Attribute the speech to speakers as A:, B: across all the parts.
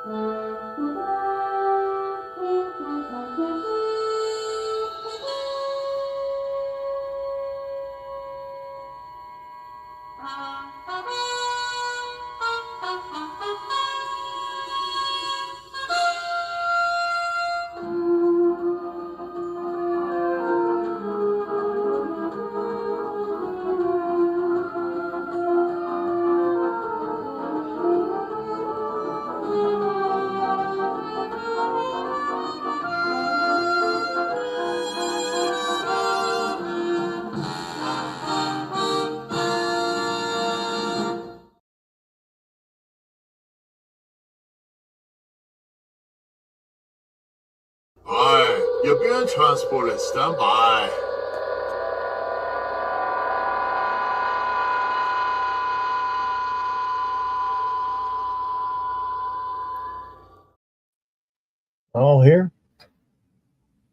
A: Hi, you're being transported. Stand by.
B: All here?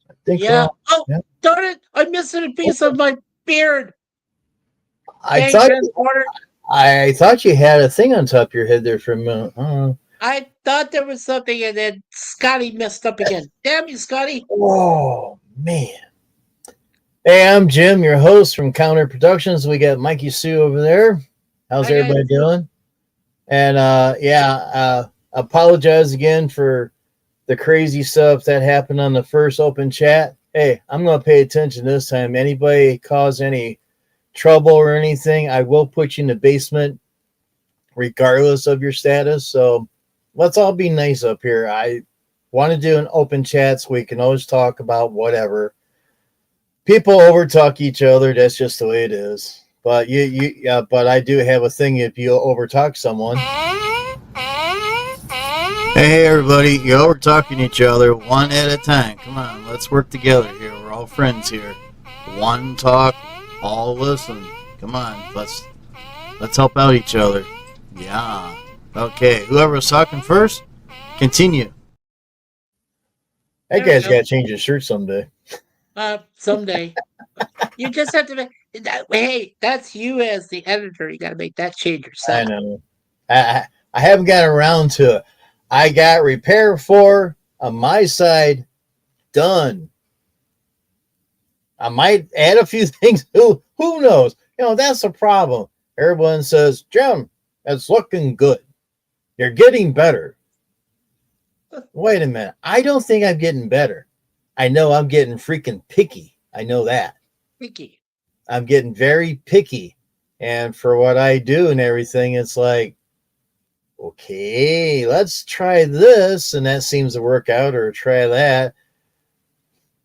B: I think
C: Yeah. Oh,
B: yeah.
C: darn it. I'm missing a piece of my beard.
B: I
C: Dang,
B: thought
C: transporter.
B: I thought you had a thing on top of your head there for a minute.
C: I thought there was something, and then Scotty messed up again. Damn you, Scotty.
B: Oh man. Hey, I'm Jim, your host from Counter Productions. We got Mikey Sue over there. How's
C: Hi,
B: everybody
C: guys.
B: doing? And apologize again for the crazy stuff that happened on the first open chat. Hey, I'm gonna pay attention this time. Anybody cause any trouble or anything, I will put you in the basement regardless of your status. So let's all be nice up here. I want to do an open chat so we can always talk about whatever. People overtalk each other. That's just the way it is. But but I do have a thing if you overtalk someone. Hey everybody, you overtalking each other one at a time. Come on, let's work together here. We're all friends here. One talk, all listen. Come on, let's help out each other. Yeah. Okay, whoever's talking first, continue. That guy's got to change his shirt someday.
C: Someday. You just have to. Hey, that's you as the editor. You got to make that change yourself.
B: I know. I haven't got around to it. I got repair 4 on my side done. I might add a few things. Who knows? That's a problem. Everyone says, Jim, it's looking good. You're getting better. Wait a minute. I don't think I'm getting better. I know I'm getting freaking picky. I know that.
C: Picky.
B: I'm getting very picky. And for what I do and everything, it's like, okay, let's try this. And that seems to work out, or try that.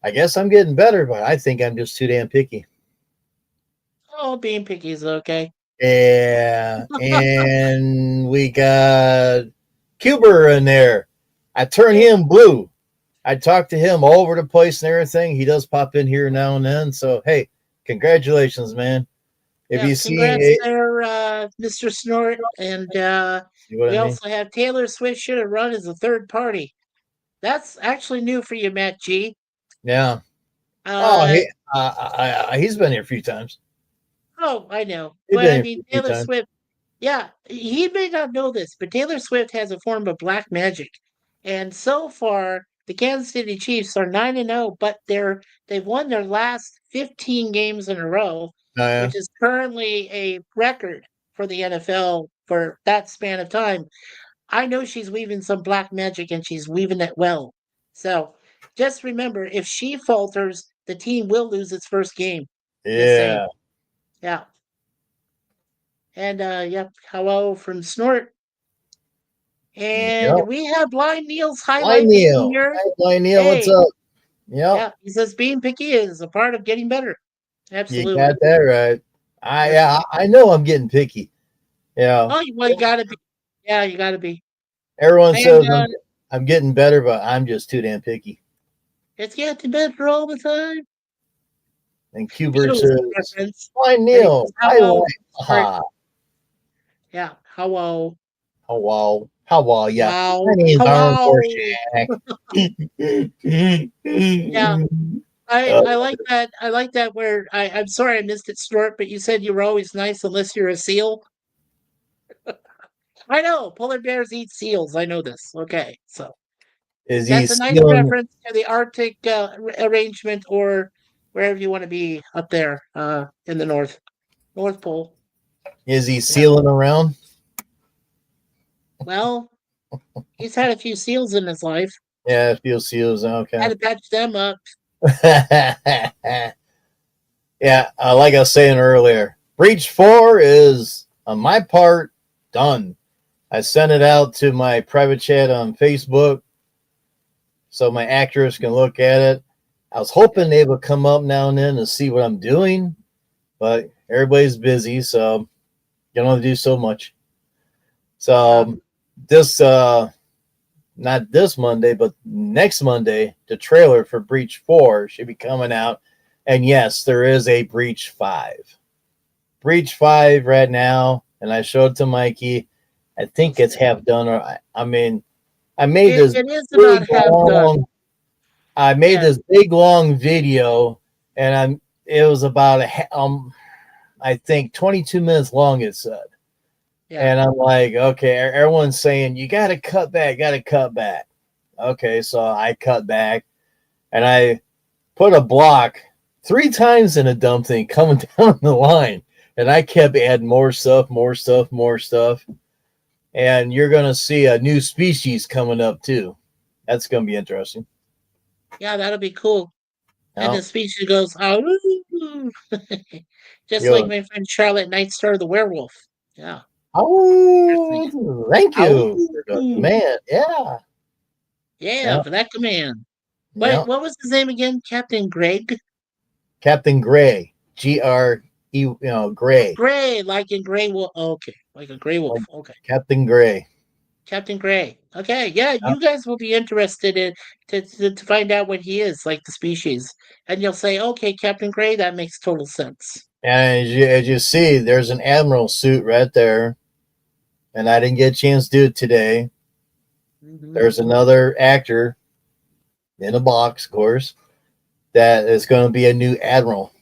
B: I guess I'm getting better, but I think I'm just too damn picky.
C: Oh, being picky is okay.
B: Yeah. And we got Cuber in there. I turn him blue. I talk to him all over the place and everything. He does pop in here now and then. So, hey, congratulations, man. If you see
C: congrats there, Mr. Snort. And we
B: I
C: also have Taylor Swift should have run as a third party. That's actually new for you, Matt G.
B: Yeah. He's been here a few times.
C: Oh, I know. But I mean, Taylor Swift, yeah, he may not know this, but Taylor Swift has a form of black magic. And so far, the Kansas City Chiefs are 9-0, but they've won their last 15 games in a row, which is currently a record for the NFL for that span of time. I know she's weaving some black magic, and she's weaving it well. So just remember, if she falters, the team will lose its first game.
B: Yeah.
C: Yeah. And hello from Snort. And we have Blind Neil's highlight here.
B: Hi, Blind Neil, what's up?
C: Yeah, he says being picky is a part of getting better. Absolutely.
B: You got that right. I know I'm getting picky. Yeah.
C: Oh, well, you gotta be. Yeah, you gotta be.
B: Everyone says I'm getting better, but I'm just too damn picky.
C: It's getting better all the time.
B: And Cuber says, Blind Neil,
C: yeah, hello.
B: Hello. How are ya?
C: Wow.
B: My name's
C: Hello.
B: Yeah.
C: I like that. I like that where I'm sorry I missed it, Snort, but you said you were always nice unless you're a seal. I know polar bears eat seals. I know this. Okay, so
B: Is he
C: that's a nice
B: stealing?
C: reference to the Arctic arrangement, or wherever you want to be up there in the North Pole.
B: Is he
C: Yeah.
B: sealing around?
C: Well, he's had a few seals in his life.
B: Yeah, a few seals.
C: Had
B: Okay.
C: to patch them up.
B: Yeah, like I was saying earlier, Breach 4 is, on my part, done. I sent it out to my private chat on Facebook so my actors can look at it. I was hoping they would come up now and then to see what I'm doing, but everybody's busy, so you can only do so much. So this, not this Monday, but next Monday, the trailer for Breach 4 should be coming out. And yes, there is a Breach 5. Breach 5 right now, and I showed it to Mikey. I think it's half done. Or I mean, I made this
C: It is
B: big
C: about half done.
B: long. I made this big long video, and it was about I think 22 minutes long. It said, and I'm like, okay, everyone's saying you got to cut back, got to cut back. Okay, so I cut back, and I put a block 3 times in a dumb thing coming down the line. And I kept adding more stuff. And you're going to see a new species coming up too. That's going to be interesting.
C: Yeah, that'll be cool. And the species goes, oh, just like my friend Charlotte Nightstar the werewolf. Yeah.
B: Oh, thank you
C: Oh.
B: for the command. Yeah.
C: Yeah, for that command.
B: Yeah.
C: What was his name again? Captain Greg?
B: Captain Gray. Gre, Gray.
C: Gray, like in Gray Wolf. Oh, okay, like a Gray Wolf. Okay.
B: Captain Gray.
C: Captain Gray. Okay, yeah, you guys will be interested in to find out what he is, like the species. And you'll say, okay, Captain Gray, that makes total sense.
B: And as you see, there's an admiral suit right there. And I didn't get a chance to do it today. Mm-hmm. There's another actor in a box, of course, that is going to be a new admiral.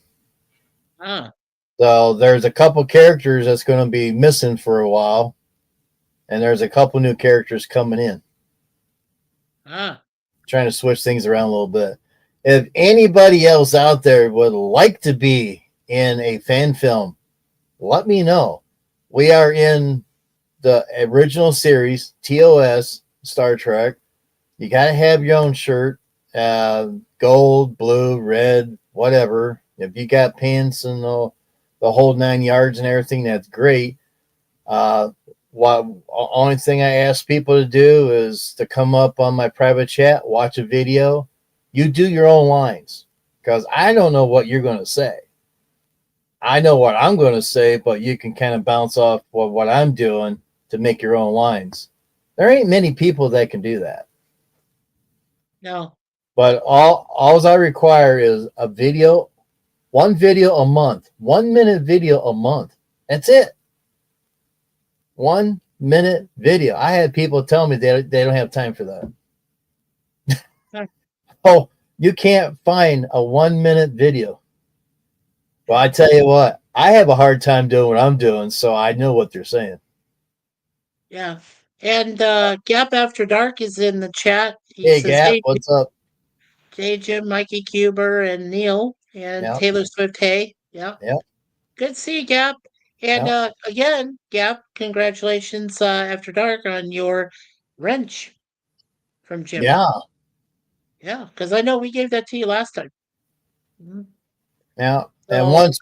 B: So there's a couple characters that's going to be missing for a while, and there's a couple new characters coming in. Trying to switch things around a little bit. If anybody else out there would like to be in a fan film, let me know. We are in the original series, TOS, Star Trek. You got to have your own shirt, gold, blue, red, whatever. If you got pants and the whole 9 yards and everything, that's great. Only thing I ask people to do is to come up on my private chat, watch a video. You do your own lines, because I don't know what you're going to say. I know what I'm going to say, but you can kind of bounce off what I'm doing to make your own lines. There ain't many people that can do that.
C: No.
B: But all I require is a video, one video a month, 1 minute video a month. That's it. 1 minute video. I had people tell me they don't have time for that. Oh, you can't find a 1 minute video. Well, I tell you what, I have a hard time doing what I'm doing, so I know what they're saying.
C: Yeah. And Gap After Dark is in the chat. He
B: hey,
C: says,
B: Gap,
C: hey,
B: what's up?
C: Hey, Jim, Mikey Cuber, and Neil, and Taylor Swift. Hey, yeah. Good to see you, Gap. And again, Gap, congratulations After Dark on your wrench from Jim.
B: Yeah.
C: Yeah, because I know we gave that to you last time.
B: Mm-hmm. Yeah. And once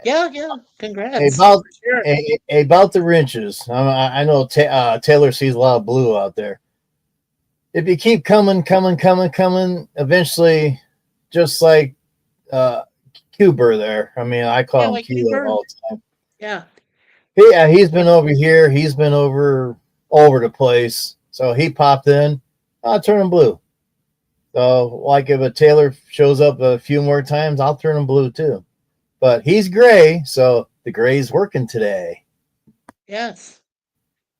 C: yeah, congrats.
B: About the wrenches. I know Taylor sees a lot of blue out there. If you keep coming, eventually, just like Cuber there. I mean, I call him Cuber all the time.
C: Yeah.
B: He's been over here. He's been over the place. So he popped in. I'll turn him blue. So, like if a Taylor shows up a few more times, I'll turn him blue too. But he's gray, so the gray's working today.
C: Yes.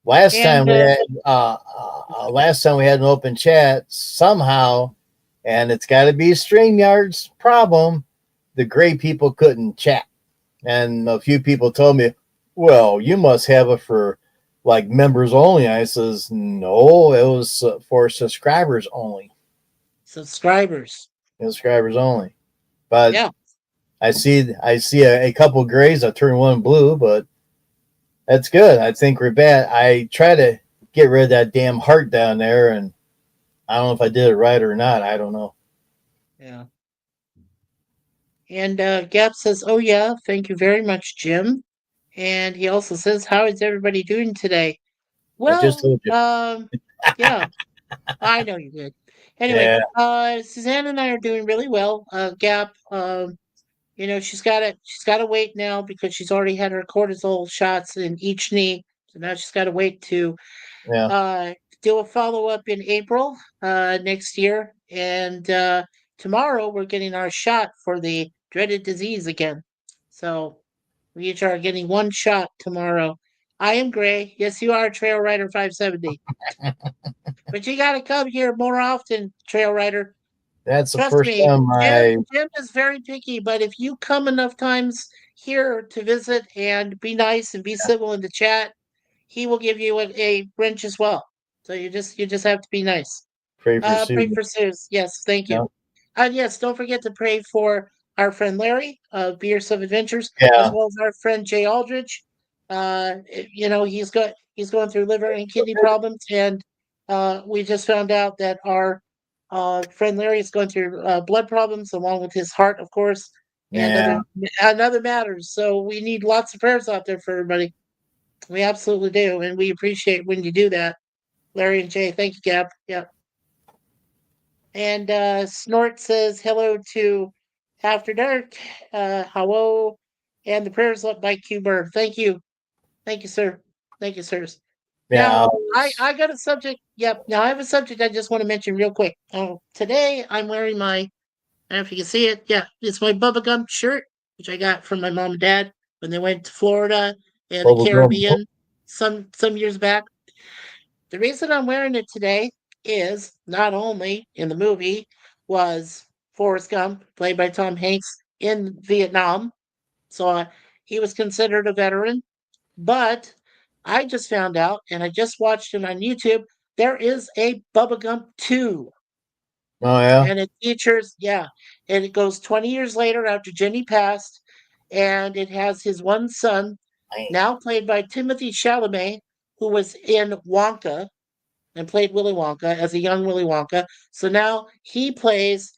B: Last time we had an open chat somehow, and it's got to be StreamYard's problem. The gray people couldn't chat, and a few people told me, well, you must have it for like members only. I says, no, it was for subscribers only.
C: Subscribers.
B: Subscribers only. But
C: Yeah.
B: I see a couple grays. I turned one blue, but that's good. I think we're bad. I try to get rid of that damn heart down there, and I don't know if I did it right or not. I don't know.
C: Yeah. And Gap says, "Oh yeah, thank you very much, Jim." And he also says, "How is everybody doing today?"
B: I just
C: Well,
B: told you.
C: yeah, I know you did. Anyway,
B: Yeah,
C: Suzanne and I are doing really well. Gap, she's got to wait now because she's already had her cortisol shots in each knee. So now she's got to wait to
B: yeah,
C: uh, do a follow up in April next year. And tomorrow we're getting our shot for the dreaded disease again. So we each are getting one shot tomorrow. I am Gray. Yes, you are Trail Rider 570. But you got to come here more often, Trail Rider.
B: that's the
C: Trust
B: first
C: me,
B: time
C: Jim.
B: I.
C: Jim is very picky, but if you come enough times here to visit and be nice and be civil in the chat, he will give you a wrench as well. So you just have to be nice.
B: Pray for
C: Pray
B: Susan.
C: for Suze. Yes, thank you.
B: Yeah,
C: And yes, don't forget to pray for our friend Larry of Beers of Adventures, as
B: yeah,
C: well as our friend Jay Aldridge. He's going through liver and kidney problems, and we just found out that our friend Larry is going through blood problems, along with his heart, of course, and
B: yeah.
C: other matters. So we need lots of prayers out there for everybody. We absolutely do, and we appreciate when you do that, Larry and Jay. Thank you, Gab. Yeah. And Snort says hello to After Dark. Hello, and the prayers up by Cuber. Thank you, sir. Thank you, sirs.
B: Yeah,
C: Now I got a subject. Yep. Now I have a subject I just want to mention real quick. Today I'm wearing my. I don't know if you can see it. Yeah, it's my Bubba Gump shirt, which I got from my mom and dad when they went to Florida and the
B: bubble gum.
C: Caribbean some years back. The reason I'm wearing it today is not only in the movie was Forrest Gump, played by Tom Hanks, in Vietnam, so he was considered a veteran. But I just found out, and I just watched it on YouTube. There is a Bubba Gump 2,
B: Oh yeah.
C: and it features, yeah, and it goes 20 years later after Jenny passed, and it has his one son, now played by Timothy Chalamet, who was in Wonka and played Willy Wonka as a young Willy Wonka. So now he plays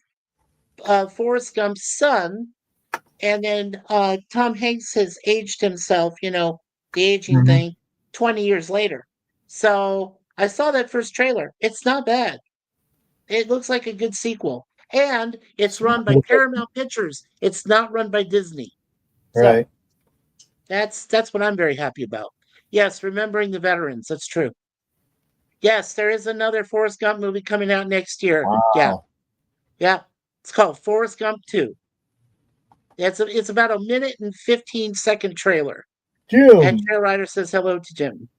C: Forrest Gump's son, and then Tom Hanks has aged himself, the aging
B: Mm-hmm.
C: thing, 20 years later. So I saw that first trailer. It's not bad. It looks like a good sequel. And it's run by Paramount Pictures. It's not run by Disney. So
B: Right.
C: that's what I'm very happy about. Yes, remembering the veterans. That's true. Yes, there is another Forrest Gump movie coming out next year. Yeah,
B: Wow.
C: yeah. It's called Forrest Gump 2. It's about a minute and 15-second trailer. And
B: Jim.
C: Trail Rider says hello to Jim.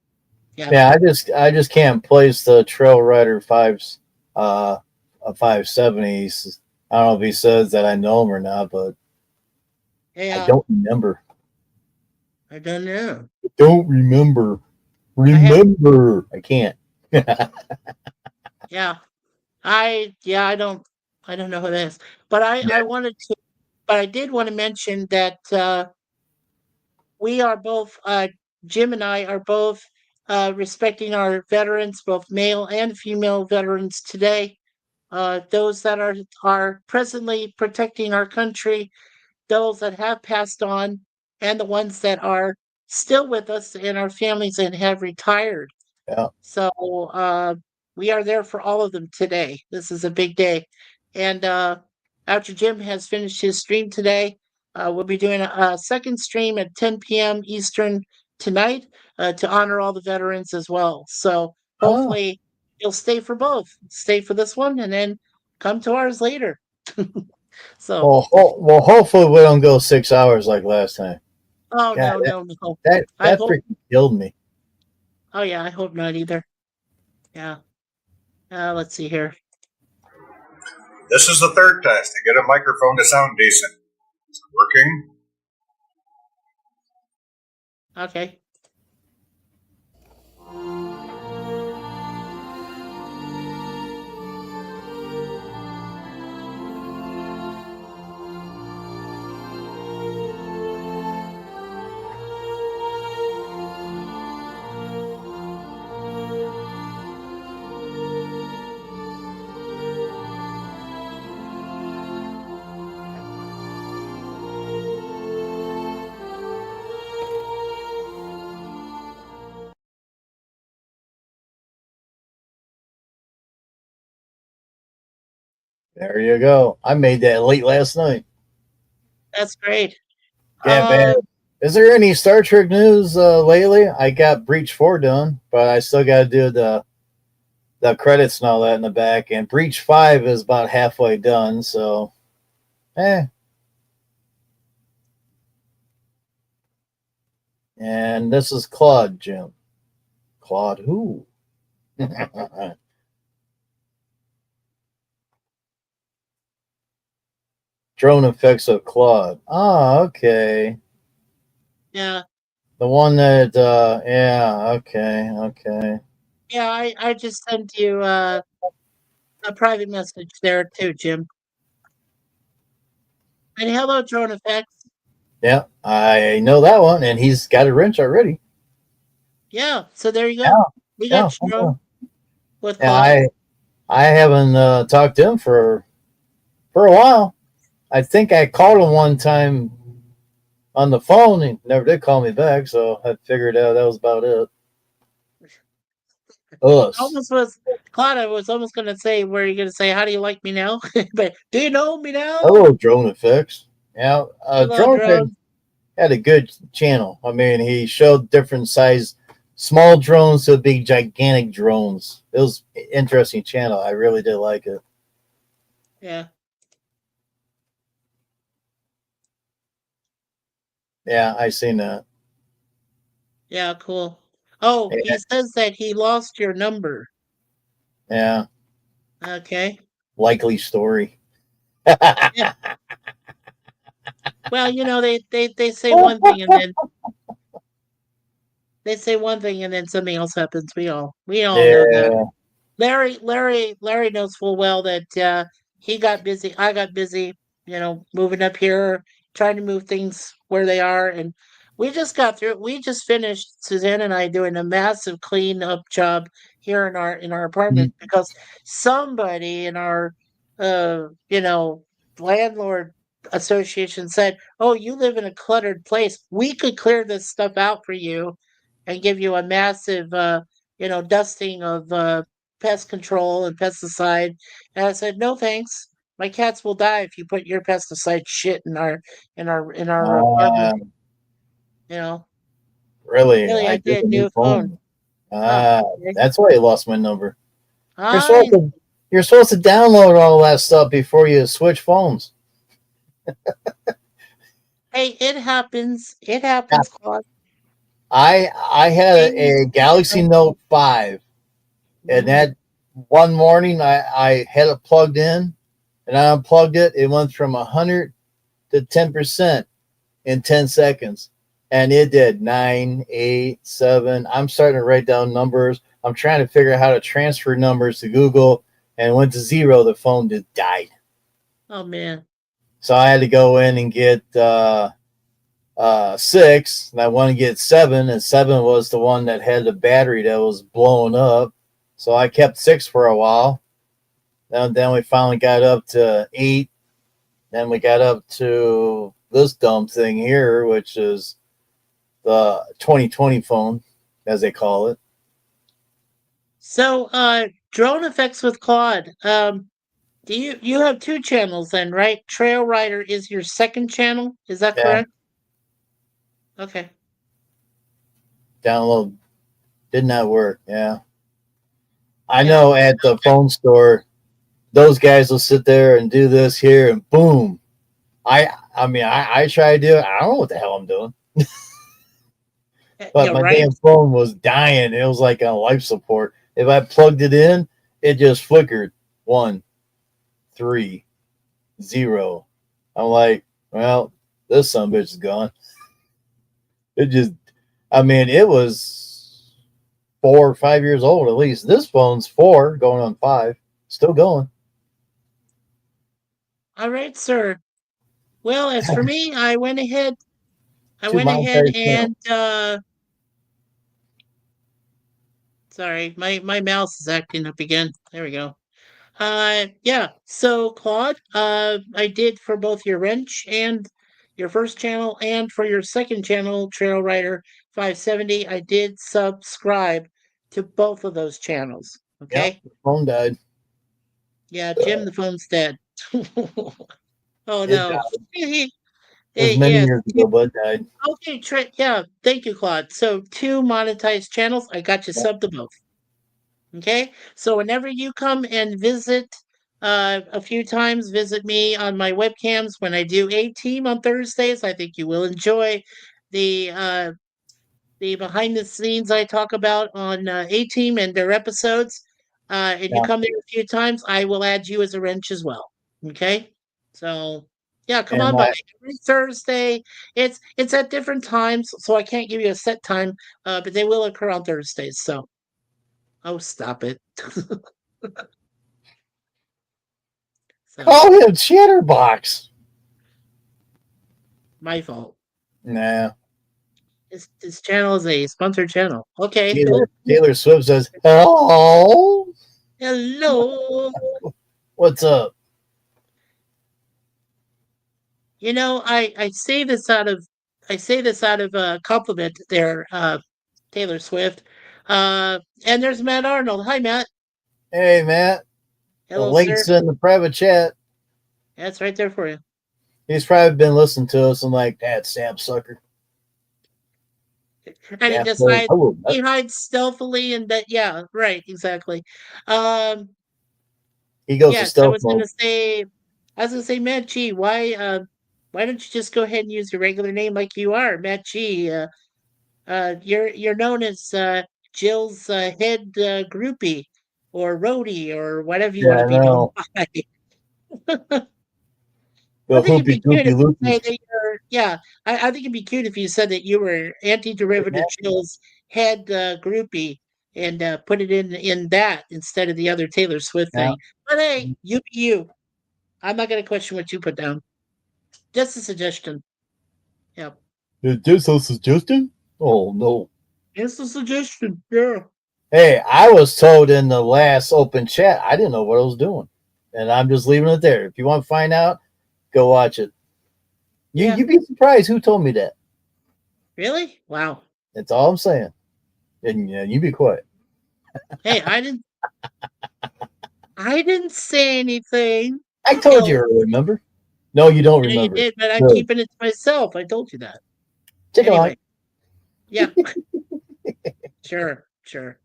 C: Yeah.
B: Yeah, I just can't place the Trail Rider fives a 570s. I don't know if he says that I know him or not, but I
C: Yeah.
B: don't remember.
C: I don't know.
B: Don't remember.
C: I have
B: Remember. I can't.
C: yeah. I don't know who that is. But I wanted to but I did want to mention that we are both Jim and I are both respecting our veterans, both male and female veterans today. Those that are presently protecting our country, those that have passed on, and the ones that are still with us in our families and have retired.
B: Yeah.
C: So we are there for all of them today. This is a big day. And after Jim has finished his stream today, we'll be doing a second stream at 10 p.m. Eastern tonight to honor all the veterans as well. So
B: Oh.
C: hopefully you'll stay for both. Stay for this one and then come to ours later. So,
B: Well, hopefully we don't go 6 hours like last time.
C: oh,
B: God,
C: no, no, no.
B: that
C: I
B: that
C: hope,
B: freaking killed me.
C: oh, yeah, I hope not either. Yeah. Let's see here.
D: This is the third test to get a microphone to sound decent. Is it working?
C: Okay.
B: There you go. I made that late last night.
C: That's great.
B: Yeah, man. Is there any Star Trek news lately? I got Breach 4 done, but I still got to do the credits and all that in the back. And Breach 5 is about halfway done, so And this is Claude, Jim. Claude who? Drone effects of Claude. Oh, okay.
C: Yeah.
B: The one that yeah, okay.
C: Yeah, I just sent you a private message there too, Jim. And hello, Drone Effects.
B: Yeah, I know that one, and he's got a wrench already.
C: Yeah, so there you
B: Yeah,
C: go. We got
B: yeah.
C: Drone with
B: Yeah,
C: Claude.
B: I haven't talked to him for a while. I think I called him one time on the phone. He never did call me back, so I figured out that was about it. Us.
C: Almost was Claude. I was almost gonna say, "Were you gonna say, how do you like me now?" But do you know me now?
B: Hello, Drone Effects. Yeah,
C: Hello,
B: Drone Effects
C: Drone.
B: had a good channel. I mean, he showed different size, small drones to big, gigantic drones. It was an interesting channel. I really did like it.
C: Yeah.
B: Yeah, I seen that.
C: Yeah, cool. Oh,
B: Yeah,
C: he says that he lost your number.
B: yeah,
C: Okay.
B: likely story.
C: Yeah. Well, they say one thing and then something else happens. We all know that.
B: Yeah.
C: Larry knows full well that he got busy. I got busy, moving up here, trying to move things where they are, and we just got through. We just finished, Suzanne and I, doing a massive clean up job here in our apartment because somebody in our, landlord association said, "Oh, you live in a cluttered place. We could clear this stuff out for you, and give you a massive, dusting of." Pest control and pesticide. And I said, no thanks. My cats will die if you put your pesticide shit in our
B: Uh,
C: apartment. You know,
B: really,
C: really,
B: I
C: I
B: did a
C: did
B: new
C: new phone.
B: phone.
C: Oh,
B: Ah,
C: okay.
B: that's why you lost my number. You're supposed
C: I
B: to you're supposed to download all that stuff before you switch phones.
C: Hey, it happens. It
B: Yeah.
C: happens, Claude.
B: I had
C: Things,
B: a Galaxy Note 5, and
C: mhm.
B: that one morning I had it plugged in, and I unplugged it. It went from 100 to 10% in 10 seconds, and it did 9, 8, 7. I'm starting to write down numbers. I'm trying to figure out how to transfer numbers to Google, and it went to 0. The phone just died.
C: Oh man.
B: So I had to go in and get 6, and I wanted to get 7, and 7 was the one that had the battery that was blowing up. So I kept 6 for a while. Then we finally got up to 8. Then we got up to this dumb thing here, which is the 2020 phone, as they call it.
C: So, drone effects with Claude. Do you have two channels then, right? Trail Rider is your second channel. Is that
B: Yeah,
C: correct? Okay.
B: download did not work. Yeah, I
C: Yeah.
B: know at the phone store, those guys will sit there and do this here, and boom. I mean, I try to do it. I don't know what the hell I'm doing. But
C: Yeah.
B: my
C: Right.
B: damn phone was dying. It was like on life support. If I plugged it in, it just flickered. 1, 3, 0. I'm like, well, this son of a bitch is gone. It just, I mean, it was 4 or 5 years old at least. This phone's 4, going on 5, still going.
C: All right, sir. Well, as for me, I went ahead.
B: Two monetary
C: And sorry, my mouse is acting up again. There we go. Yeah. So Claude, I did for both your wrench and your first channel and for your second channel, Trail Rider 570, I did subscribe to both of those channels.
B: Yep,
C: Okay.
B: the phone died.
C: Yeah, Jim, the phone's dead. Oh
B: It
C: no.
B: died. It was many
C: Yes.
B: years ago, but it died.
C: Okay, yeah, thank you, Claude. So 2 monetized channels, I got you
B: Yep.
C: subbed to both. Okay, so whenever you come and visit a few times, visit me on my webcams when I do A Team on Thursdays. I think you will enjoy the behind the scenes I talk about on A Team and their episodes. And you
B: Yeah.
C: come there a few times, I will add you as a wrench as well. Okay, so yeah, come
B: And
C: on by every Thursday. It's at different times, so I can't give you a set time, but they will occur on Thursdays. So, oh, stop it. So,
B: call him Chatterbox.
C: my fault.
B: Nah.
C: This channel is a sponsored channel. Okay, cool.
B: Taylor Swift says, hello.
C: Hello.
B: What's up?
C: You know, I say this out of compliment there, Taylor Swift. And there's Matt Arnold. Hi, Matt.
B: Hey, Matt. The
C: Hello, sir.
B: link's in the private chat.
C: That's right there for you.
B: He's probably been listening to us and like, that Sam sucker.
C: And
B: Yeah,
C: he hides stealthily, and that, yeah, right, exactly.
B: He goes to
C: Yes,
B: stealth mode.
C: I was gonna say, Matt G, why don't you just go ahead and use your regular name like you are, Matt G? You're known as Jill's head groupie or roadie or whatever you
B: Yeah,
C: want to
B: I
C: be known
B: know.
C: by. I
B: Go
C: think it'd be
B: hoopy
C: cute
B: goopy
C: if you
B: loopy.
C: say that you're, yeah, I think it'd be cute if you said that you were anti-derivative Jill's head groupie and put it in that instead of the other Taylor Swift
B: Yeah.
C: thing. But hey, you be you. I'm not gonna question what you put down. Just a suggestion. Yep.
B: Is this a suggestion? Oh, no.
C: Just a suggestion. Yeah.
B: Hey, I was told in the last open chat, I didn't know what I was doing. And I'm just leaving it there. If you want to find out, go watch it. You'd be surprised who told me that.
C: Really? Wow.
B: That's all I'm saying. And you be quiet.
C: Hey, I didn't say anything.
B: I told you, remember? No, you don't
C: I know you
B: remember.
C: did, but I'm keeping it to myself. I told you that.
B: Check it out.
C: Yeah. Sure.
B: Sure.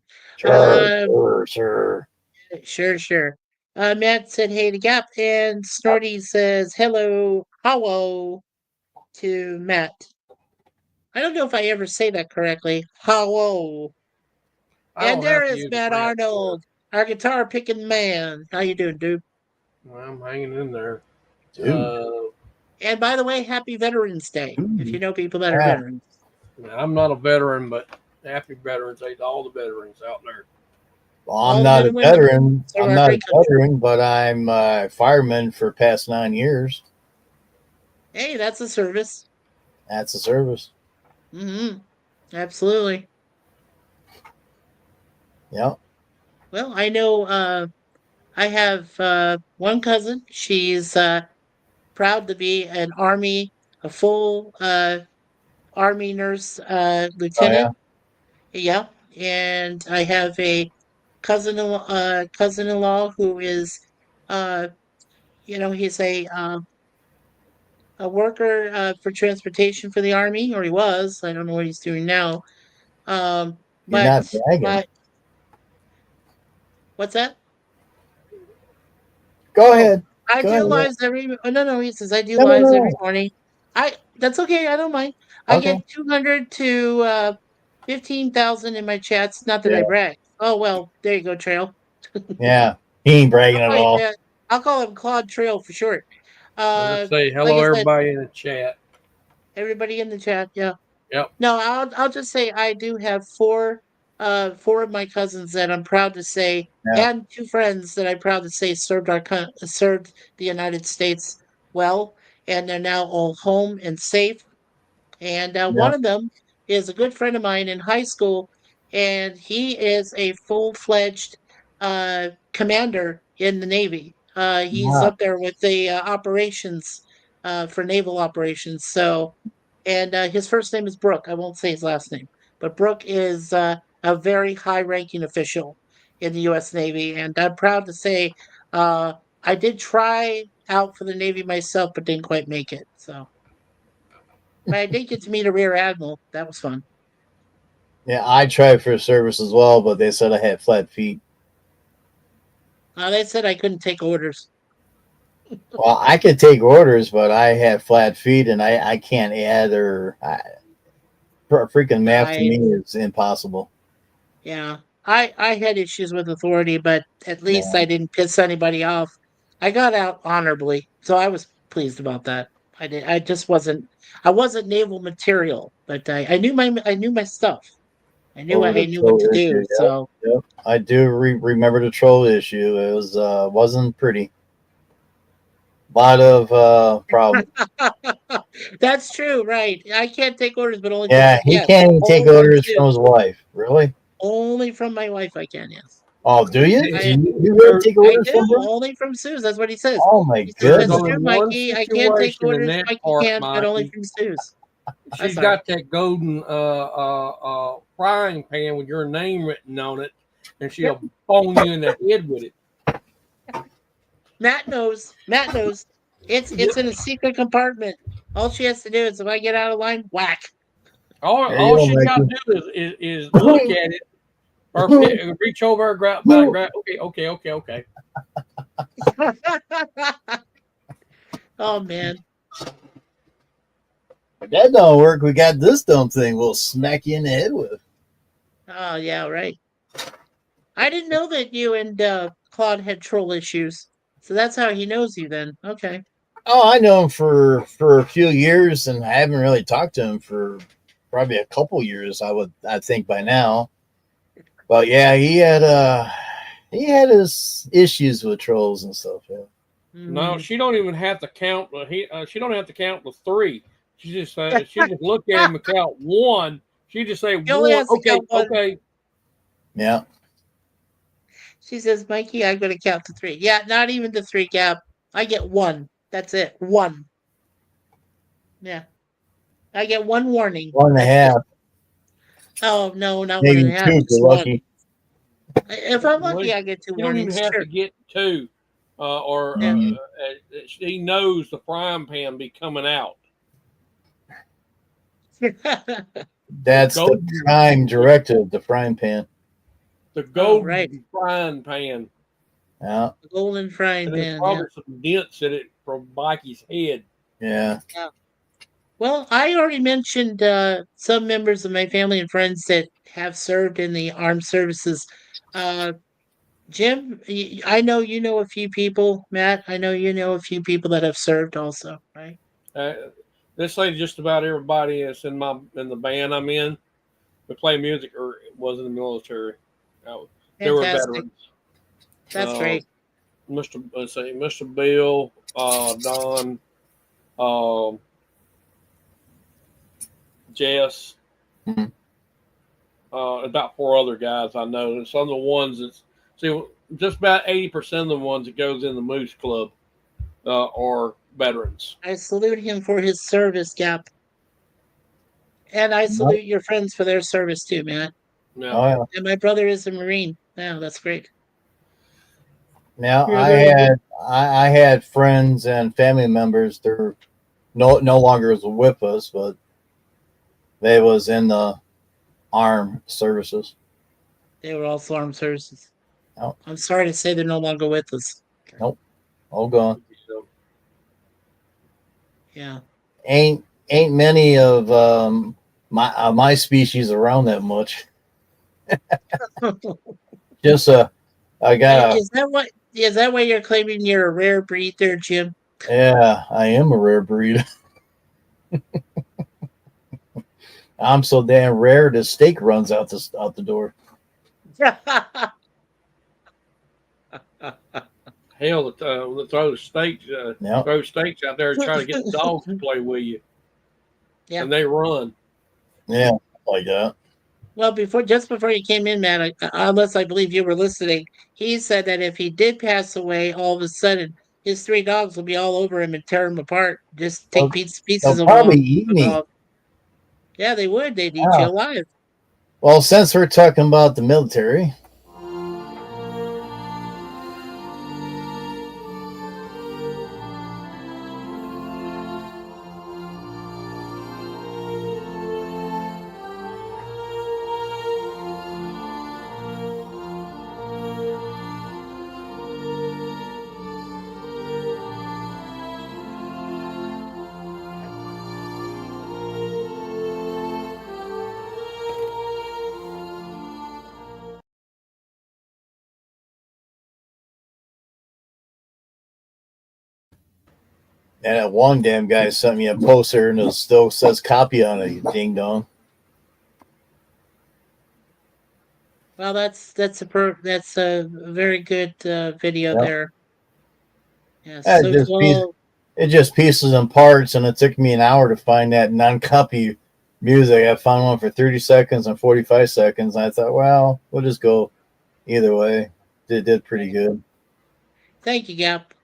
C: Matt said hey to Gap, and Snorty says hello, hello to Matt. I don't know if I ever say that correctly. Hello. And there is Matt Arnold, our guitar picking man. How you doing, dude?
E: I'm hanging in there.
C: And by the way, happy Veterans Day, if you know people that are veterans.
E: I'm not a veteran, but happy Veterans Day to all the veterans out there.
B: Well, I'm not a veteran. I'm not a veteran, but I'm a fireman for past 9 years.
C: Hey, that's a service.
B: That's a service.
C: Mm-hmm. Absolutely.
B: Yeah.
C: Well, I know I have one cousin. She's proud to be a full Army nurse lieutenant.
B: Oh,
C: yeah. And I have a cousin-in-law who is he's a worker for transportation for the Army, or he was. I don't know what he's doing now.
B: You're
C: But
B: not bragging.
C: What's that?
B: Go ahead.
C: I
B: Go
C: do
B: ahead.
C: lives every. Oh, no. He says I do lives every morning. That's okay. I don't mind. I get 200 to 15,000 in my chats. Not that I brag. Oh well, there you go, Trail.
B: Yeah, he ain't bragging at all.
C: I'll call him Claude Trail for short.
E: I'll just say hello, everybody in the chat.
C: Everybody in the chat, yeah.
E: Yep.
C: No, I'll just say I do have four of my cousins that I'm proud to say,
B: Yeah.
C: and two friends that I'm proud to say served the United States well, and they're now all home and safe. And
B: Yeah.
C: one of them is a good friend of mine in high school, and he is a full-fledged commander in the Navy. He's
B: Yeah.
C: up there with the operations for naval operations. So, and his first name is Brooke. I won't say his last name, but Brooke is a very high-ranking official in the U.S. Navy, and I'm proud to say I did try out for the Navy myself, but didn't quite make it. So. But I did get to meet a rear admiral. That was fun.
B: Yeah, I tried for service as well, but they said I had flat feet.
C: They said I couldn't take orders.
B: Well, I could take orders, but I have flat feet, and I can't add freaking math to
C: I
B: me is impossible.
C: Yeah, I had issues with authority, but at least
B: Yeah.
C: I didn't piss anybody off. I got out honorably, so I was pleased about that. I just wasn't. I wasn't naval material, but I knew my stuff.
B: Over
C: I
B: the
C: knew what
B: troll
C: to
B: issue.
C: do.
B: Yep.
C: So
B: Yep. I do remember the troll issue. It was wasn't pretty. A lot of problems.
C: that's true, right? I can't take orders, but only from
B: Yeah, he
C: yes,
B: can't even take
C: only from
B: orders from his
C: Sue.
B: wife. Really?
C: Only from my wife, I can. Yes.
B: Oh, do you?
C: I
B: You really take
C: I
B: orders
C: do,
B: from her?
C: only from Sue's. That's what he says.
B: Oh my
C: He says,
E: There's
C: "That's
E: only
C: true,
B: goodness.
E: one
C: Mikey. I can't take
E: situation in
C: orders.
E: that
C: Mikey
E: part,
C: can, but only
E: Mikey.
C: from Sue's." I'm
E: She's
C: sorry.
E: got that golden frying pan with your name written on it, and she'll bone you in the head with it.
C: Matt knows. Matt knows. It's in a secret compartment. All she has to do is if I get out of line, whack.
B: There you
E: All
B: go,
E: she's got to
B: Mikey.
E: do is look at it or reach over and grab. Okay.
C: Oh man.
B: If that don't work, we got this dumb thing we'll smack you in the head with.
C: Oh yeah, right. I didn't know that you and Claude had troll issues. So that's how he knows you then. Okay.
B: Oh, I know him for a few years, and I haven't really talked to him for probably a couple years. I think by now, but yeah, he had his issues with trolls and stuff. Yeah.
E: No,
C: Mhm.
E: she don't even have to count. She don't have to count the three. She just look at him and count one. She just say
C: He only
E: one.
C: has to count one.
E: Okay.
B: Yeah.
C: She says, Mikey, I'm going to count to three. Yeah, not even the three gap. I get one. That's it. One. Yeah. I get one warning.
B: One and a
C: That's it.
B: half,
C: Oh, no, not one and
B: maybe
C: a half.
B: two if
C: Just
B: you're
C: one.
B: lucky.
C: If I'm
E: Well,
C: lucky, I get two
E: you don't even
C: warnings.
E: have
C: Sure.
E: to get two,
C: Yeah.
E: he knows the frying pan be coming out.
B: That's the
E: Golden,
B: prime directive, the frying pan.
E: the
C: Oh, right.
E: golden frying pan,
B: Yeah.
C: The golden frying
E: and there's
C: pan. Yeah.
E: probably some dents in it from Mikey's head.
B: Yeah.
C: Well, I already mentioned some members of my family and friends that have served in the armed services. Uh, Jim, I know you know a few people. Matt, I know you know a few people that have served also, right?
E: Uh, this lady, just about everybody that's in the band I'm in, we play music or was in the military. They were
C: Fantastic.
E: veterans.
C: That's
E: Uh,
C: great.
E: Mr. Bill, Don, um, Jess,
B: Mhm.
E: about four other guys I know. And some of the ones that see just about 80% of the ones that goes in the Moose Club are veterans.
C: I salute him for his service, Gap. And I
B: Yep.
C: salute your friends for their service too, Matt.
E: Yeah.
B: Oh yeah.
C: And my brother is a Marine. Yeah, that's great.
B: Now
C: Yeah, very good.
B: I had friends and family members. They're no longer with us, but they was in the armed services.
C: They were also armed services.
B: Nope.
C: I'm sorry to say they're no longer with us.
B: Nope. All gone.
C: Yeah.
B: Ain't many of my species around that much. Just I got a
C: Is that why you're claiming you're a rare breed there, Jim?
B: yeah. I am a rare breed. I'm so damn rare. The steak runs out the door.
E: Hell, throw throw steaks out there and try to get the dogs to play with you, and they run.
B: Yeah, like that.
C: Well, just before you came in, Matt, unless I believe you were listening, he said that if he did pass away, all of a sudden his three dogs will be all over him and tear him apart. Just take pieces
B: They'll
C: of him off
B: probably eat
C: the
B: me.
C: dog. Yeah, they would. They'd eat you alive.
B: Well, since we're talking about the military, and that one damn guy sent me a poster and it still says copy on it, you ding dong.
C: Well, that's a very good video there. Yeah,
B: it just pieces and parts, and it took me an hour to find that non-copy music. I found one for 30 seconds and 45 seconds, and I thought, well, we'll just go either way. It did pretty good.
C: Thank you, Gap.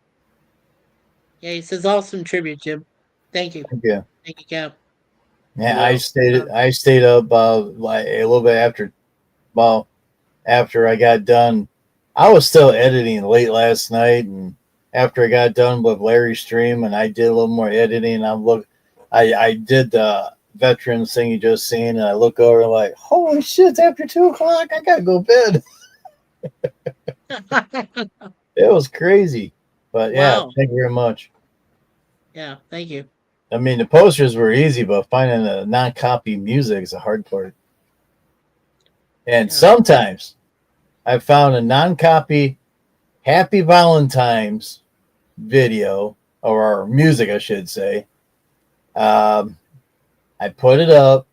C: Yeah, he says awesome tribute, Jim. Thank you.
B: Yeah.
C: Thank you, Gap.
B: Yeah, I stayed up like a little bit after I got done. I was still editing late last night, and after I got done with Larry's stream and I did a little more editing, I did the veterans thing you just seen, and I look over like, holy shit, it's after 2:00. I gotta go to bed. It was crazy. But yeah, thank you very much.
C: Yeah, thank you.
B: I mean, the posters were easy, but finding a non-copy music is a hard part. And sometimes I found a non-copy Happy Valentine's video, or music, I should say. I put it up,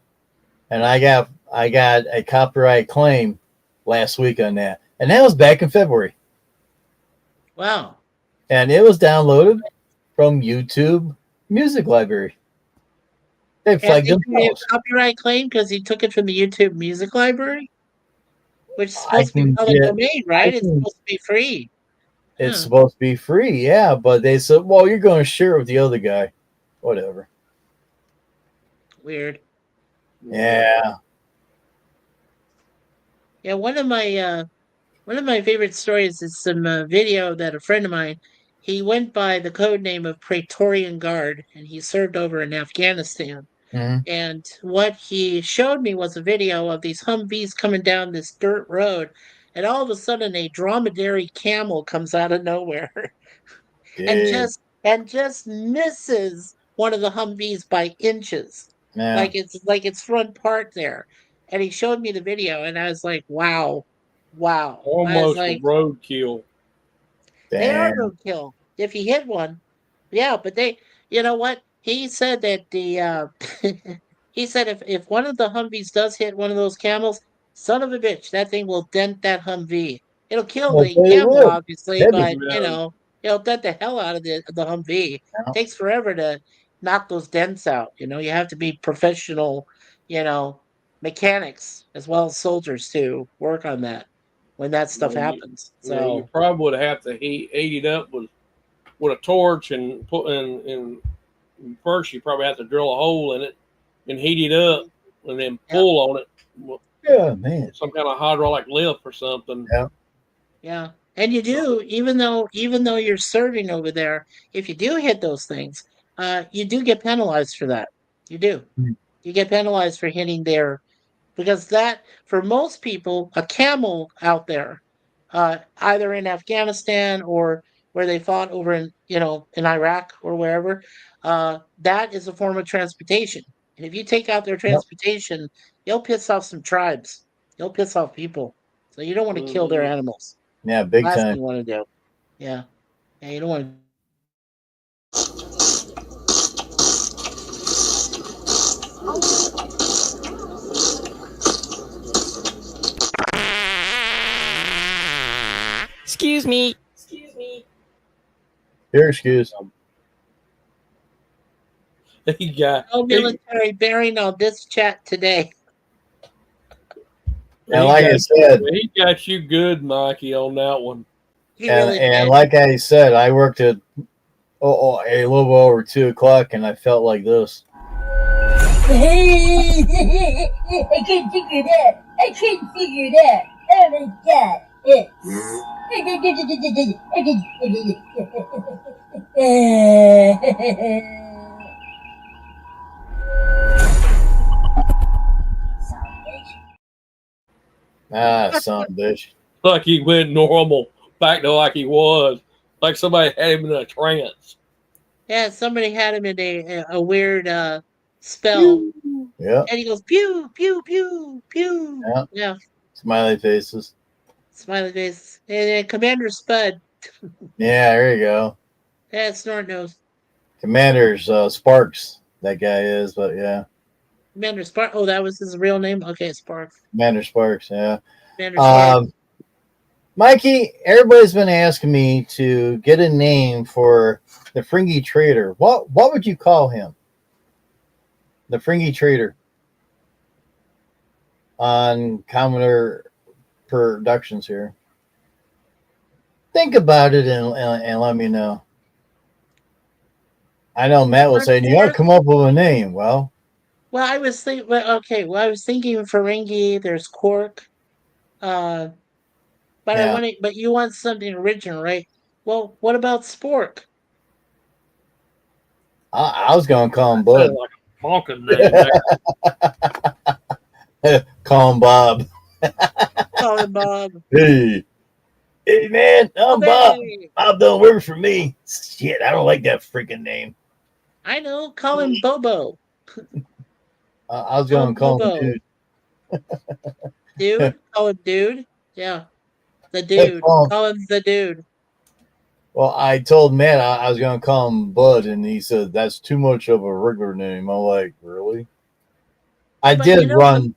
B: and I got a copyright claim last week on that, and that was back in February.
C: Wow!
B: And it was downloaded from YouTube Music Library. They flagged
C: him a copyright claim because he took it from the YouTube Music Library, which is supposed to be public domain, right? It's supposed to be free.
B: It's supposed to be free, yeah, but they said, well, you're going to share it with the other guy. Whatever.
C: Weird.
B: Yeah.
C: Yeah, one of my favorite stories is some video that a friend of mine, he went by the code name of Praetorian Guard, and he served over in Afghanistan.
B: Mm-hmm.
C: And what he showed me was a video of these Humvees coming down this dirt road, and all of a sudden a dromedary camel comes out of nowhere and just misses one of the Humvees by inches.
B: Yeah.
C: Like its front part there. And he showed me the video, and I was like, wow.
E: Almost a roadkill.
C: They are roadkill if you hit one. Yeah, but you know what? He said that he said if one of the Humvees does hit one of those camels, son of a bitch, that thing will dent that Humvee. It'll kill the camel, obviously, but it'll dent the hell out of the Humvee. Yeah. It takes forever to knock those dents out. You have to be professional, mechanics as well as soldiers to work on that when that stuff happens. So
E: you probably would have to heat it up with a torch and put in. First, you probably have to drill a hole in it and heat it up, and then pull on it.
B: Yeah, man.
E: Some kind of hydraulic lift or something.
B: Yeah.
C: Yeah, and you do, even though you're serving over there, if you do hit those things, you do get penalized for that. You do. Mm-hmm. You get penalized for hitting their, because that, for most people, a camel out there, either in Afghanistan or where they fought over in Iraq or wherever, that is a form of transportation. And if you take out their transportation, you'll piss off some tribes. You'll piss off people. So you don't want to kill their animals.
B: Yeah, big
C: Last
B: time.
C: thing you want to do. Yeah. Yeah, you don't want to.
F: Excuse me.
B: Your excuse.
E: He got
C: No military bearing on this chat today.
B: And like I said,
E: he got you good, Mikey, on that one.
B: And like I said, I worked at a little bit over 2:00, and I felt like this.
G: I can't figure that. Oh my god.
B: Son of a bitch.
E: Like he went normal, back to like he was. Like somebody had him in a trance.
C: Yeah, somebody had him in a weird spell.
B: Yeah.
C: And he goes, pew, pew, pew, pew. Yeah.
B: Smiley faces.
C: Smiley face. And then Commander Spud.
B: Yeah, there you go.
C: Yeah, Snort Nose.
B: Commander's Sparks, that guy is, but yeah.
C: Commander Sparks. Oh, that was his real name? Okay, Sparks.
B: Commander Sparks, yeah.
C: Commander Sparks.
B: Mikey, everybody's been asking me to get a name for the Fringy Trader. What would you call him? The Fringy Trader on Commodore Productions here. Think about it and let me know. I know Matt was saying you got to come up with a name. Well,
C: I was thinking. I was thinking Ferengi. There's Quark. But but you want something original, right? Well, what about Spork?
B: I was gonna call him Bud.
E: Like a honking name.
B: Call him Bob.
C: Call him Bob.
B: Hey man, I'm Bob. Bob don't work for me. Shit, I don't like that freaking name.
C: I know. Call him Bobo.
B: I was gonna call him Dude.
C: Dude? Call him Dude? Yeah. The Dude. Call him the Dude.
B: Well, I told Matt I was going to call him Bud, and he said that's too much of a regular name. I'm like, really? I did run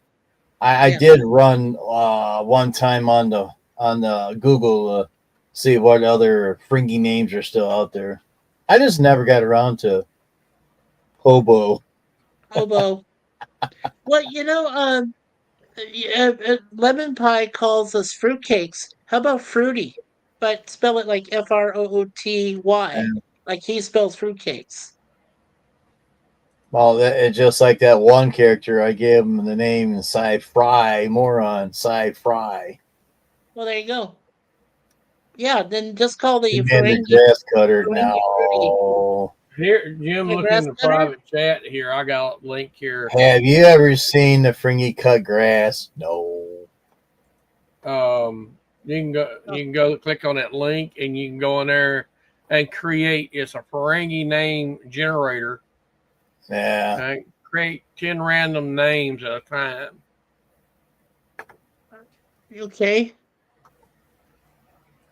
B: one time on the Google see what other fringy names are still out there. I just never got around to Hobo.
C: Well, Lemon Pie calls us fruitcakes. How about fruity? But spell it like Frooty, like he spells fruitcakes.
B: Well, it's just like that one character I gave him the name Sci-Fry, moron, Sci-Fry.
C: Well, there you go. Yeah, then just call the
B: Ferengi grass cutter now.
E: Here, Jim, look in the private chat here. I got a link here.
B: Have you ever seen the Fringy cut grass? No.
E: You can go click on that link and you can go in there and create. It's a Ferengi name generator.
B: Yeah.
E: And create 10 random names at a time.
C: Okay.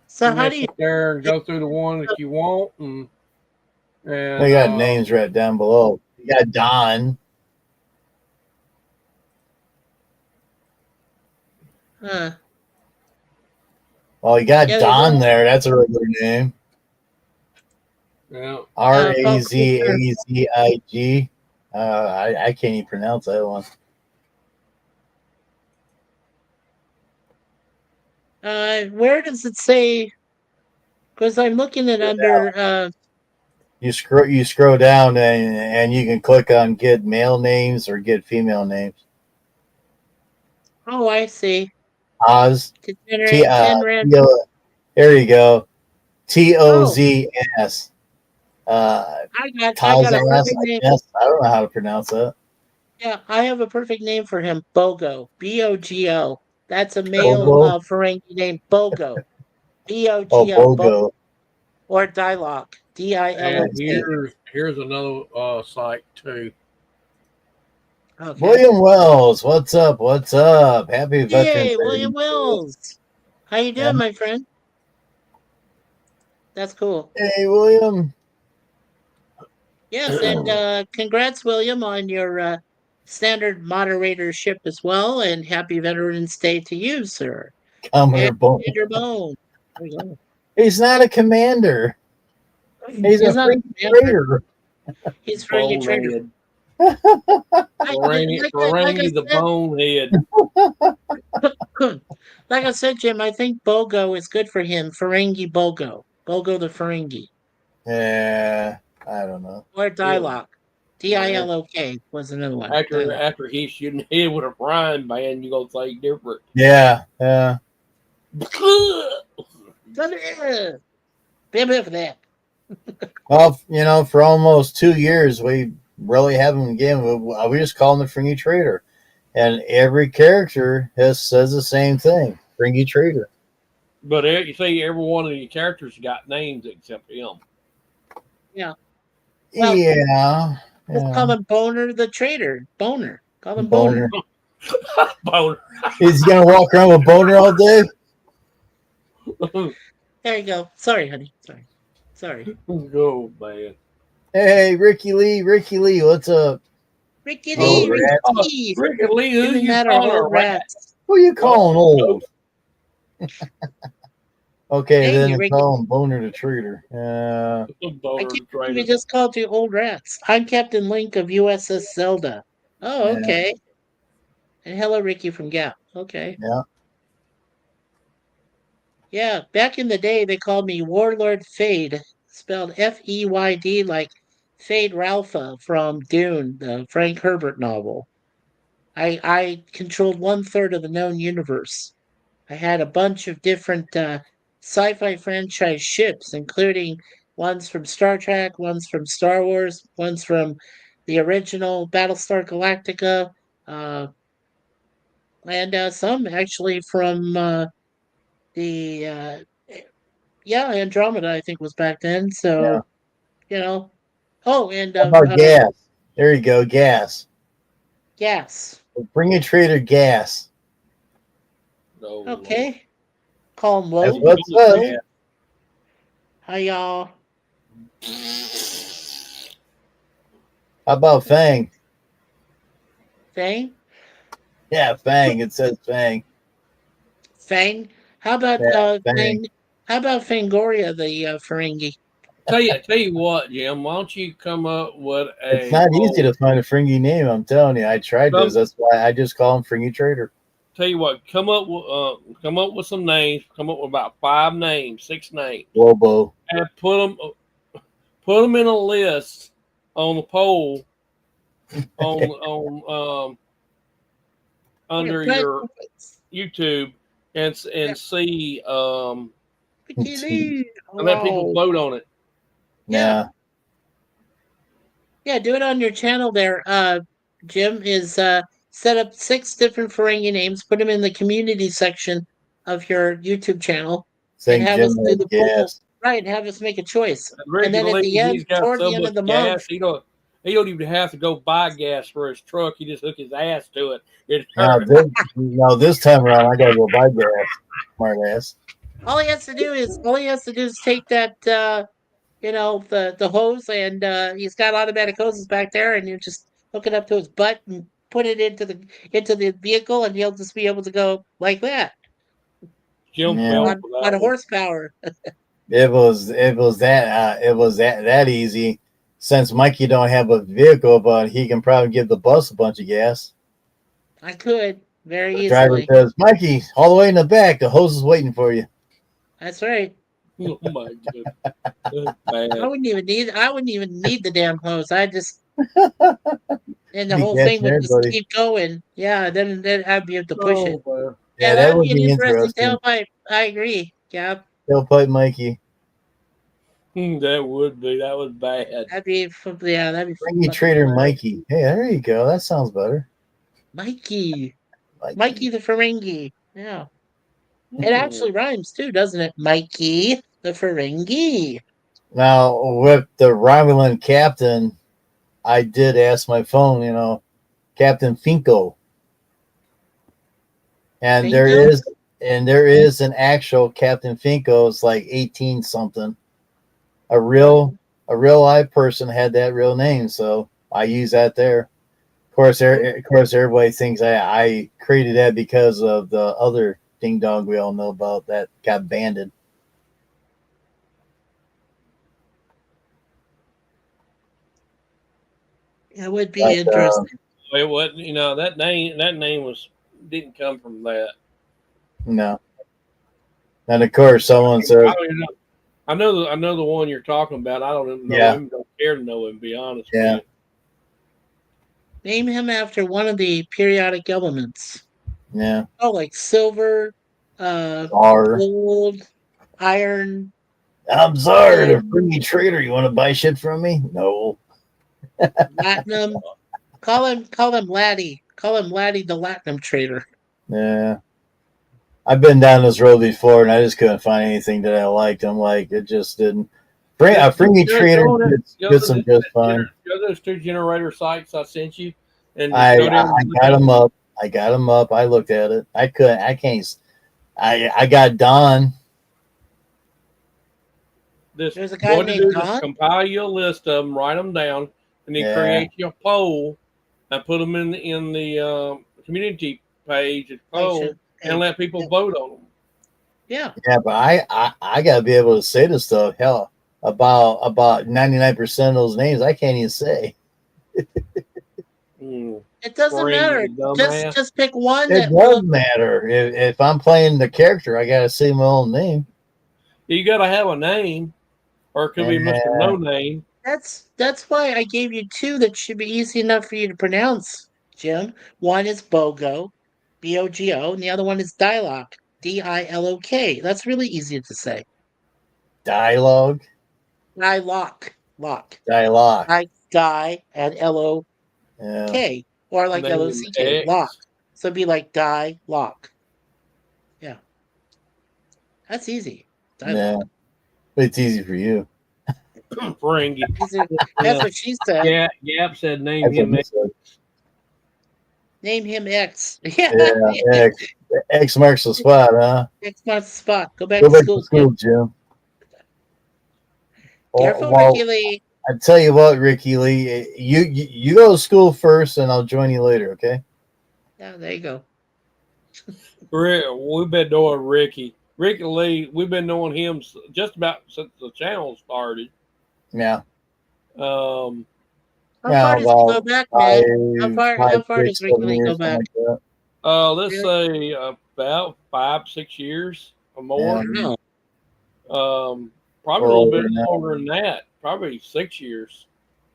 C: So how do you
E: sit there and go through the one that you want and
B: they got names right down below. You got Don. Well, you got Don there. That's a regular name.
E: Yeah.
B: Razazig. I can't even pronounce that one.
C: Where does it say? Because I'm looking at under.
B: You scroll down and you can click on get male names or get female names.
C: Oh, I see.
B: Oz. There you go. TOZS.
C: I got a perfect name.
B: I don't know how to pronounce that.
C: Yeah, I have a perfect name for him. Bogo. Bogo. That's a male Ferengi name. Bogo. Bogo.
B: Bogo.
C: Or Dialogue. DILOG.
E: Here's another site too.
C: Okay.
B: William Wells, what's up? What's up? Happy Veterans Day.
C: Yay, William Wells. How you doing, my friend? That's cool.
B: Hey, William.
C: Yes, and congrats, William, on your standard moderatorship as well, and happy Veterans Day to you, sir.
B: Commodore Bone.
C: Bone. There you go.
B: He's not a commander. He's a
C: not a
B: freaking
C: commander.
B: traitor.
C: He's Ferengi Trader.
E: Ferengi the bonehead.
C: Like I said, Jim, I think Bogo is good for him. Ferengi Bogo. Bogo the Ferengi.
B: Yeah, I don't know.
C: Or Dialog. Dilok was another one.
E: After he's shooting head with a frying pan, you're gonna say different.
B: Yeah.
C: Bam for that.
B: Well, for almost 2 years, we really haven't again. We just call him the Fringy Trader, and every character says the same thing: Fringy Trader.
E: But you see, every one of your characters got names except him.
C: Yeah. Well,
B: Yeah.
C: Let's call him Boner the Trader. Boner. Call him
B: Boner.
E: Boner.
B: He's gonna walk around with Boner all day.
C: There you go. Sorry, honey. Sorry.
E: Oh man.
B: Hey, Ricky Lee, what's up?
C: Ricky
B: Oh,
C: Lee,
E: Ricky Lee, who
C: Isn't
E: you
C: that
E: calling
C: our
E: a
C: old
E: rat?
C: rats?
B: Who you calling old? Okay,
C: Dang
B: then
C: you,
B: they
C: Ricky.
B: call him Boner the Trader.
C: I can't believe we just called you old rats. I'm Captain Link of USS Zelda. Oh,
B: Yeah.
C: okay. And hello, Ricky from Gap. Okay.
B: Yeah.
C: Yeah, back in the day, they called me Warlord Fade, spelled Feyd, like Fade Ralpha from Dune, the Frank Herbert novel. I controlled 1/3 of the known universe. I had a bunch of different sci-fi franchise ships, including ones from Star Trek, ones from Star Wars, ones from the original Battlestar Galactica, uh, and some actually from the Andromeda. I think was back then. So Oh, and
B: How about gas? There you go, gas.
C: Gas.
B: Bring a Trader gas.
E: No,
C: Okay. Call him
B: That's
C: Low.
B: what's up.
C: Hi, y'all.
B: How about Fang?
C: Fang?
B: Yeah, Fang. It says Fang.
C: Fang? How about
B: Fang.
C: How about Fangoria, the Ferengi?
E: Tell you what, Jim. Why don't you come up with a?
B: It's not easy to find a Fringy name. I'm telling you, I tried this. That's why I just call him Fringy Trader.
E: Tell you what, come up with some names. Come up with about 5 names, 6 names.
B: Lobo.
E: And put them in a list on the poll on under your YouTube and see and let people vote on it.
C: Yeah. Yeah, do it on your channel there. Jim is set up 6 different Ferengi names, put them in the community section of your YouTube channel, and have us do the poll. Right, have us make a choice. And then at the end, toward the end of the month,
E: he don't even have to go buy gas for his truck. He just hook his ass to it.
B: No, this time around, I gotta go buy gas. Smart ass.
C: All he has to do is take that the hose, and he's got automatic hoses back there, and you just hook it up to his butt and put it into the vehicle, and he'll just be able to go like that.
E: Jim
C: on horsepower.
B: It was that easy. Since Mikey don't have a vehicle, but he can probably give the bus a bunch of gas.
C: I could very easily.
B: Driver says, "Mikey, all the way in the back. The hose is waiting for you."
C: That's right.
E: Oh my god!
C: I wouldn't even need the damn hose. I just and the whole thing would just keep going. Yeah, then I'd be able to push it.
B: Man.
C: Yeah, that would be an interesting tailpipe. I agree. Yeah.
B: Tailpipe Mikey.
E: That would be. That was bad.
C: That'd be
B: Fringy Trader Mikey. Hey, there you go. That sounds better.
C: Mikey the Ferengi. Yeah. It actually rhymes too, doesn't it? Mikey the Ferengi.
B: Now, with the Romulan captain, I did ask my phone, Captain Finko. And there is an actual Captain Finko. It's like 18 something. A real live person had that real name, so I use that there. Of course, everybody thinks I created that because of the other ding dong we all know about that got banned.
C: It would be
B: But,
C: interesting.
E: It wasn't, that name didn't come from that.
B: No. And of course, someone says,
E: I know the one you're talking about. I don't even know
B: Yeah.
E: him. Don't care to know him. To be honest
B: Yeah.
E: with
C: Name him after one of the periodic elements.
B: Yeah.
C: Oh, like silver,
B: Czar.
C: gold, iron.
B: I'm sorry, the free trader. You want to buy shit from me? No.
C: Platinum. Call him Laddie. Call him Laddie the Latinum trader.
B: Yeah. I've been down this road before, and I just couldn't find anything that I liked. I'm like, it just didn't. A free trader gets them just fine.
E: Go those 2 generator sites I sent you, and
B: I
E: got
B: them up. I got them up. I looked at it. I can't. I got Don.
C: There's a guy named Don.
E: Compile you a list of them, write them down, and then create your poll and put them in the community page poll and let people vote on them.
C: Yeah.
B: Yeah, but I gotta be able to say this stuff. Hell, about 99% of those names I can't even say.
C: It doesn't matter. Just pick one.
B: It does matter. If I'm playing the character, I gotta say my own name.
E: You gotta have a name, or it could be Mr. No Name.
C: That's why I gave you 2 that should be easy enough for you to pronounce, Jim. One is Bogo, Bogo, and the other one is Dialog, Dilok. That's really easy to say.
B: Dialogue.
C: Lock.
B: Dialogue.
C: Die and LOK, or like LOCK, lock. So it'd be like Lock. Yeah, that's easy.
B: Yeah, it's easy for you.
E: Fringy.
C: That's what she said.
E: Yeah, Gap said name him X.
C: Name him X.
B: Yeah, X marks the spot, huh?
C: X marks the spot. Go back to school,
B: Jim.
C: Careful, Ricky Lee.
B: I tell you what, Ricky Lee, you go to school first, and I'll join you later. Okay?
C: Yeah, there you go.
E: We've been knowing Ricky Lee. We've been knowing him just about since the channel started.
B: Yeah.
C: How far does he go back, man? How far does Ricky Lee go back?
E: Let's say about 5-6 years or more.
C: Yeah.
E: Probably a little bit longer than that. Probably 6 years.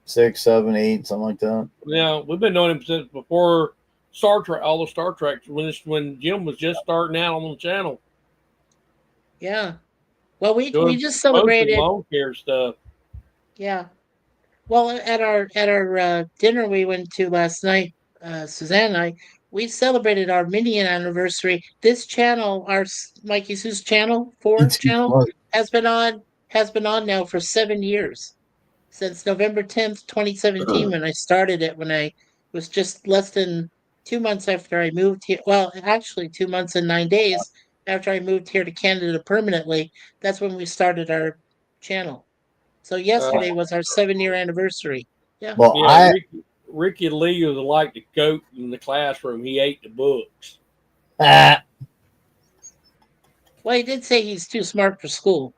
B: 6, 7, 8, something like that.
E: Yeah, we've been knowing him since before Star Trek, all the Star Trek, when Jim was just starting out on the channel.
C: Yeah. Well, we just celebrated
E: lawn care stuff.
C: Yeah. Well, at our dinner we went to last night, Suzanne and I, we celebrated our mini anniversary. This channel, our Mikey Sue's channel, has been on now for 7 years, since November 10th, 2017, when I started it. When I was just less than 2 months after I moved here. Well, actually, 2 months and 9 days after I moved here to Canada permanently. That's when we started our channel. So yesterday was our 7-year anniversary. Yeah.
B: Well,
E: Ricky Lee was like the goat in the classroom. He ate the books.
C: Well, he did say he's too smart for school.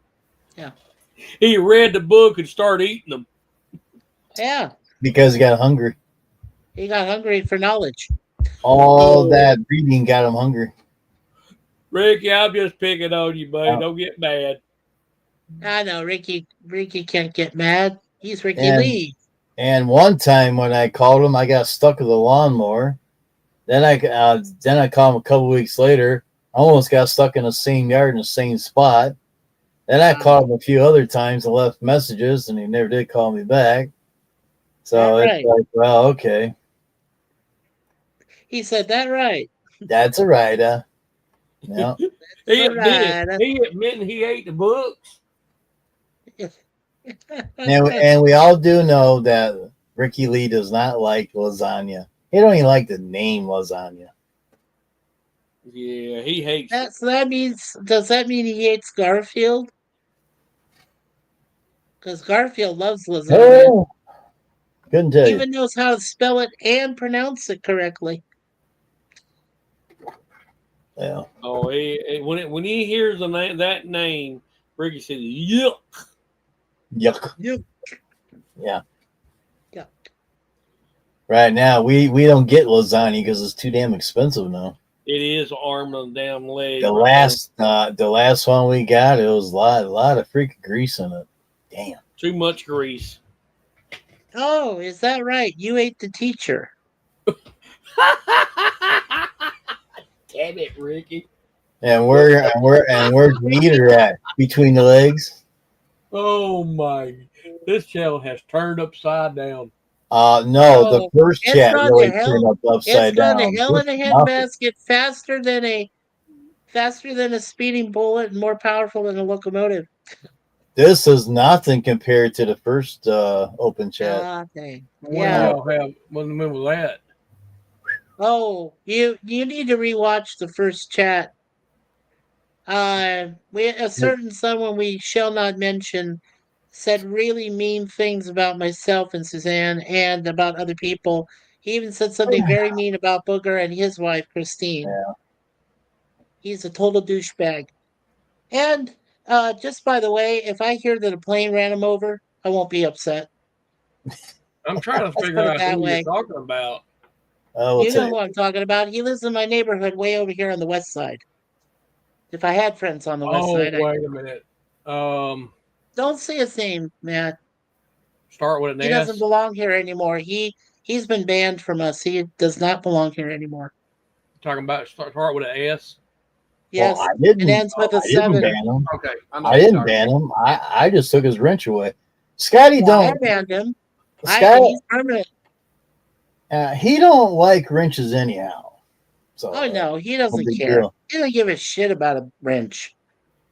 C: Yeah.
E: He read the book and started eating them.
C: Yeah.
B: Because he got hungry.
C: He got hungry for knowledge.
B: All that reading got him hungry.
E: Ricky, I'm just picking on you, buddy. Don't get mad.
C: I know Ricky can't get mad. He's Ricky Lee.
B: And one time when I called him, I got stuck with a lawnmower. Then I called him a couple weeks later. I almost got stuck in the same yard in the same spot. Then I called him a few other times and left messages, and he never did call me back. So it's like, well, okay.
C: He said that right.
B: That's a right, huh? Yeah.
E: He admitted he ate the books.
B: And we all do know that Ricky Lee does not like lasagna. He don't even like the name lasagna.
E: Yeah, he hates it.
C: Does that mean he hates Garfield? Because Garfield loves lasagna.
B: Oh, couldn't tell you.
C: Even knows how to spell it and pronounce it correctly.
B: Yeah.
E: Oh, when he hears that name, Ricky says, "Yuck."
B: Yuck.
C: Yuck.
B: Yeah.
C: Yuck.
B: Right now, we don't get lasagna because it's too damn expensive now.
E: It is arm and damn leg.
B: The last one we got, it was a lot of freaking grease in it. Damn.
E: Too much grease.
C: Oh, is that right? You ate the teacher.
E: Damn it, Ricky.
B: And where's the meter at? Between the legs?
E: Oh my! This channel has turned upside down.
B: No, the first
C: it's
B: chat
C: gone
B: really
C: to hell.
B: turned up upside
C: It's gone
B: down.
C: to hell in a handbasket faster than a speeding bullet and more powerful than a locomotive.
B: This is nothing compared to the first open chat.
C: Nothing.
E: When
C: Yeah.
E: when was that?
C: Oh, you need to rewatch the first chat. A certain someone we shall not mention said really mean things about myself and Suzanne and about other people. He even said something very mean about Booger and his wife, Christine.
B: Yeah.
C: He's a total douchebag. And just by the way, if I hear that a plane ran him over, I won't be upset.
E: I'm trying to
C: Let's
E: figure
C: put it
E: out
C: that
E: who
C: way.
E: you're talking about.
C: You know who I'm talking about. He lives in my neighborhood way over here on the west side. If I had friends on the west side.
E: Wait a minute.
C: Don't say his name, Matt.
E: Start with an
C: He
E: S.
C: doesn't belong here anymore. He's been banned from us. He does not belong here anymore.
E: Talking about start with an S.
C: Yes,
B: Well, it
C: ends with a
B: I didn't
C: 7.
B: ban him.
E: Okay,
B: I didn't ban him. I just took his wrench away. Scotty
C: Well, I
B: don't.
C: banned him.
B: Scotty,
C: He's permanent.
B: he don't like wrenches anyhow. So
C: Oh no, he doesn't
B: big
C: care.
B: deal.
C: He doesn't give a shit about a wrench.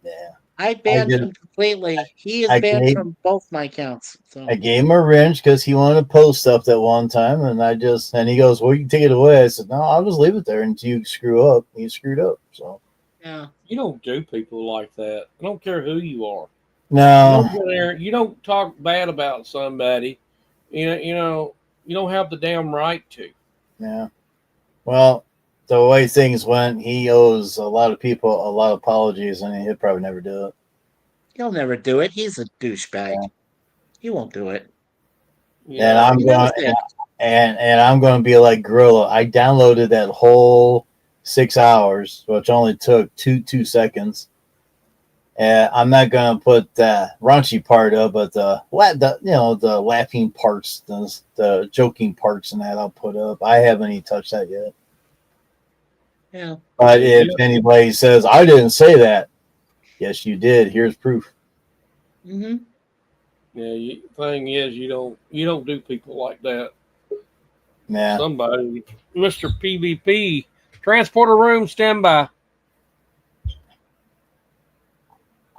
B: Yeah.
C: I banned him completely. He is banned from both my accounts. So
B: I gave him a wrench because he wanted to post stuff that one time, and he goes, "Well, you can take it away." I said, "No, I'll just leave it there until you screw up." He screwed up, so
C: yeah.
E: You don't do people like that. I don't care who you are.
B: no.
E: You don't go there. You don't talk bad about somebody. You don't have the damn right to.
B: Yeah. Well, the way things went, he owes a lot of people a lot of apologies, and he'll probably never do it.
C: He'll never do it. He's a douchebag. Yeah. He won't do it.
B: Yeah, and I'm going and I'm going to be like Gorilla. I downloaded that whole 6 hours, which only took two seconds. And I'm not going to put the raunchy part up, but the laughing parts, the joking parts, and that I'll put up. I haven't even touched that yet.
C: Yeah.
B: But if anybody says I didn't say that, yes, you did. Here's proof.
C: Mm-hmm.
E: Yeah. Thing is, you don't do people like that.
B: Yeah.
E: Somebody, Mr. PvP, transporter room, stand by.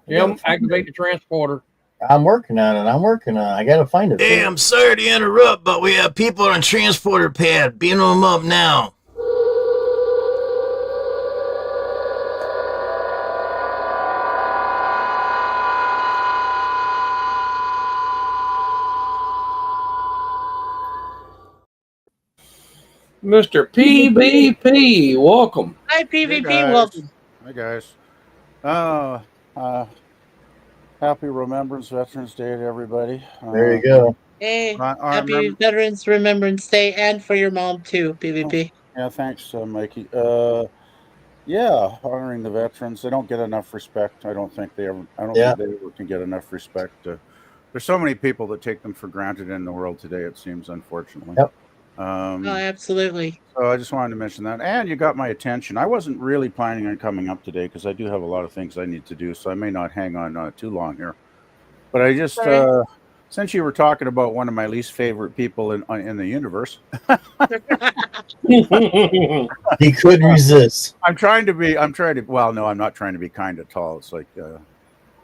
E: Jim, activate the transporter.
B: I'm working on it. I got to find it.
A: Hey, I'm sorry to interrupt, but we have people on a transporter pad. Beam them up now.
E: Mr. PvP, welcome.
C: Hi, PvP,
F: hey
C: welcome.
F: Hi, guys. Happy Remembrance Veterans Day to everybody.
B: There you go.
C: Hey, happy Veterans Remembrance Day, and for your mom too, PvP.
F: Yeah, thanks, Mikey. Honoring the veterans. They don't get enough respect. I don't think they ever can get enough respect. There's so many people that take them for granted in the world today, it seems, unfortunately.
B: Yep.
C: Absolutely.
F: So I just wanted to mention that. And you got my attention. I wasn't really planning on coming up today because I do have a lot of things I need to do, so I may not hang on too long here. But I just, since you were talking about one of my least favorite people in the universe,
B: he couldn't resist.
F: Well, no, I'm not trying to be kind at all. It's like,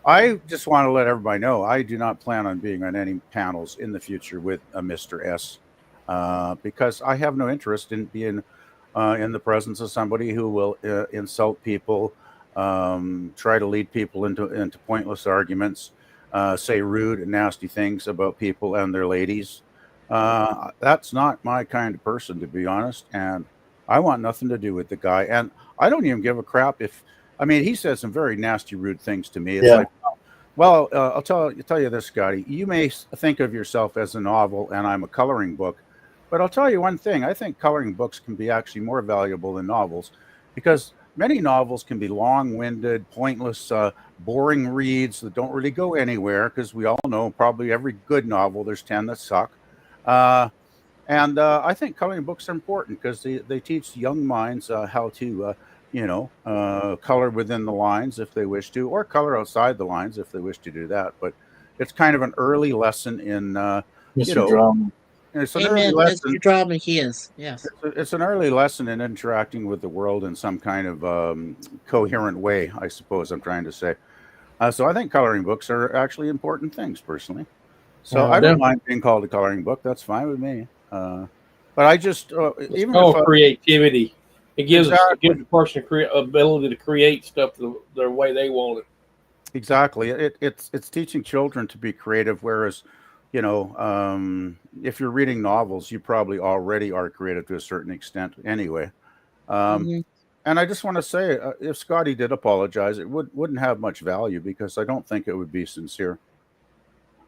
F: I just want to let everybody know I do not plan on being on any panels in the future with a Mr. S. Because I have no interest in being in the presence of somebody who will insult people, try to lead people into pointless arguments, say rude and nasty things about people and their ladies. That's not my kind of person, to be honest, and I want nothing to do with the guy. And I don't even give a crap he said some very nasty, rude things to me. It's like, well, I'll tell you this, Scotty. You may think of yourself as a novel and I'm a coloring book, But I'll tell you one thing: I think coloring books can be actually more valuable than novels, because many novels can be long-winded, pointless, boring reads that don't really go anywhere. Because we all know probably every good novel, there's 10 that suck. Uh, and I think coloring books are important because they teach young minds how to, color within the lines if they wish to, or color outside the lines if they wish to do that. But it's kind of an early lesson in, you
B: Mr.
F: know,
B: Drum.
F: it's an early
C: Amen,
F: lesson.
C: Mr. Drama. He is. Yes.
F: It's an early lesson in interacting with the world in some kind of coherent way, I suppose I'm trying to say. So I think coloring books are actually important things, personally. So I
B: Yeah.
F: don't mind being called a coloring book. That's fine with me. But I just,
E: It's
F: even if
E: called creativity. It gives
F: exactly,
E: the person ability to create stuff the way they want it.
F: exactly, it's teaching children to be creative. Whereas, if you're reading novels, you probably already are creative to a certain extent anyway. Um,
C: Hmm.
F: and I just want to say, if Scotty did apologize, it wouldn't have much value because I don't think it would be sincere.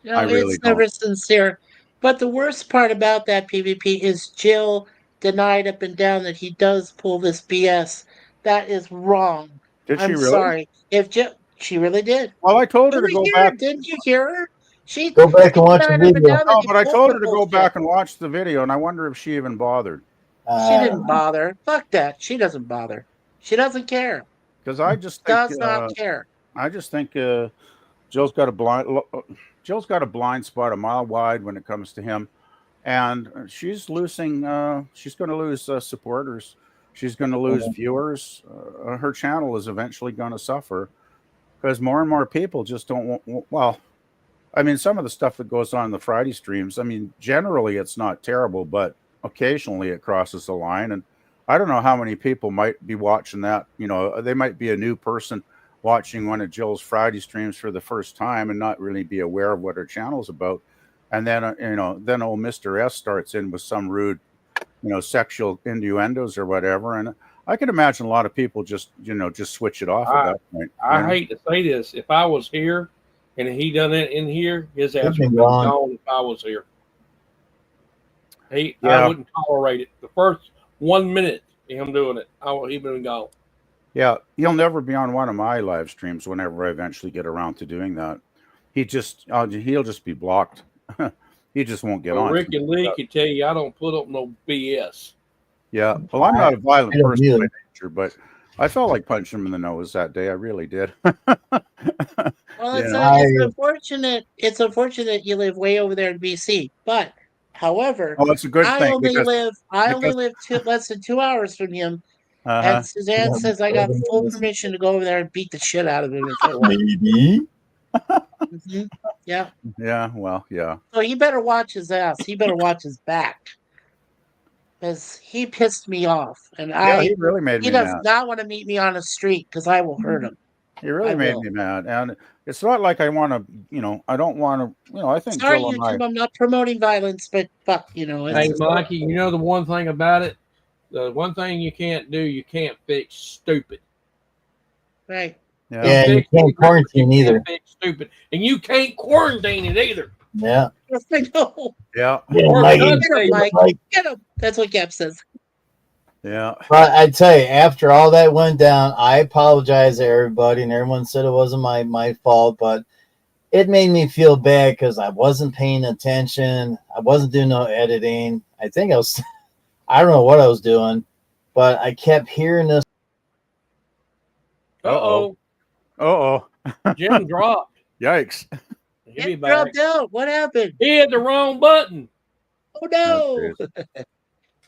F: I
C: No,
F: really
C: it's
F: don't.
C: never sincere. But the worst part about that PvP is Jill denied up and down that he does pull this BS. That is wrong.
F: Did she
C: I'm
F: really?
C: sorry. If Jill, she really did.
F: Well, I told
C: You
F: her to
C: were
F: go
C: here,
F: back.
C: didn't you hear her?
B: Go back
C: She
B: and watch the
C: denied up and
B: video.
C: down that
F: No,
C: he
F: but I
C: pulled
F: told
C: the
F: her to go
C: bullshit.
F: back and watch the video, and I wonder if she even bothered.
C: She
B: Uh,
C: didn't bother. Fuck that. She doesn't bother. She doesn't care.
F: Because I just think,
C: Does not care.
F: I just think Jill's got a Jill's got a blind spot a mile wide when it comes to him, and she's losing. She's going to lose supporters. She's going to lose viewers. Her channel is eventually going to suffer because more and more people just don't want. Well, I mean, some of the stuff that goes on in the Friday streams, I mean, generally it's not terrible, but occasionally it crosses the line. And I don't know how many people might be watching that. They might be a new person watching one of Jill's Friday streams for the first time and not really be aware of what her channel's about. And then, then old Mr. S starts in with some rude, sexual innuendos or whatever. And I can imagine a lot of people just switch it off at
E: I
F: that point.
E: I hate to say this. If I was here and he done it in here, his ass
B: He's been
E: would have been
B: gone.
E: gone if I was here. I
F: Yeah.
E: wouldn't tolerate it. The first 1 minute of him doing it, he'd been gone.
F: Yeah, he'll never be on one of my live streams whenever I eventually get around to doing that. He'll just be blocked. He just won't get
E: Well,
F: on.
E: Rick and Lee could tell you I don't put up no BS.
F: Yeah, well, I'm not a violent
B: I don't
F: person
B: either.
F: by nature, but I felt like punching him in the nose that day. I really did.
C: Well,
F: You
C: it's
F: know?
C: it's unfortunate. It's unfortunate you live way over there in BC. But, however,
F: Oh, it's a good thing
C: I only
F: because
C: live less than 2 hours from him.
F: uh-huh.
C: And Suzanne says I got full permission to go over there and beat the shit out of him if I want.
B: Maybe.
C: Hmm. Yeah.
F: Yeah, well, yeah.
C: So he better watch his ass. He better watch his back. Because he pissed me off. And
F: Yeah, he really made
C: he
F: me
C: does
F: mad.
C: not want to meet me on the street because I will hurt him.
F: He really
C: I
F: made
C: will.
F: me mad. And it's not like I want to, I don't want to, I think
C: Sorry,
F: Jill and I,
C: YouTube. I'm not promoting violence, but fuck, it's
E: Hey,
C: just,
E: Mikey, you know the one thing about it? The one thing you can't do, you can't fix stupid.
C: right.
F: yeah.
B: Yeah, you
E: Fix
B: can't
E: it,
B: quarantine
E: you
B: either.
E: can't fix stupid. And you can't quarantine it either.
B: Yeah.
C: Yes, I know.
F: Yeah.
B: Yeah,
E: Or
B: Mike,
E: gun
C: Get him,
E: station.
C: Mike. Get him. That's what Gap says.
F: Yeah.
B: but I tell you, after all that went down, I apologize to everybody, and everyone said it wasn't my fault, but it made me feel bad because I wasn't paying attention. I wasn't doing no editing. I think I don't know what I was doing, but I kept hearing this.
E: Uh-oh.
F: Uh-oh.
E: Jim dropped.
F: Yikes.
E: He'll be
C: It
E: back.
C: dropped out. What happened?
E: He hit the wrong button.
C: Oh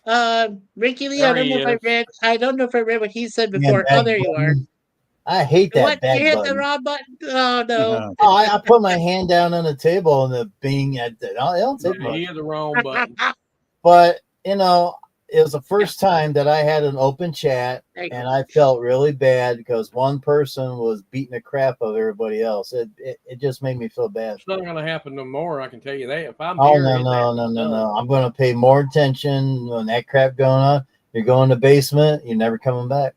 C: no. Ricky Lee, I
E: There
C: don't know
E: he
C: if I
E: is.
C: read. I don't know if I read what he said
B: Yeah,
C: before.
B: back
C: Oh, there you are.
B: button. I hate that
C: What? You
B: back
C: hit
B: button.
C: the wrong button? Oh no.
B: Oh, I put my hand down on the table and the bing at the. I don't take
E: He
B: much.
E: hit the wrong button.
B: But it was the first time that I had an open chat, and I felt really bad because one person was beating the crap out of everybody else. It just made me feel bad.
E: It's not going to happen no more. I can tell you that. If I'm
B: Oh
E: here,
B: no! I'm going to pay more attention when that crap going on. You're going to the basement. You're never coming back.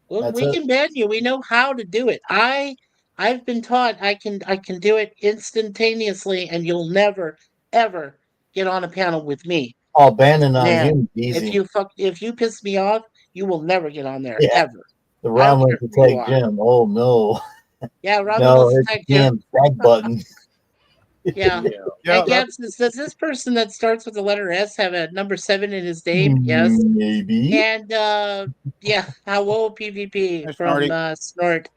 C: Well,
B: That's
C: we
B: it.
C: can ban you. We know how to do it. I've been taught I can do it instantaneously, and you'll never ever get on a panel with me.
B: Oh, banning on
C: Man,
B: him easy.
C: if you piss me off, you will never get on there
B: Yeah.
C: ever.
B: The
C: I don't
B: Romulus
C: care who you
B: attack
C: are.
B: Jim. Oh no.
C: Yeah,
B: No,
C: Romulus
B: it's
C: attack
B: a
C: Jim.
B: damn back button.
C: Yeah.
F: Yeah,
C: And Gab says, does this person that starts with the letter S have a number 7 in his name? Yes.
B: Maybe.
C: And yeah, hello PvP
F: Nice,
C: from
F: Snorty.
C: Snort.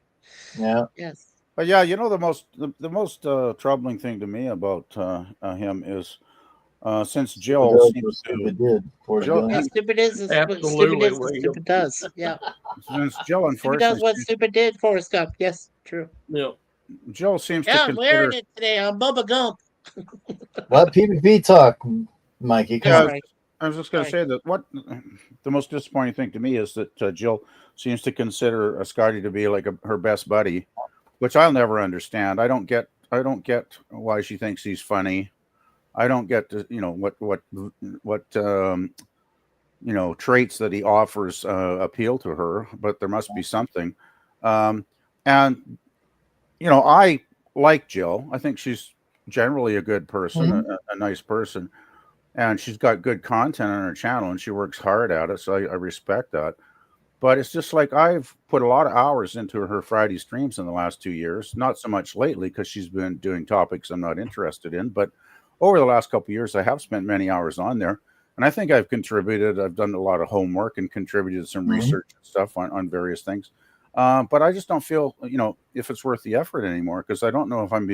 B: Yeah.
C: Yes.
F: But yeah, the most troubling thing to me about him is since Jill
B: Does
F: seems
B: what
F: to
B: stupid did. Forrest
F: Jill,
B: Gump.
C: Yeah, stupid is what stupid
E: Absolutely,
C: is what
E: William.
C: stupid does. Yeah.
F: since Jill
C: Stupid does
F: unfortunately
C: what stupid did, Forrest Gump. Yes, true.
E: Yeah.
F: Jill seems to
C: Yeah, I'm wearing
F: consider.
C: it today. I'm Bubba Gump.
B: Let PvP talk, Mikey. Come
F: Yeah,
B: on.
C: Sorry.
F: I was just going to
C: Sorry.
F: say that what the most disappointing thing to me is that Jill seems to consider Scotty to be like her best buddy, which I'll never understand. I don't get why she thinks he's funny. I don't get what traits that he offers appeal to her, but there must be something. And I like Jill. I think she's generally a good person, a nice person, and she's got good content on her channel, and she works hard at it. So I respect that. But it's just like I've put a lot of hours into her Friday streams in the last 2 years. Not so much lately because she's been doing topics I'm not interested in, but over the last couple of years, I have spent many hours on there. And I think I've contributed. I've done a lot of homework and contributed some research and stuff on various things. But I just don't feel, if it's worth the effort anymore because I don't know if I'm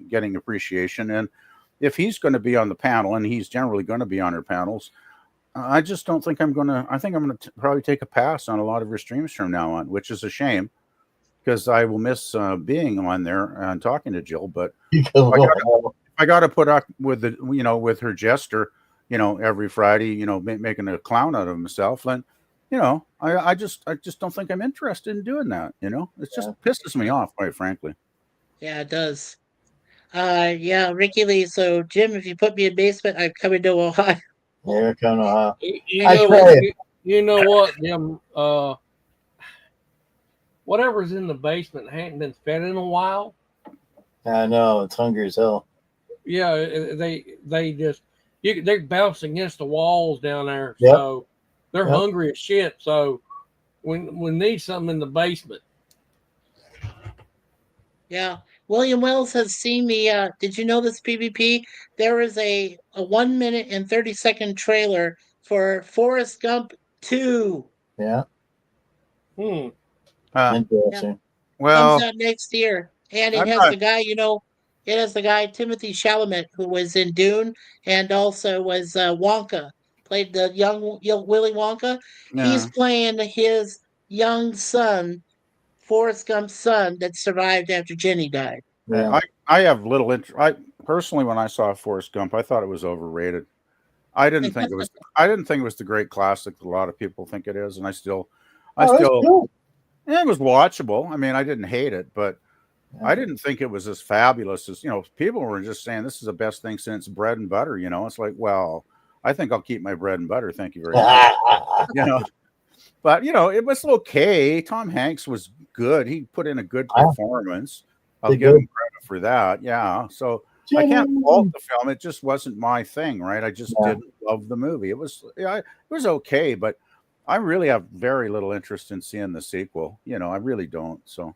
F: getting appreciation. And if he's going to be on the panel, and he's generally going to be on her panels, I just don't think I'm going to. I think I'm going to probably take a pass on a lot of her streams from now on, which is a shame because I will miss being on there and talking to Jill. But if I got to put up with with her jester, every Friday, making a clown out of himself, then, I just don't think I'm interested in doing that. It just pisses me off, quite frankly.
C: Yeah, it does. Yeah, Ricky Lee. So Jim, if you put me in basement, I'm coming to Ohio.
B: Yeah, kind of.
E: You know what, Jim? Whatever's in the basement hadn't been fed in a while.
B: I know it's hungry as hell.
E: Yeah, they just they're bouncing against the walls down there,
B: Yep.
E: so they're hungry as shit. So we need something in the basement.
C: Yeah, William Wells has seen the. Did you know this PvP? There is a 1 minute and 30-second trailer for Forrest Gump 2.
B: Yeah.
E: Hmm.
B: Interesting.
F: Well,
C: comes out next year, and it has the guy. It has the guy Timothy Chalamet who was in Dune and also was Wonka. Played the young Willy Wonka. He's playing his young son, Forrest Gump's son, that survived after Jenny died.
B: Yeah.
F: I have little interest. I personally, when I saw Forrest Gump, I thought it was overrated. I didn't think it was. I didn't think it was the great classic that a lot of people think it is, and I still, it was watchable. I mean, I didn't hate it, but I didn't think it was as fabulous as people were just saying this is the best thing since bread and butter. It's like, well, I think I'll keep my bread and butter. Thank you very much. But it was okay. Tom Hanks was good. He put in a good performance. I'll give him credit for that. Yeah. So I can't fault the film. It just wasn't my thing, right? I just didn't love the movie. It was okay, but I really have very little interest in seeing the sequel. I really don't. So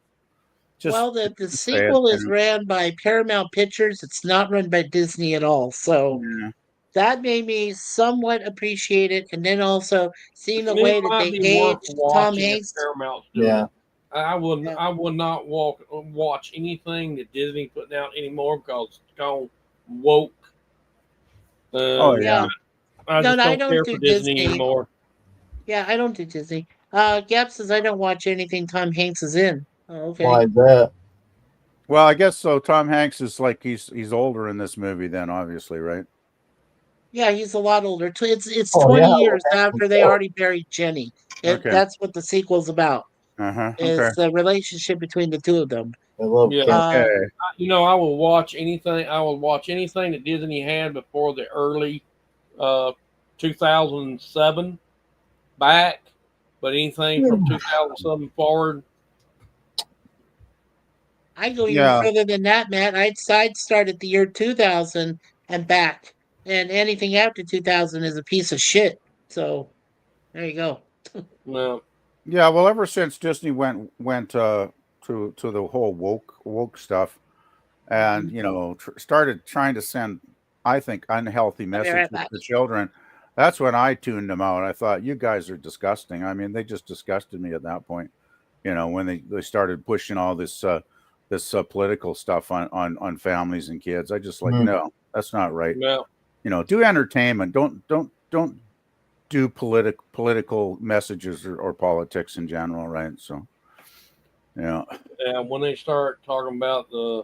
C: the sequel is ran by Paramount Pictures. It's not run by Disney at all. So that made me somewhat appreciate it, and then also seeing the way that they aged Tom Hanks.
B: Yeah.
E: I would not watch anything that Disney putting out anymore because it's gone woke.
C: Yeah.
E: I don't care for Disney anymore.
C: Yeah, I don't do Disney. Gap says I don't watch anything Tom Hanks is in. Oh, okay.
B: Why is that?
F: Well, I guess so. Tom Hanks is like he's older in this movie, then obviously, right?
C: Yeah, he's a lot older. It's 20 years after they already buried Jenny. That's what the sequel's about. Is the relationship between the two of them.
B: I love
E: I will watch anything. I will watch anything that Disney had before the early 2007 back, but anything from 2007 forward.
C: I go even further than that, Matt. I'd start at the year 2000 and back. and anything after 2000 is a piece of shit. So there you go.
E: No.
F: Yeah, well, ever since Disney went to the whole woke stuff, and started trying to send, I think, unhealthy
C: I'll be right
F: messages
C: back.
F: to children, that's when I tuned them out. I thought, you guys are disgusting. I mean, they just disgusted me at that point. When they started pushing all this political stuff on families and kids. I just like, no, that's not right.
E: No.
F: Do entertainment. Don't do political messages or politics in general, right? So, yeah.
E: And when they start talking about the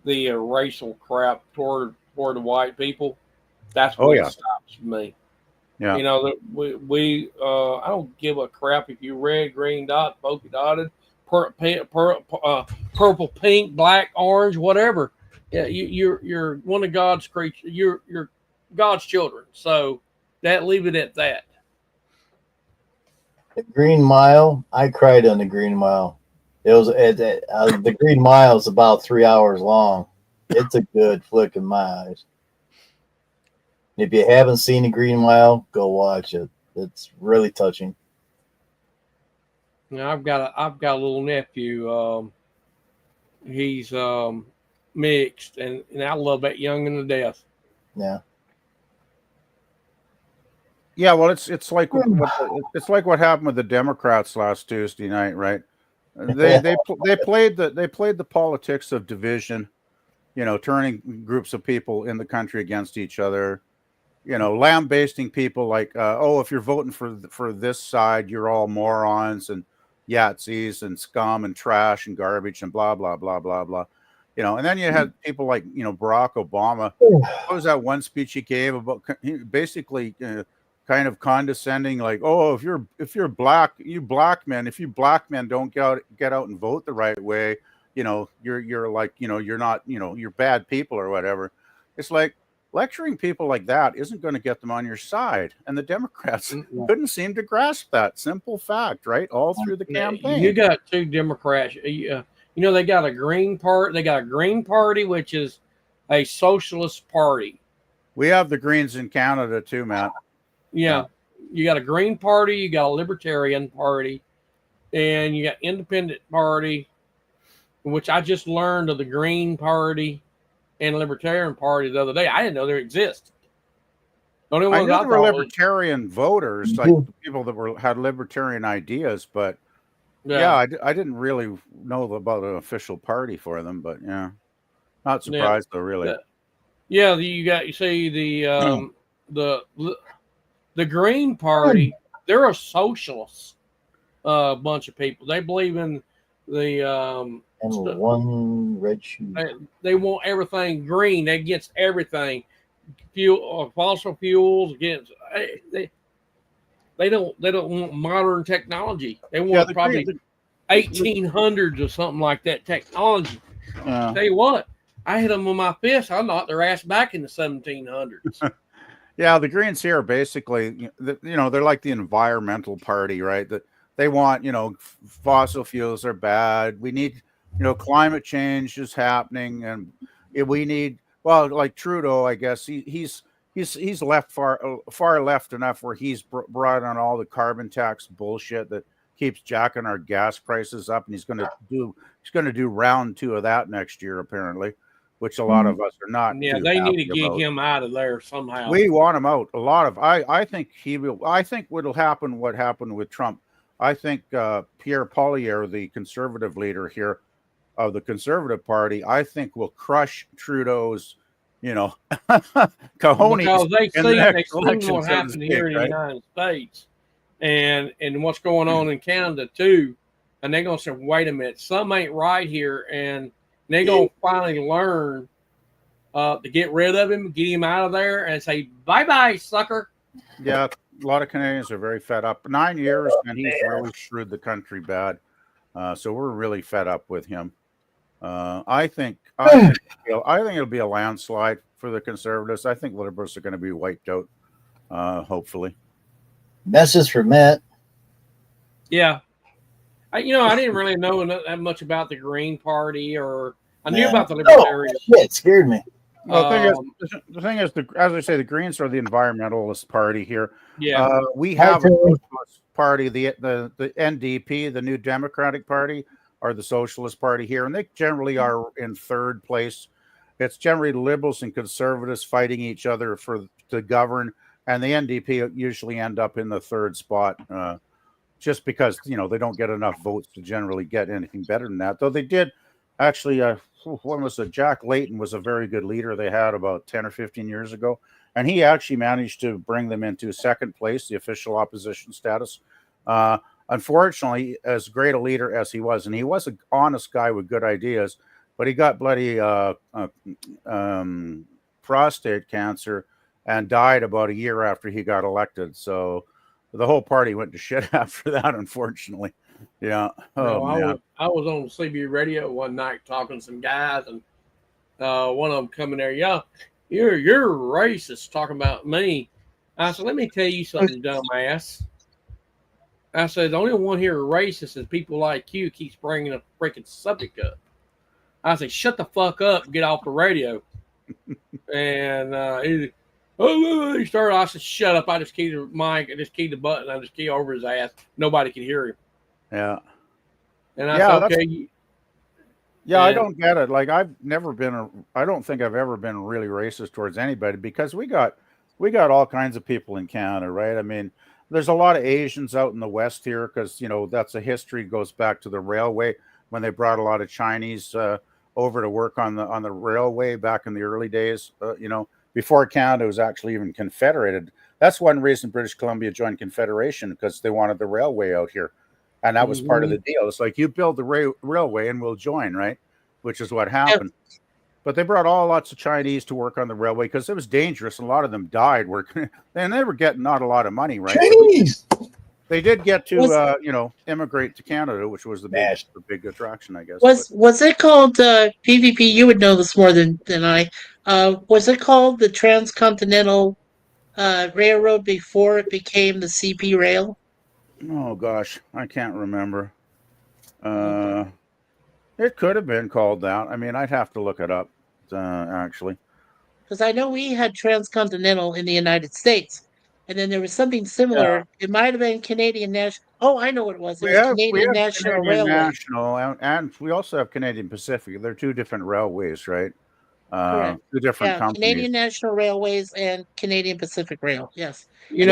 E: racial crap toward the white people, that's
F: Oh,
E: what
F: yeah.
E: stops me.
F: Yeah.
E: We I don't give a crap if you red, green dot, polka dotted, purple, pink, black, orange, whatever. Yeah, you're one of God's creatures. You're God's children. So leave it at that.
B: The Green Mile, I cried on the Green Mile. It was the Green Mile is about 3 hours long. It's a good flick in my eyes. If you haven't seen the Green Mile, go watch it. It's really touching.
E: Now I've got a little nephew. He's mixed, and I love that youngin' to death.
B: Yeah.
F: Yeah, well, it's like what happened with the Democrats last Tuesday night, right? They played the politics of division, turning groups of people in the country against each other, lambasting people like, oh, if you're voting for this side, you're all morons and Yahtzees and scum and trash and garbage and blah blah blah blah blah, And then you had people like Barack Obama. What was that one speech he gave about basically? Kind of condescending, like, oh, if you're black, you black men, if you black men don't get out and vote the right way, you're like, you're not, you're bad people or whatever. It's like lecturing people like that isn't going to get them on your side, and the Democrats couldn't seem to grasp that simple fact, right, all through the campaign.
E: You got two Democrats. They got a Green Party. They got a Green Party, which is a socialist party.
F: We have the Greens in Canada too, Matt.
E: Yeah, you got a Green Party, you got a Libertarian Party, and you got Independent Party, which I just learned of the Green Party and Libertarian Party the other day. I didn't know there existed.
F: I knew there were libertarian voters, like people that had libertarian ideas, but I didn't really know about an official party for them. But yeah, not surprised though, really.
E: Yeah, you see the Green Party, they're a socialist bunch of people. They believe in the
B: one red shoe.
E: They want everything green. They against everything, fossil fuels. Against they don't want modern technology. They want probably 1800s or something like that technology. Tell you what, I hit them with my fist. I knocked their ass back in the 1700s.
F: Yeah, the Greens here basically, they're like the environmental party, right? That they want, fossil fuels are bad. We need, climate change is happening, and we need, well, like Trudeau, I guess he's left far left enough where he's brought on all the carbon tax bullshit that keeps jacking our gas prices up, and he's going to do round 2 of that next year apparently, which a lot of us are not.
E: Yeah, they need to get him out of there somehow.
F: We want him out. I think he will. I think what happened with Trump. I think Pierre Poilievre, the conservative leader here of the Conservative Party, I think will crush Trudeau's, cojones.
E: Because they've seen what happened here in the United States and what's going on in Canada too. And they're going to say, wait a minute, something ain't right here. And they're going to finally learn to get rid of him, get him out of there, and say, bye-bye, sucker.
F: Yeah, a lot of Canadians are very fed up. 9 years, and he's really screwed the country bad. So we're really fed up with him. I think it'll be a landslide for the Conservatives. I think Liberals are going to be wiped out, hopefully.
B: Message for Matt.
E: Yeah. I didn't really know that much about the Green Party or I knew about the
B: Oh,
E: libertarian.
B: shit, scared me.
F: Well, the thing is, as I say, the Greens are the environmentalist party here.
E: Yeah.
F: We have a socialist party, the NDP, the New Democratic Party, are the socialist party here, and they generally are in third place. It's generally liberals and conservatives fighting each other to govern, and the NDP usually end up in the third spot, just because they don't get enough votes to generally get anything better than that. Though they did actually. When was it? Jack Layton was a very good leader they had about 10 or 15 years ago, and he actually managed to bring them into second place, the official opposition status. Unfortunately, as great a leader as he was, and he was an honest guy with good ideas, but he got bloody prostate cancer and died about a year after he got elected. So the whole party went to shit after that, unfortunately. Yeah. Oh, man.
E: I was on CB radio one night talking to some guys, and one of them coming there, yeah, you're racist, talking about me. I said, let me tell you something, dumbass. I said, the only one here racist is people like you keeps bringing a freaking subject up. I said, shut the fuck up and get off the radio. And he started. I said, shut up. I just keyed the mic. I just keyed the button. I just keyed over his ass. Nobody could hear him.
F: Yeah.
E: And I said, okay.
F: Yeah, I don't get it. Like, I don't think I've ever been really racist towards anybody, because we got all kinds of people in Canada, right? I mean, there's a lot of Asians out in the West here because, that's a history, goes back to the railway when they brought a lot of Chinese over to work on the railway back in the early days, before Canada was actually even confederated. That's one reason British Columbia joined Confederation, because they wanted the railway out here. And that was part of the deal. It's like, you build the railway and we'll join, right? Which is what happened. Yep. But they brought lots of Chinese to work on the railway because it was dangerous. A lot of them died working, and they were getting not a lot of money, right?
B: Chinese!
F: They did get to, immigrate to Canada, which was the big attraction, I guess.
C: Was it called PvP? You would know this more than I. Was it called the Transcontinental Railroad before it became the CP Rail?
F: Oh gosh, I can't remember. It could have been called that. I mean, I'd have to look it up, actually.
C: Because I know we had Transcontinental in the United States, and then there was something similar. Yeah. It might have been Canadian National. Oh, I know what it was. It was Canadian National Railway.
F: National, and we also have Canadian Pacific. They're two different railways, right?
C: Correct.
F: Two different companies.
C: Canadian National Railways and Canadian Pacific Rail. Yes.
E: Talking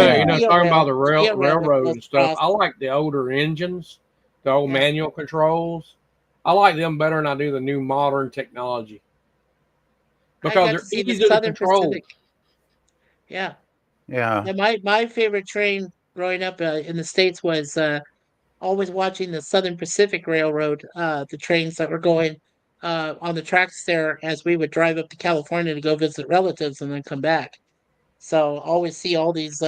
E: about the railroad and stuff. I like the older engines, the old manual controls. I like them better than I do the new modern technology, because they're easy to control. Pacific.
C: Yeah.
F: Yeah.
C: My favorite train growing up in the States was always watching the Southern Pacific Railroad, the trains that were going on the tracks there as we would drive up to California to go visit relatives and then come back. So always see all these,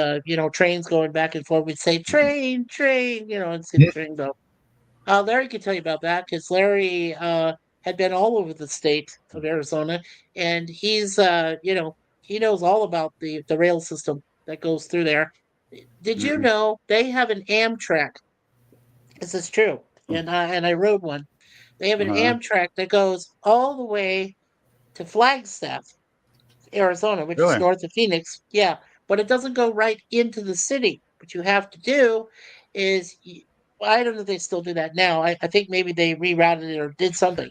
C: trains going back and forth. We'd say train, and see the train go. Larry could tell you about that because Larry had been all over the state of Arizona, and he's, he knows all about the rail system that goes through there. Did you know they have an Amtrak? This is true, and I rode one. They have an Amtrak that goes all the way to Flagstaff, Arizona, which is north of Phoenix. Yeah, but it doesn't go right into the city. What you have to do is, I don't know if they still do that now. I think maybe they rerouted it or did something.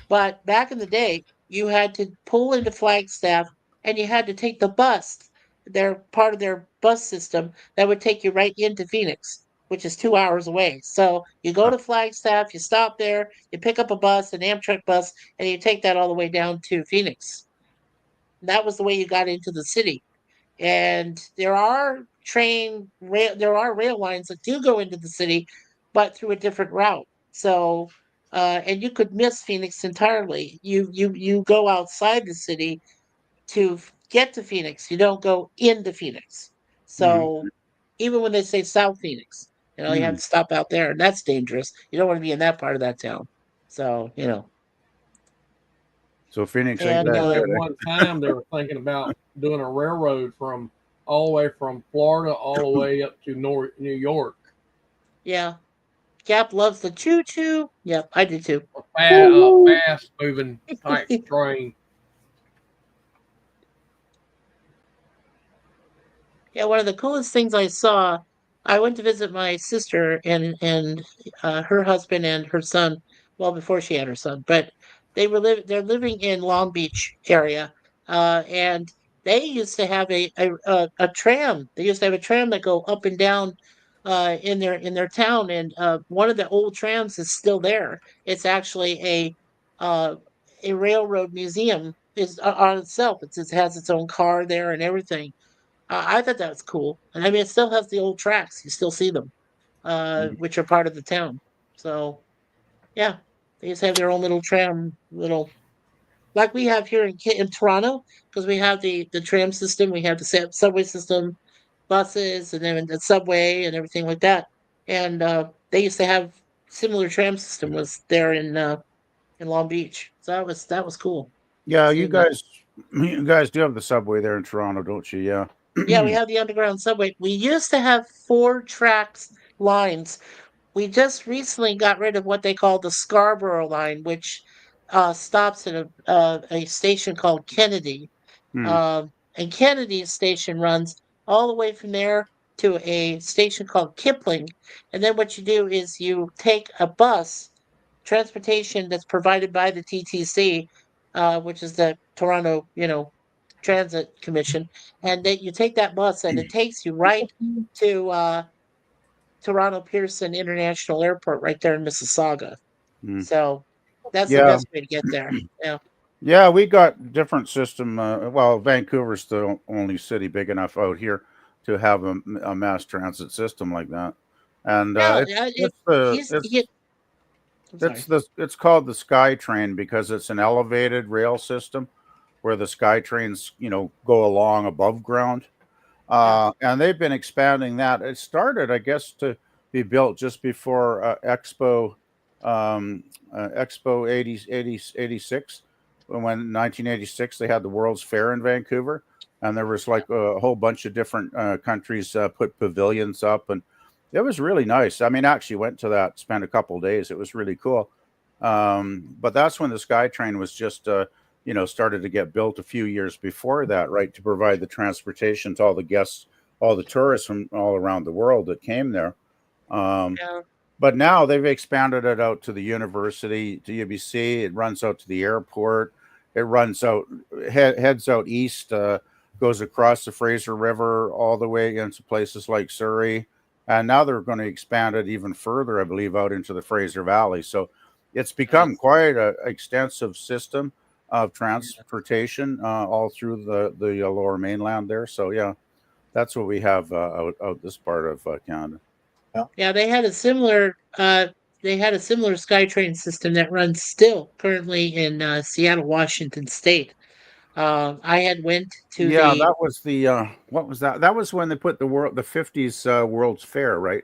C: But back in the day, you had to pull into Flagstaff and you had to take the bus. They're part of their bus system that would take you right into Phoenix, which is 2 hours away. So you go to Flagstaff, you stop there, you pick up a bus, an Amtrak bus, and you take that all the way down to Phoenix. That was the way you got into the city. And there are rail lines that do go into the city, but through a different route. So, and you could miss Phoenix entirely. You go outside the city to get to Phoenix. You don't go into Phoenix. So even when they say South Phoenix, you have to stop out there, and that's dangerous. You don't want to be in that part of that town. So,
F: So Phoenix
E: ain't that good. At one time, they were thinking about doing a railroad from all the way from Florida all the way up to New York.
C: Yeah. Cap loves the choo-choo. Yep, I do too.
E: fast moving type train.
C: Yeah, one of the coolest things I saw, I went to visit my sister and her husband and her son, well before she had her son, but they're living in Long Beach area, and they used to have a tram. They used to have a tram that go up and down in their town, and one of the old trams is still there. It's actually uh, a railroad museum is on itself. It has its own car there and everything. I thought that was cool, and I mean, it still has the old tracks. You still see them, which are part of the town. So yeah, they just have their own little tram, little like we have here in Toronto, because we have the tram system, we have the subway system, buses, and then the subway and everything like that. And they used to have similar tram system was there in Long Beach. So that was cool.
F: Yeah,
C: Seeing that.
F: you guys do have the subway there in Toronto, don't you? Yeah.
C: Yeah, we have the underground subway. We used to have four tracks lines. We just recently got rid of what they call the Scarborough line, which stops at a station called Kennedy.
F: Hmm.
C: And Kennedy's station runs all the way from there to a station called Kipling. And then what you do is you take a bus, transportation that's provided by the TTC, which is the Toronto, Transit Commission, and that you take that bus and it takes you right to Toronto Pearson International Airport right there in Mississauga.
F: Hmm.
C: So that's the
F: Yeah.
C: best way to get there. Yeah.
F: Yeah, we got different system. Well, Vancouver's the only city big enough out here to have a mass transit system like that, and
C: Yeah, I'm sorry.
F: it's called the Sky Train because it's an elevated rail system where the Sky Trains go along above ground.
C: Yeah.
F: And they've been expanding that. It started, I guess, to be built just before Expo 86, when 1986 they had the World's Fair in Vancouver, and there was like a whole bunch of different countries put pavilions up, and it was really nice. I mean, I actually went to that, spent a couple of days. It was really cool. But that's when the SkyTrain was just started to get built a few years before that, right, to provide the transportation to all the guests, all the tourists from all around the world that came there.
C: Yeah.
F: But now they've expanded it out to the university, to UBC. It runs out to the airport. It runs out, heads out east, goes across the Fraser River all the way into places like Surrey. And now they're going to expand it even further, I believe, out into the Fraser Valley. So it's become quite an extensive system of transportation all through the lower mainland there. So yeah, that's what we have out this part of Canada.
C: Yeah, they had a similar SkyTrain system that runs still currently in Seattle, Washington State. I had went to
F: Yeah,
C: the
F: that was the what was that? That was when they put the 50s World's Fair, right?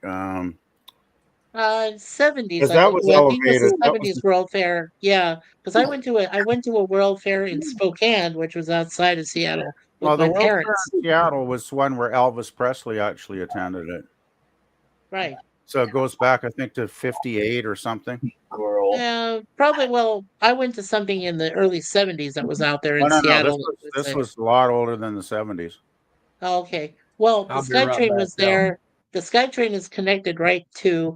C: 70s,
F: Because
C: I
F: that
C: believe.
F: was
C: Well, I think it was the
F: elevated. That was
C: 70s World Fair. Yeah, because I went to a World Fair in Spokane, which was outside of Seattle, with
F: well, the
C: my
F: World's Fair
C: parents.
F: in Seattle was one where Elvis Presley actually attended it.
C: Right.
F: So it goes back, I think, to 58 or something.
C: Probably. Well, I went to something in the early 70s that was out there
F: Oh
C: in
F: no,
C: Seattle.
F: this was a lot older than the 70s.
C: Oh, okay. Well, the
E: I'll be right
C: SkyTrain
E: back,
C: was
E: y'all.
C: there. The SkyTrain is connected right to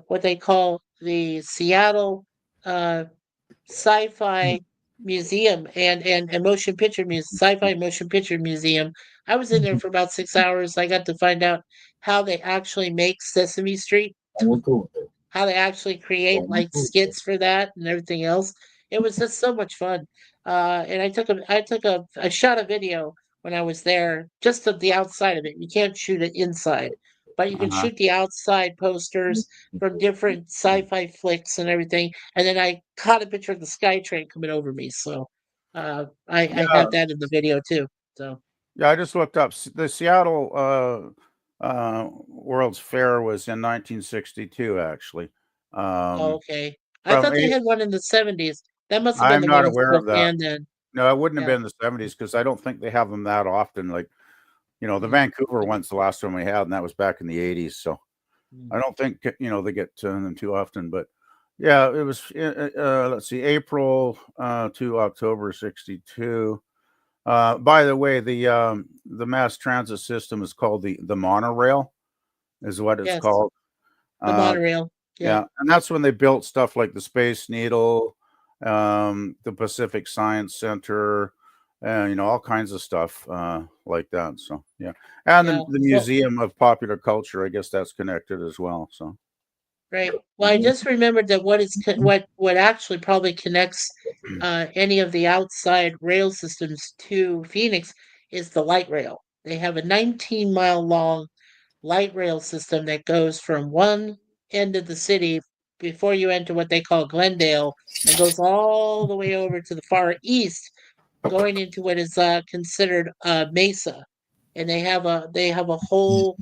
C: what they call the Seattle Sci-Fi Museum and Motion Picture Sci-Fi Motion Picture Museum. I was in there for about 6 hours. I got to find out how they actually make Sesame Street, how they actually create like skits for that and everything else. It was just so much fun. And I shot a video when I was there, just of the outside of it. You can't shoot it inside, but you can
F: Uh-huh.
C: shoot the outside posters from different sci-fi flicks and everything. And then I caught a picture of the SkyTrain coming over me. So I
F: Yeah,
C: have that in the video too. So
F: yeah. I just looked up the Seattle World's Fair was in 1962, actually. Um,
C: okay. I
F: from
C: thought they
F: eight,
C: had one in the 70s. That must have been
F: I'm
C: the one
F: not
C: in
F: aware of that.
C: Spokane then.
F: No, it wouldn't have
C: Yeah.
F: been the 70s because I don't think they have them that often. Like, the
C: Mm.
F: Vancouver one's the last one we had, and that was back in the 80s. So
C: Mm.
F: I don't think they get to them too often. But Yeah, it was. Let's see, April to October '62. By the way, the mass transit system is called the monorail, is what it's
C: Yes,
F: called.
C: the
F: Uh,
C: monorail. Yeah,
F: yeah, and that's when they built stuff like the Space Needle, the Pacific Science Center, and all kinds of stuff like that. So yeah, and
C: yeah.
F: the
C: Well,
F: Museum of Popular Culture, I guess that's connected as well. So
C: right. Well, I just remembered that what actually probably connects any of the outside rail systems to Phoenix is the light rail. They have a 19-mile long light rail system that goes from one end of the city before you enter what they call Glendale and goes all the way over to the far east, going into what is considered Mesa. And they have a whole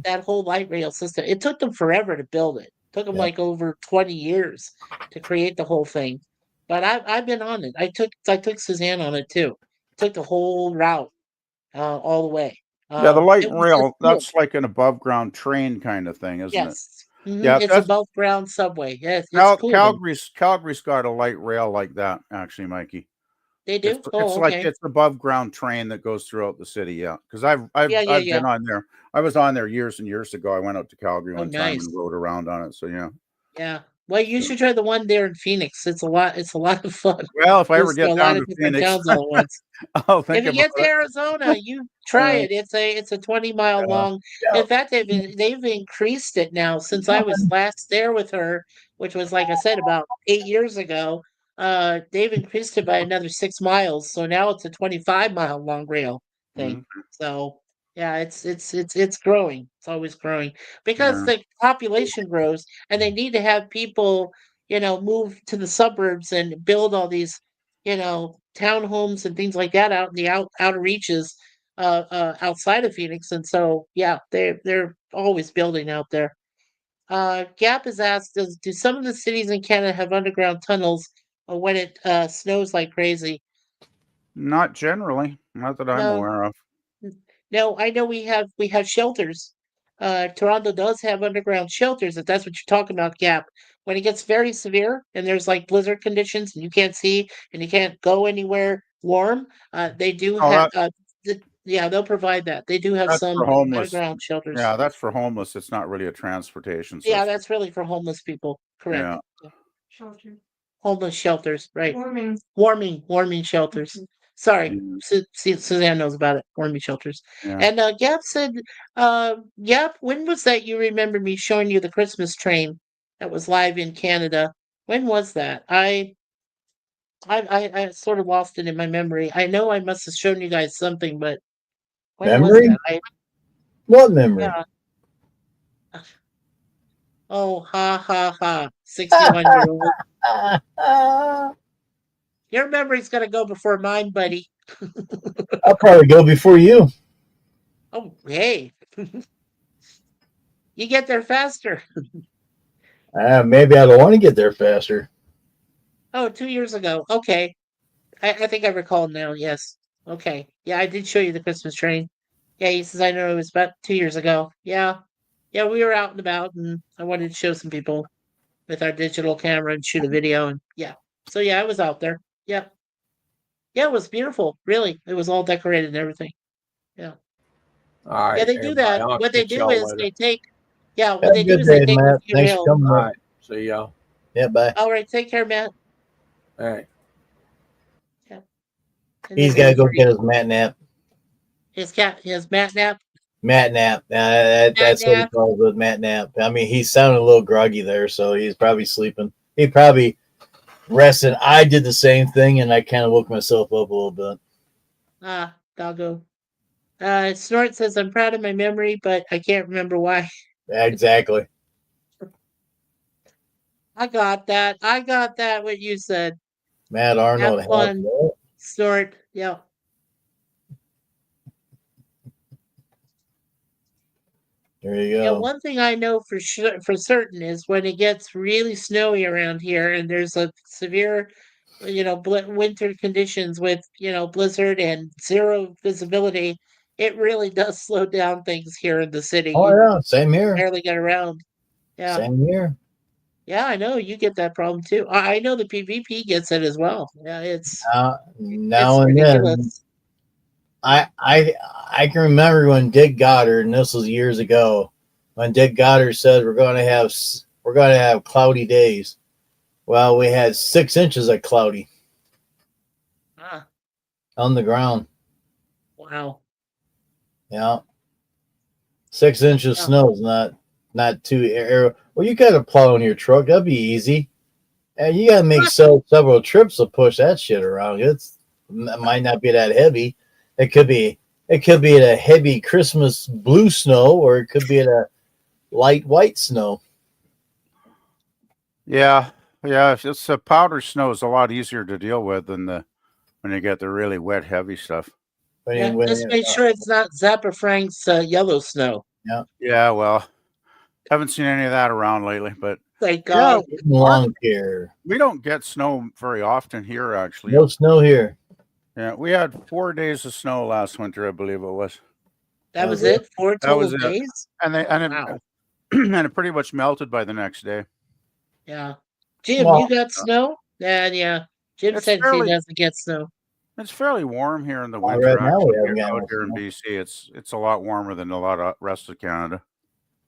C: that whole light rail system. It took them forever to build it. Took them
B: Yep.
C: like over 20 years to create the whole thing. But I've been on it. I took Suzanne on it too. Took the whole route all the way.
F: yeah, the light
C: It was just
F: rail,
C: cool.
F: that's like an above ground train kind of thing, isn't it?
C: Yes.
F: Yeah,
C: It's
F: that's
C: above ground subway. Yes, it's cool though.
F: Calgary's got a light rail like that, actually, Mikey.
C: They
F: It's
C: do?
F: it's
C: Oh,
F: like
C: okay.
F: it's above ground train that goes throughout the city. Yeah, because
C: Yeah, yeah,
F: I've
C: yeah.
F: been on there. I was on there years and years ago. I went out to Calgary
C: Oh,
F: one time
C: nice.
F: and rode around on it. So yeah.
C: Yeah. Well, you
F: So,
C: should try the one there in Phoenix. It's a lot of fun.
F: well, if I ever
C: Goes to
F: get
C: a lot
F: down
C: of
F: to
C: different
F: Phoenix,
C: towns all at once.
F: I'll
C: If
F: think
C: you
F: about
C: get to
F: it.
C: Arizona, you try
F: Uh,
C: it. It's a 20-mile
F: yeah.
C: long. In fact, they've increased it now since I was last there with her, which was like I said about 8 years ago. They've increased it by another 6 miles, so now it's a 25-mile long rail thing.
F: Mhm.
C: So yeah, it's growing. It's always growing because
F: Yeah.
C: the population grows, and they need to have people, move to the suburbs and build all these townhomes and things like that out in the outer reaches, outside of Phoenix. And so, yeah, they're always building out there. Gap has asked, do some of the cities in Canada have underground tunnels when it snows like crazy?
F: Not generally, not that I'm
C: No,
F: aware of.
C: no, I know we have shelters. Toronto does have underground shelters, if that's what you're talking about, Gap. When it gets very severe and there's like blizzard conditions and you can't see and you can't go anywhere warm, they do
F: Oh,
C: have yeah, they'll provide that. They do have
F: that's
C: some
F: for homeless.
C: underground shelters.
F: Yeah, that's for homeless. It's not really a transportation
C: Yeah,
F: system.
C: that's really for homeless people. Correct.
F: Yeah.
C: Yeah. Homeless shelters, right. Warming shelters. Sorry,
F: Yeah.
C: Suzanne knows about it. Warming shelters.
F: Yeah.
C: And Gap said, Gap, when was that you remember me showing you the Christmas train that was live in Canada? When was that? I sort of lost it in my memory. I know I must have shown you guys something, but when was
B: Memory?
C: that?
B: What memory?
C: Yeah. Oh, ha ha ha. 61-year-old. Your memory's gonna go before mine, buddy.
B: I'll probably go before you.
C: Oh, hey. You get there faster.
B: Maybe I don't want to get there faster.
C: Oh, 2 years ago. Okay. I think I recall now. Yes. Okay. Yeah, I did show you the Christmas train. Yeah, he says I know it was about 2 years ago. Yeah. Yeah, we were out and about and I wanted to show some people with our digital camera and shoot a video and yeah. So yeah, I was out there. Yeah. Yeah, it was beautiful. Really. It was all decorated and everything. Yeah.
E: All
C: Yeah,
E: right,
C: they do
E: everybody.
C: that.
E: I'll
C: What they
E: catch
C: do
E: y'all
C: is
E: later.
C: they take yeah, what
B: Have
C: they
B: a
C: do
B: good
C: is they
B: day,
C: take the
B: Matt. Thanks for
C: female.
B: coming.
E: All
B: Up.
E: right. See y'all.
B: Yeah, bye.
C: All right, take care, Matt.
E: All right.
C: Yeah. And
B: He's
C: then
B: got to go
C: for
B: get his mat nap.
C: his Matt nap.
B: Mat nap.
C: Matt
B: That's what he
C: nap.
B: calls it, mat nap. I mean, he sounded a little groggy there, so he's probably sleeping. He probably rested. I did the same thing, and I kind of woke myself up a little bit.
C: Doggo. Snort says I'm proud of my memory, but I can't remember why.
B: Exactly.
C: I got that. I got that. What you said.
B: Matt
C: Have
B: Arnold.
C: fun. Snort. Yeah.
B: There you
C: Yeah.
B: go.
C: One thing I know for sure, for certain, is when it gets really snowy around here, and there's a severe, winter conditions with blizzard and zero visibility. It really does slow down things here in the city.
B: Oh
C: You
B: yeah, same here.
C: barely get around. Yeah.
B: Same here.
C: Yeah, I know you get that problem too. I know the PvP gets it as well. Yeah, it's
B: Now and then,
C: ridiculous.
B: I can remember when Dick Goddard, and this was years ago, when Dick Goddard said we're going to have cloudy days. Well, we had 6 inches of cloudy
C: Ah,
B: on the ground.
C: wow.
B: Yeah, 6 inches of
C: Yeah.
B: snow is not too air. Well, you got to plow in your truck. That'd be easy. And you got to make several trips to push that shit around. It might not be that heavy. It could be a heavy Christmas blue snow, or it could be a light white snow.
F: Yeah, it's the powder snow is a lot easier to deal with than when you get the really wet, heavy stuff.
C: Yeah, just make sure it's not Zappa Frank's yellow snow.
F: Yeah, well, haven't seen any of that around lately, but
C: Thank God.
B: Long here.
F: We don't get snow very often here, actually.
B: No snow here.
F: Yeah, we had 4 days of snow last winter, I believe it was.
C: That was it? 4 total days?
F: And
C: wow.
F: and it pretty much melted by the next day.
C: Yeah. Jim, you got snow? Yeah. Jim said he doesn't get snow.
F: It's fairly warm here in the winter.
B: Right now
F: out here in BC, it's a lot warmer than a lot of rest of Canada.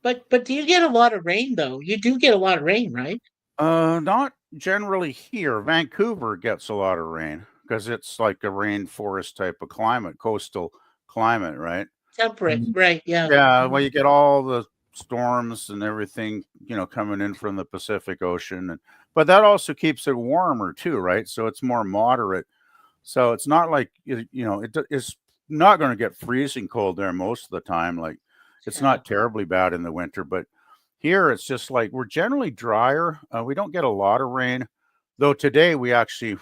C: But do you get a lot of rain though? You do get a lot of rain, right?
F: Not generally here. Vancouver gets a lot of rain because it's like a rainforest type of climate, coastal climate, right?
C: Temperate, right? Yeah.
F: Yeah. Well, you get all the storms and everything, coming in from the Pacific Ocean, but that also keeps it warmer too, right? So it's more moderate. So it's not like it's not going to get freezing cold there most of the time. Like it's not terribly bad in the winter, but here it's just like we're generally drier. We don't get a lot of rain, though. Today we actually,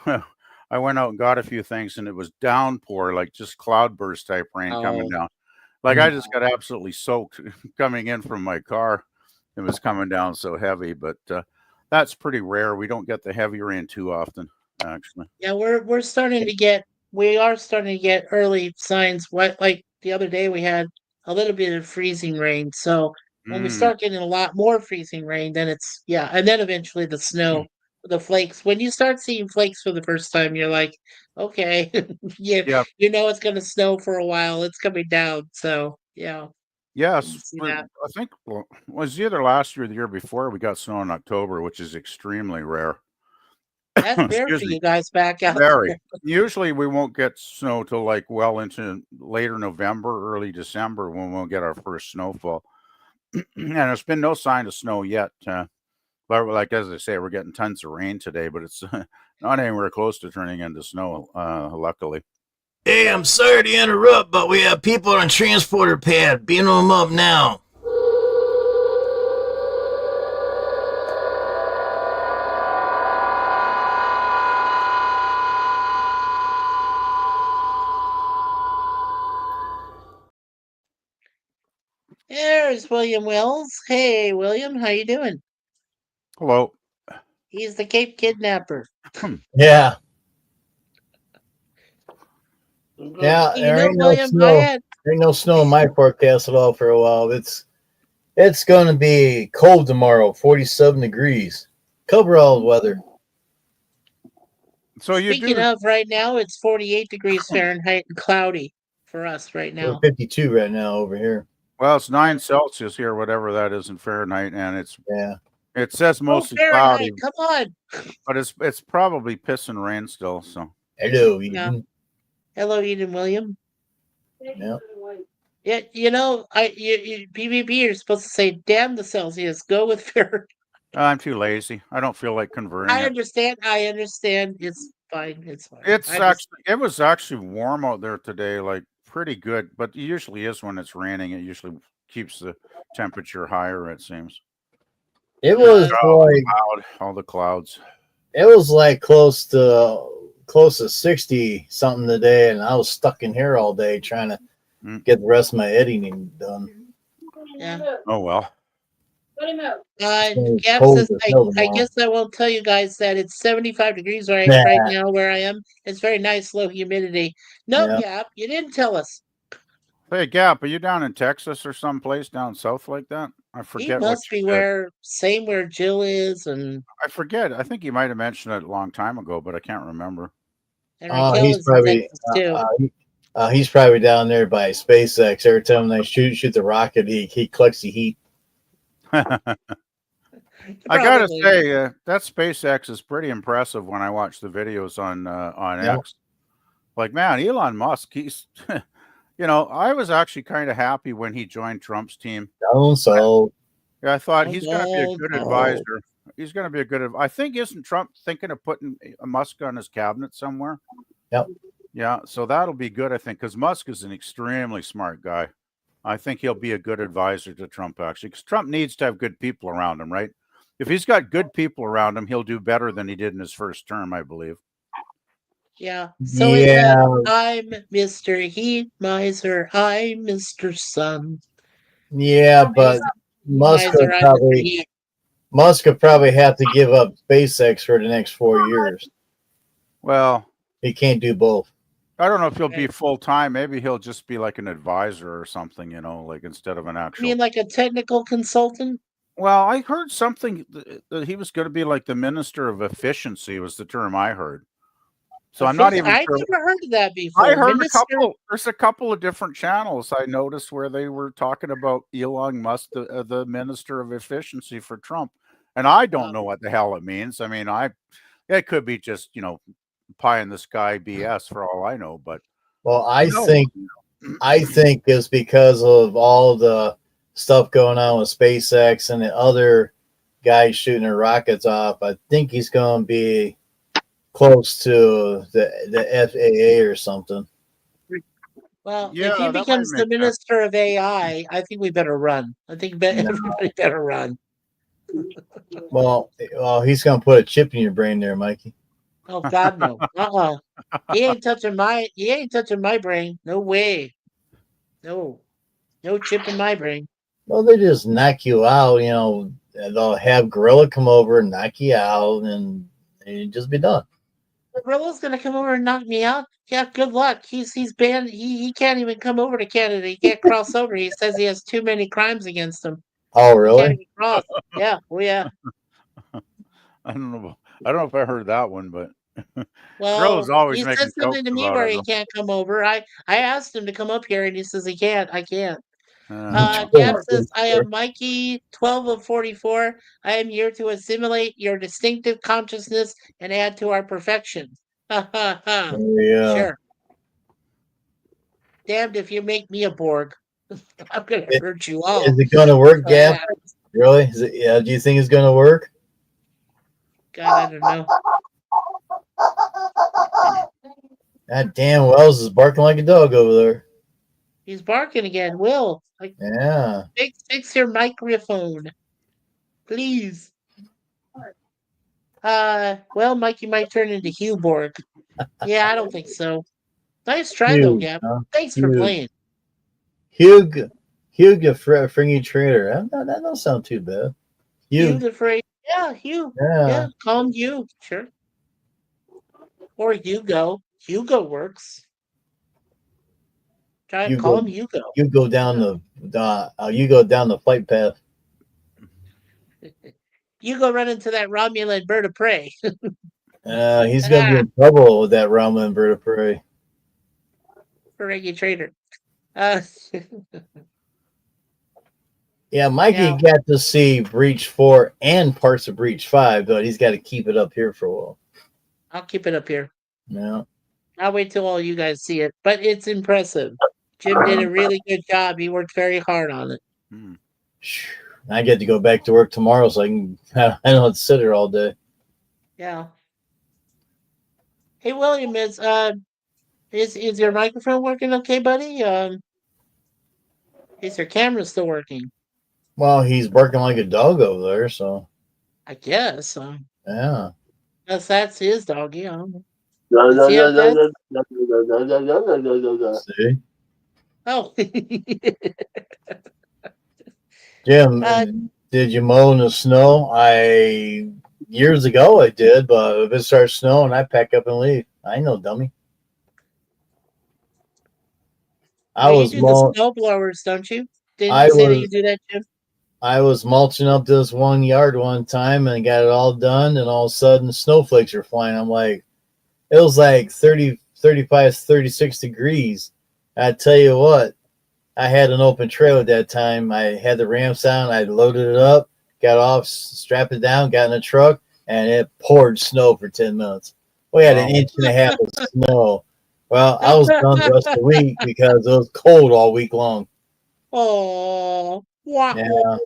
F: I went out and got a few things, and it was downpour, like just cloudburst type rain coming down. Like I just got absolutely soaked coming in from my car. It was coming down so heavy, but that's pretty rare. We don't get the heavy rain too often, actually.
C: Yeah, we are starting to get early signs. Like the other day we had a little bit of freezing rain. So when we start getting a lot more freezing rain, then and then eventually the snow, the flakes. When you start seeing flakes for the first time, you're like, okay, you know it's gonna snow for a while. It's coming down. So yeah.
F: Yes, I think it was either last year or the year before we got snow in October, which is extremely rare.
C: That's rare for you guys back out
F: there. Usually we won't get snow till like well into later November, early December when we'll get our first snowfall. And there's been no sign of snow yet. But like as I say, we're getting tons of rain today, but it's not anywhere close to turning into snow, luckily.
A: Hey, I'm sorry to interrupt, but we have people on transporter pad. Beam them up now.
C: There's William Wells. Hey, William, how you doing?
F: Hello.
C: He's the Cape Kidnapper.
B: Yeah. Yeah, there ain't no snow. There ain't no snow in my forecast at all for a while. It's going to be cold tomorrow, 47 degrees. Cover all the weather.
F: So
C: Speaking of right now, it's 48 degrees Fahrenheit and cloudy for us right now.
B: We're 52 right now over here.
F: Well, it's 9 Celsius here, whatever that is in Fahrenheit, and it says mostly cloudy.
C: Come on.
F: But it's probably piss and rain still. So
B: hello, Eden.
C: Hello, Eden William.
B: Yeah.
C: Yeah, PvP, you're supposed to say, damn the Celsius, go with Fahrenheit.
F: I'm too lazy. I don't feel like converting.
C: I understand. It's fine. It's fine.
F: It was actually warm out there today, like pretty good, but it usually is when it's raining. It usually keeps the temperature higher, it seems.
B: It was
F: all the clouds.
B: It was like close to 60 something today, and I was stuck in here all day trying to get the rest of my editing done.
C: Yeah.
F: Oh well.
C: Gab says, I guess I won't tell you guys that it's 75 degrees right now where I am. It's very nice, low humidity. No, Gab, you didn't tell us.
F: Hey, Gap, are you down in Texas or someplace down south like that? I
C: He
F: forget what
C: must
F: you
C: be
F: said.
C: where Jill is, and
F: I forget. I think you might have mentioned it a long time ago, but I can't remember.
C: Raquel
B: He's
C: is in
B: probably
C: Texas too.
B: he's probably down there by SpaceX. Every time they shoot the rocket, he collects the heat.
F: I gotta
C: Probably.
F: say, that SpaceX is pretty impressive when I watch the videos on
B: Yeah.
F: X. Like, man, Elon Musk, he's, I was actually kind of happy when he joined Trump's team.
B: So
F: Yeah, I thought
C: Oh,
F: he's going to be a good
C: no.
F: advisor. He's going to be a good. I think isn't Trump thinking of putting a Musk on his cabinet somewhere?
B: Yep.
F: Yeah, so that'll be good, I think, because Musk is an extremely smart guy. I think he'll be a good advisor to Trump, actually, because Trump needs to have good people around him, right? If he's got good people around him, he'll do better than he did in his first term, I believe.
C: Yeah. So I'm Mr. Heat Miser. I'm Mr. Sun.
B: Yeah, but Musk would probably have to give up SpaceX for the next 4 years.
F: Well,
B: he can't do both.
F: I don't know if he'll be full time. Maybe he'll just be like an advisor or something, like instead of an actual.
C: You mean like a technical consultant?
F: Well, I heard something that he was going to be like the minister of efficiency was the term I heard. So I'm not even
C: I've
F: sure.
C: never heard of that before.
F: I heard there's a couple of different channels I noticed where they were talking about Elon Musk, the minister of efficiency for Trump. And I don't know what the hell it means. I mean, it could be just, pie in the sky BS for all I know, but
B: well, I think it's because of all the stuff going on with SpaceX and the other guys shooting their rockets off. I think he's going to be close to the FAA or something.
C: Well, if he becomes the minister of AI, I think we better run. I think everybody better run.
B: Well, he's going to put a chip in your brain there, Mikey.
C: Oh God, no! He ain't touching my brain. No way. No chip in my brain.
B: Well, they just knock you out. They'll have Gorilla come over and knock you out, and you just be done.
C: The Gorilla's gonna come over and knock me out. Yeah, good luck. He's banned. He can't even come over to Canada. He can't cross over. He says he has too many crimes against him.
B: Oh, really?
C: He can't even cross. Yeah. Oh, yeah.
F: I don't know if I heard that one, but
C: well,
F: always
C: he
F: making
C: said something to me where he can't come over. I asked him to come up here, and he says he can't. I can't. Gab says, I am Mikey, 12 of 44. I am here to assimilate your distinctive consciousness and add to our perfection. Ha ha ha.
B: Yeah.
C: Sure. Damned if you make me a Borg. I'm going to hurt you all.
B: Is it going to work, Gab? Really? Do you think it's going to work?
C: God, I don't know.
B: God damn, Wells is barking like a dog over there.
C: He's barking again. Will.
B: Yeah.
C: Fix your microphone. Please. Well, Mikey might turn into Hugh Borg. Yeah, I don't think so. Nice try, though, Gab. Thanks for playing.
B: Hugh the Fringy Trader. That don't sound too bad.
C: Hugh the Fringy. Yeah, Hugh. Yeah, call him Hugh. Sure. Or Hugo. Hugo works. Call him Hugo.
B: You go down the flight path.
C: You go run into that Romulan bird of prey.
B: He's gonna be in trouble with that Romulan bird of prey.
C: Fringy Trader.
B: Yeah, Mikey got to see Breach 4 and parts of Breach 5, but he's got to keep it up here for a while.
C: I'll keep it up here.
B: Yeah.
C: I'll wait till all you guys see it, but it's impressive. Jim did a really good job. He worked very hard on it.
B: I get to go back to work tomorrow, so I don't have to sit here all day.
C: Yeah. Hey, William, is your microphone working okay, buddy? Is your camera still working?
B: Well, he's barking like a dog over there, so.
C: I guess.
B: Yeah.
C: That's his dog, yeah.
B: See?
C: Oh.
B: Jim, did you mow in the snow? Years ago I did, but if it starts snowing, I pack up and leave. I know, dummy. I
C: you
B: was
C: do the snow blowers, don't you? Didn't you say that you do that, Jim?
B: I was mulching up this one yard one time and got it all done, and all of a sudden snowflakes are flying. I'm like, it was like 30, 35, 36 degrees. I tell you what, I had an open trail at that time. I had the ramps on. I loaded it up, got off, strapped it down, got in the truck, and it poured snow for 10 minutes. We had an inch and a half of snow. Well, I was done the rest of the week because it was cold all week long.
C: Oh, wow.
B: Yeah.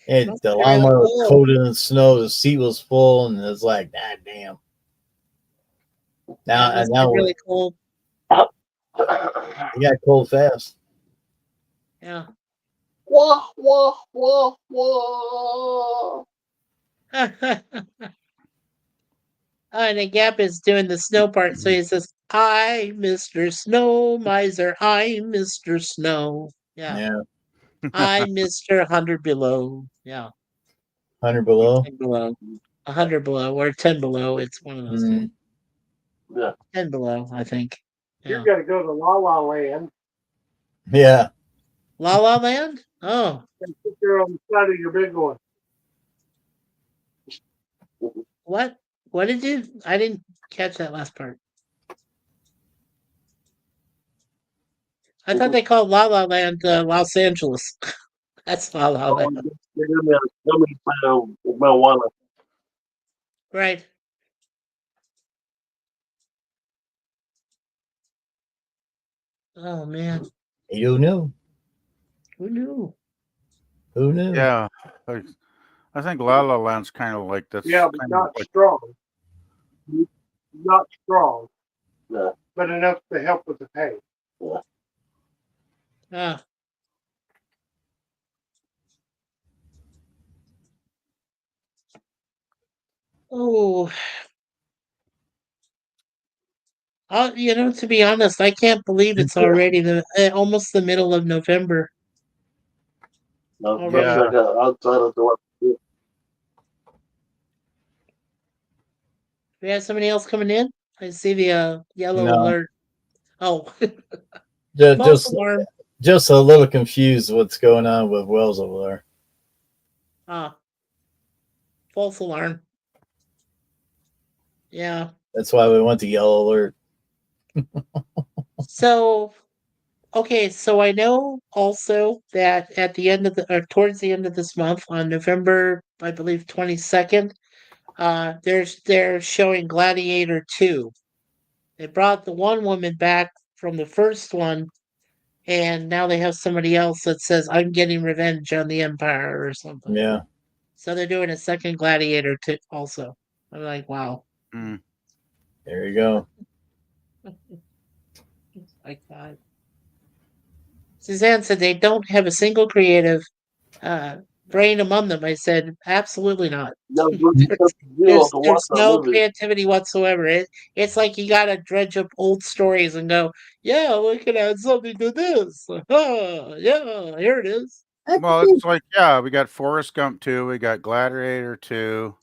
B: The lawnmower was coated in snow. The seat was full, and it was like, God damn. Now,
C: it's
B: now
C: really cold.
B: It got cold fast.
C: Yeah.
H: Wah, wah, wah, wah.
C: And the Gap is doing the snow part, so he says, "I, Mr. Snow Miser, I'm Mr. Snow." Yeah. I, Mr. 100 Below. Yeah.
B: 100 below.
C: 10 below. 100 below or 10 below. It's one of those two.
H: Yeah.
C: 10 below, I think.
I: Yeah. You got to go to La La Land.
B: Yeah.
C: La La Land? Oh.
I: And sit there on the side of your big one.
C: What? What did you? I didn't catch that last part. I thought they called La La Land Los Angeles. That's La La Land. Right. Oh man.
B: You knew.
C: Who knew?
B: Who knew?
F: Yeah. I think La La Land's kind of like this.
I: Yeah, but not strong. Not strong.
H: Yeah.
I: But enough to help with the pain.
H: Yeah.
C: Ah. Oh. To be honest, I can't believe it's already almost the middle of November.
H: No, outside of the
C: We have somebody else coming in. I see the yellow alert. Oh.
B: Just a little confused what's going on with Wells over there.
C: Ah. False alarm. Yeah.
B: That's why we went to yellow alert.
C: So, okay, so I know also that at the end of towards the end of this month, on November, I believe 22nd, they're showing Gladiator 2. They brought the one woman back from the first one, and now they have somebody else that says, "I'm getting revenge on the Empire" or something.
B: Yeah.
C: So they're doing a second Gladiator 2 also. I'm like, wow.
B: There you go.
C: My God. Suzanne said they don't have a single creative brain among them. I said, absolutely not. There's no creativity whatsoever. It's like you got to dredge up old stories and go, yeah, we can add something to this. Yeah, here it is.
F: Well, it's like, yeah, we got Forrest Gump 2, we got Gladiator 2.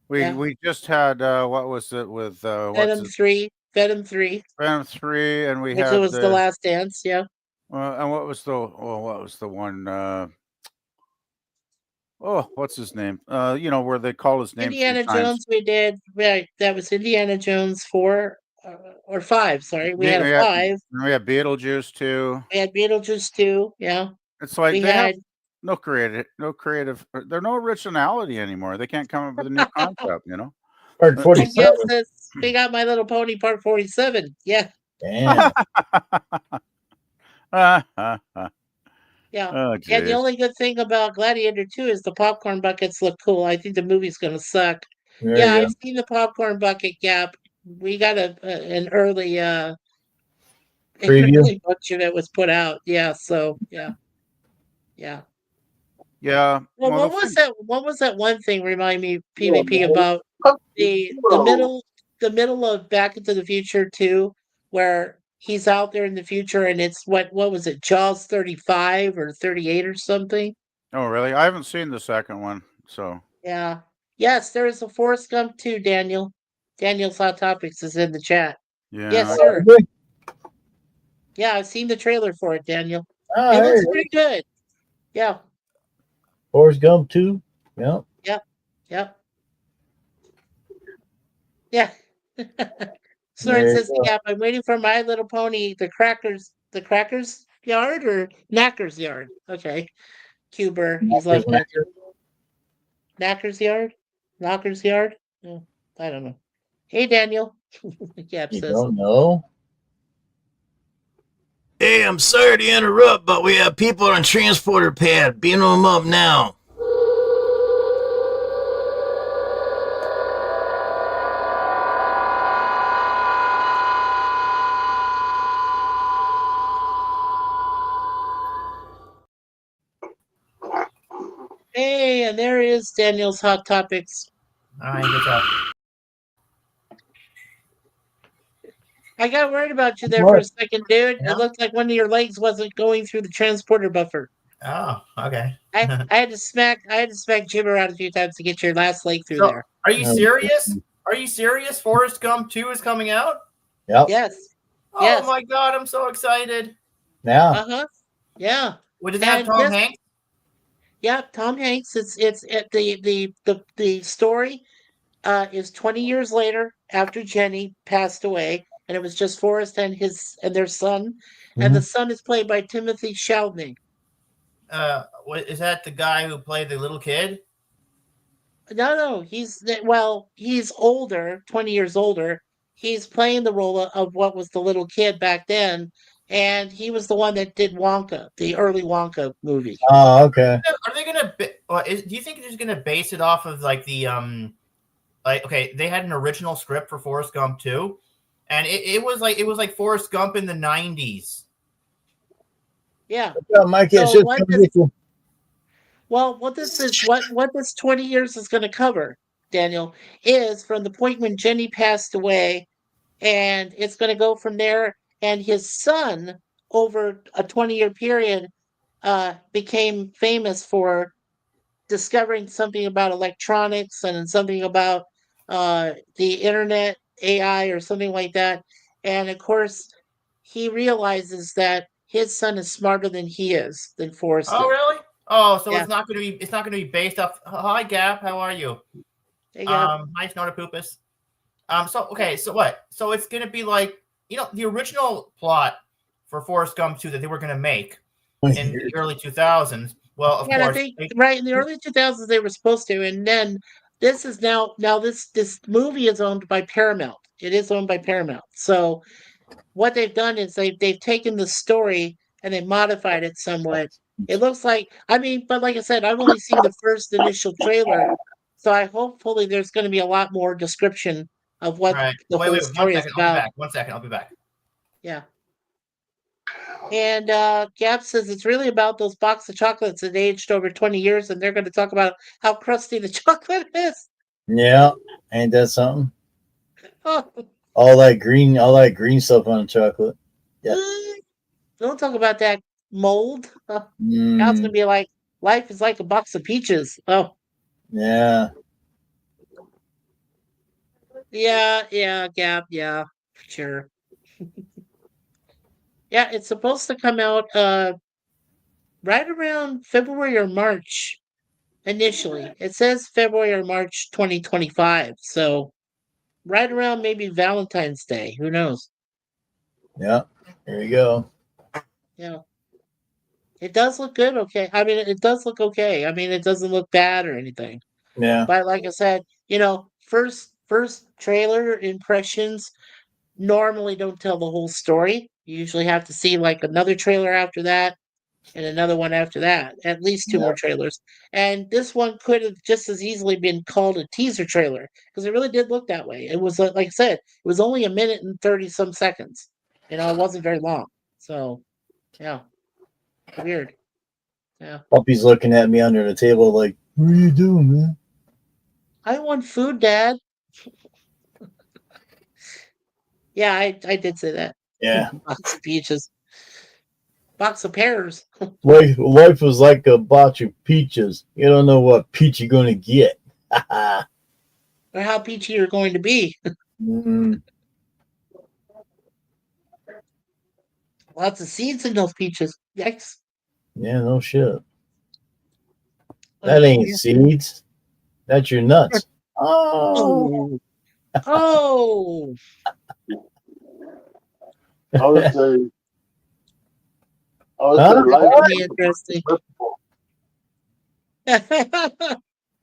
F: We just had what was it with
C: Venom 3.
F: Venom 3, and we had
C: it was the Last Dance, yeah.
F: And what was the one? What's his name? Where they call his name.
C: Indiana Jones. We did. Right, that was Indiana Jones 4 or 5. Sorry, we had a 5.
F: We had Beetlejuice 2.
C: We had Beetlejuice 2. Yeah.
F: It's like they have no creative. There's no originality anymore. They can't come up with a new concept.
B: Part 47.
C: We got My Little Pony Part 47. Yeah.
B: Damn.
C: Yeah.
F: Oh,
C: and the only good thing about Gladiator 2 is the popcorn buckets look cool. I think the movie's going to suck. I've seen the popcorn bucket Gap. We got an early
B: preview
C: bunch of it was put out. Yeah, so yeah.
F: Yeah.
C: Well, what was that one thing, remind me, PvP, about the middle of Back into the Future 2, where he's out there in the future and it's what was it, Jaws 35 or 38 or something?
F: Oh, really? I haven't seen the second one, so.
C: Yeah. Yes, there is a Forrest Gump 2, Daniel. Daniel's Hot Topics is in the chat.
F: Yeah.
C: Yes, sir. Yeah, I've seen the trailer for it, Daniel.
B: Oh,
C: It looks
B: hey,
C: pretty good. Yeah.
B: Forrest Gump too. Yep.
C: Yep. Yeah. Soren
B: There you
C: says,
B: go.
C: "Yeah, I'm waiting for My Little Pony, the Crackers Yard or Knackers Yard." Okay. Cuber, he's
B: Knockers,
C: left Knacker. Knackers Yard? Knockers Yard? Oh, I don't know. Hey, Daniel. Gap
B: You
C: says.
B: don't know?
A: Hey, I'm sorry to interrupt, but we have people on transporter pad. Beam them up now.
C: Hey, and there is Daniel's Hot Topics.
J: All right, good job.
C: I got worried about you there for a second, dude.
J: Yeah?
C: It looked like one of your legs wasn't going through the transporter buffer.
J: Oh, okay.
C: I had to smack Jim around a few times to get your last leg through
J: So,
C: there.
J: are you serious? Are you serious? Forrest Gump 2 is coming out?
B: Yep.
C: Yes.
J: Oh
C: Yes.
J: my god, I'm so excited.
B: Yeah.
C: Uh-huh. Yeah.
J: Does it have Tom Hanks?
C: Yeah, Tom Hanks. It's the story is 20 years later after Jenny passed away, and it was just Forrest and their son, and the son is played by Timothy Chalamet.
J: What is that? The guy who played the little kid?
C: No, he's older, 20 years older. He's playing the role of what was the little kid back then, and he was the one that did Wonka, the early Wonka movie.
B: Oh, okay.
J: Are they gonna? Do you think they're just gonna base it off of like the okay, they had an original script for Forrest Gump 2, and it was like Forrest Gump in the 90s.
C: Yeah.
B: Mike,
C: so what this 20 years is going to cover, Daniel, is from the point when Jenny passed away, and it's going to go from there. And his son, over a 20-year period, became famous for discovering something about electronics and something about the internet, AI, or something like that. And of course, he realizes that his son is smarter than he is, than Forrest is.
J: Oh, really? Oh, so
C: Yeah.
J: it's not going to be based off. Hi, Gap. How are you?
C: Hey, Gap.
J: Hi, Snortapoopus. So okay, so what? So it's going to be like, the original plot for Forrest Gump 2 that they were going to make in the early 2000s. Well, of course,
C: I think right in the early 2000s they were supposed to, and then this is now this movie is owned by Paramount. It is owned by Paramount. So what they've done is they've taken the story and they modified it somewhat. It looks like, but like I said, I've only seen the first initial trailer, so hopefully there's going to be a lot more description of what the whole story is about.
J: 1 second, I'll be back.
C: Yeah. And Gap says it's really about those box of chocolates that aged over 20 years, and they're going to talk about how crusty the chocolate is.
B: Yeah, ain't that something?
C: Oh.
B: All that green stuff on the chocolate. Yeah.
C: Don't talk about that mold. Now it's gonna be like life is like a box of peaches. Oh.
B: Yeah.
C: Yeah, Gap, yeah, sure. Yeah, it's supposed to come out right around February or March initially. It says February or March 2025. So right around maybe Valentine's Day. Who knows?
B: Yeah. There you go.
C: Yeah. It does look good, okay. It does look okay. It doesn't look bad or anything.
B: Yeah.
C: But like I said, first trailer impressions normally don't tell the whole story. You usually have to see like another trailer after that and another one after that, at least two more trailers. And this one could have just as easily been called a teaser trailer because it really did look that way. It was like I said, it was only 1 minute and 30 some seconds. It wasn't very long. So, yeah, weird. Yeah.
B: Puppy's looking at me under the table like, what are you doing, man?
C: I want food, Dad. Yeah, I did say that.
B: Yeah.
C: Box of peaches. Box of pears.
B: Life was like a box of peaches. You don't know what peach you're going to get.
C: Or how peachy you're going to be.
B: Mm,
C: Lots of seeds in those peaches. Yikes.
B: yeah, no shit.
C: Oh,
B: That ain't
C: yeah.
B: seeds. That's your nuts. Oh.
C: Oh. Oh.
H: I would say,
B: Huh?
H: life
C: That'll
H: is
C: be interesting.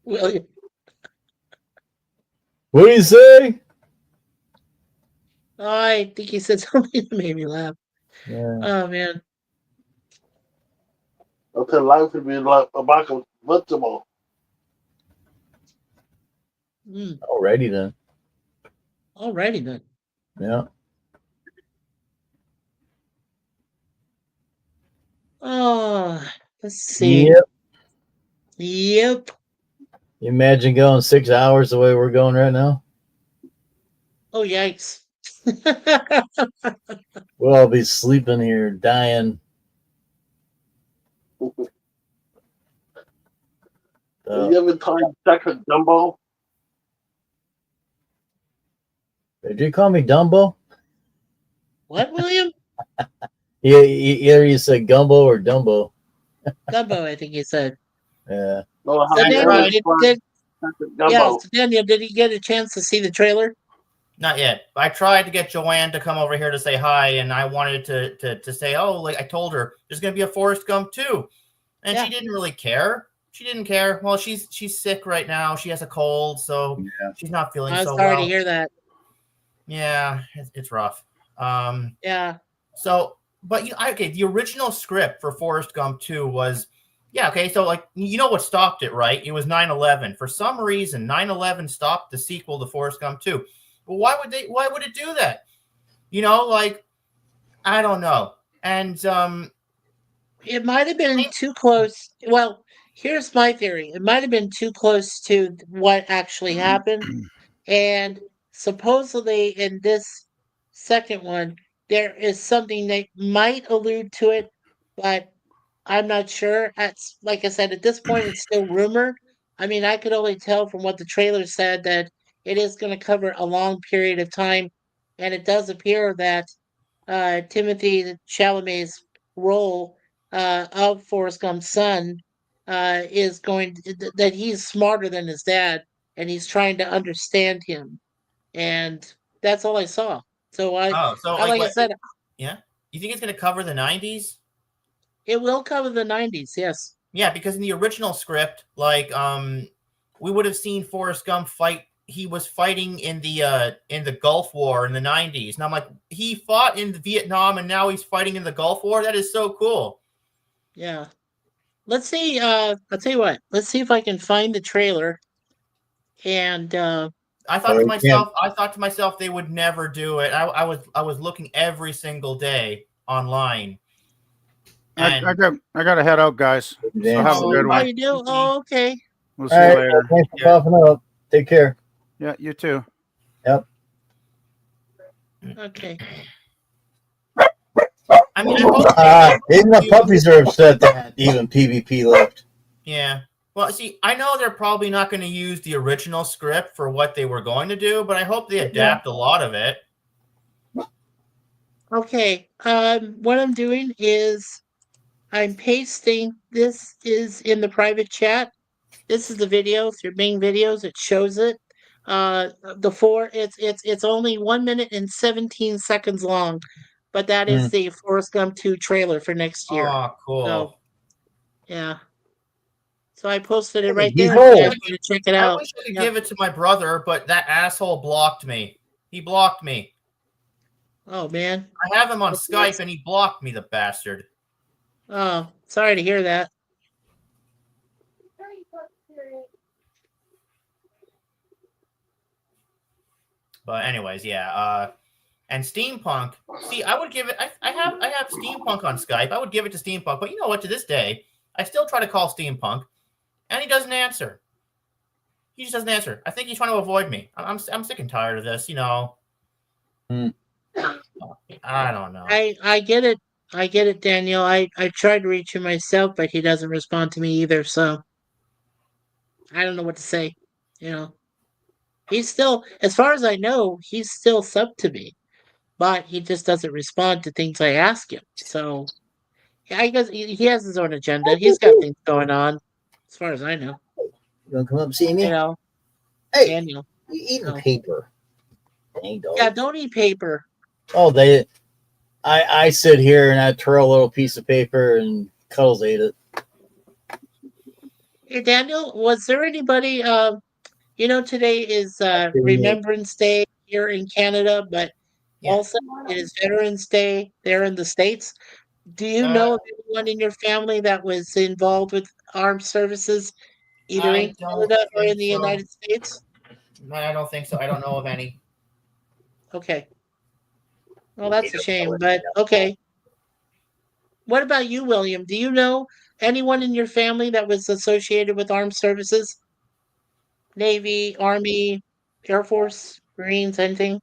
C: William.
B: What do you say?
C: Oh, I think he said something that made me laugh.
B: Yeah.
C: Oh man.
H: I said life would be like a box of vegetable.
C: Mm.
B: Alrighty then.
C: Alrighty then.
B: Yeah.
C: Oh, let's see.
B: Yep.
C: Yep.
B: You imagine going 6 hours the way we're going right now?
C: Oh, yikes.
B: We'll all be sleeping here, dying.
H: You ever tried second Dumbo?
B: Did you call me Dumbo?
C: What, William?
B: Yeah, either you said Gumbo or Dumbo.
C: Gumbo, I think you said.
B: Yeah.
H: No,
C: So Daniel,
H: Gumbo.
C: so Daniel, did he get a chance to see the trailer?
J: Not yet. I tried to get Joanne to come over here to say hi, and I wanted to say, oh, like I told her, there's going to be a Forrest Gump too, and she didn't really care. She didn't care. Well, she's sick right now. She has a cold, so she's not feeling
C: I'm
J: so
C: sorry
J: well.
C: to hear that.
J: Yeah, it's rough.
C: Yeah.
J: So, but the original script for Forrest Gump 2 was, so like you know what stopped it, right? It was 9/11. For some reason, 9/11 stopped the sequel to Forrest Gump 2. But why would it do that? You know, like I don't know. And
C: it might have been too close. Well, here's my theory. It might have been too close to what actually happened. And supposedly in this second one, there is something that might allude to it, but I'm not sure. Like I said, at this point, it's still rumor. I mean, I could only tell from what the trailer said that it is going to cover a long period of time, and it does appear that Timothy Chalamet's role of Forrest Gump's son is that he's smarter than his dad, and he's trying to understand him, and that's all I saw. So
J: so
C: I like I said,
J: yeah, you think it's going to cover the 90s?
C: it will cover the 90s, yes.
J: Yeah, because in the original script, like we would have seen Forrest Gump fight. He was fighting in the Gulf War in the 90s. And I'm like, he fought in Vietnam and now he's fighting in the Gulf War? That is so cool.
C: Yeah. Let's see, I'll tell you what, let's see if I can find the trailer. And
J: I thought to myself they would never do it. I was looking every single day online.
F: I got to head out, guys. So have a good one.
C: You do? Oh, okay.
F: We'll see you later.
B: Thanks for popping up. Take care.
F: Yeah, you too.
B: Yep.
C: Okay.
J: I mean,
B: even the puppies are upset that even PvP left.
J: Yeah. Well, see, I know they're probably not going to use the original script for what they were going to do, but I hope they adapt a lot of it.
C: Okay. What I'm doing is I'm pasting. This is in the private chat. This is the video. Through Bing Videos, it shows it. It's only 1 minute and 17 seconds long, but that is the Forrest Gump 2 trailer for next year.
J: Oh, cool.
C: So, yeah. So I posted it right there. You guys to check it out.
J: I wish I could give it to my brother, but that asshole blocked me. He blocked me.
C: Oh man.
J: I have him on Skype and he blocked me, the bastard.
C: Oh, sorry to hear that.
J: But anyways, and Steampunk. See, I would give it. I have Steampunk on Skype. I would give it to Steampunk, but you know what? To this day, I still try to call Steampunk, and he doesn't answer. He just doesn't answer. I think he's trying to avoid me. I'm sick and tired of this. You know. I don't know.
C: I get it. I get it, Daniel. I tried to reach him myself, but he doesn't respond to me either. So I don't know what to say. You know. He's still, as far as I know, he's still sub to me, but he just doesn't respond to things I ask him. So yeah, I guess he has his own agenda. He's got things going on, as far as I know.
B: You want to come up and see me?
C: You know,
B: hey,
C: Daniel.
B: You eating
C: No.
B: paper? Dang dog.
C: Yeah, don't eat paper.
B: Oh, I sit here and I twirl a little piece of paper and Cuddles ate it.
C: Hey, Daniel, was there anybody? You know, today is Remembrance Day here in Canada, but also it is Veterans Day there in the States. Do you know of anyone in your family that was involved with armed services, either in
J: I don't
C: Canada or
J: think
C: in the
J: so.
C: United States?
J: I don't think so. I don't know of any.
C: Okay. Well, that's a shame, but okay. What about you, William? Do you know anyone in your family that was associated with armed services? Navy, Army, Air Force, Marines, anything?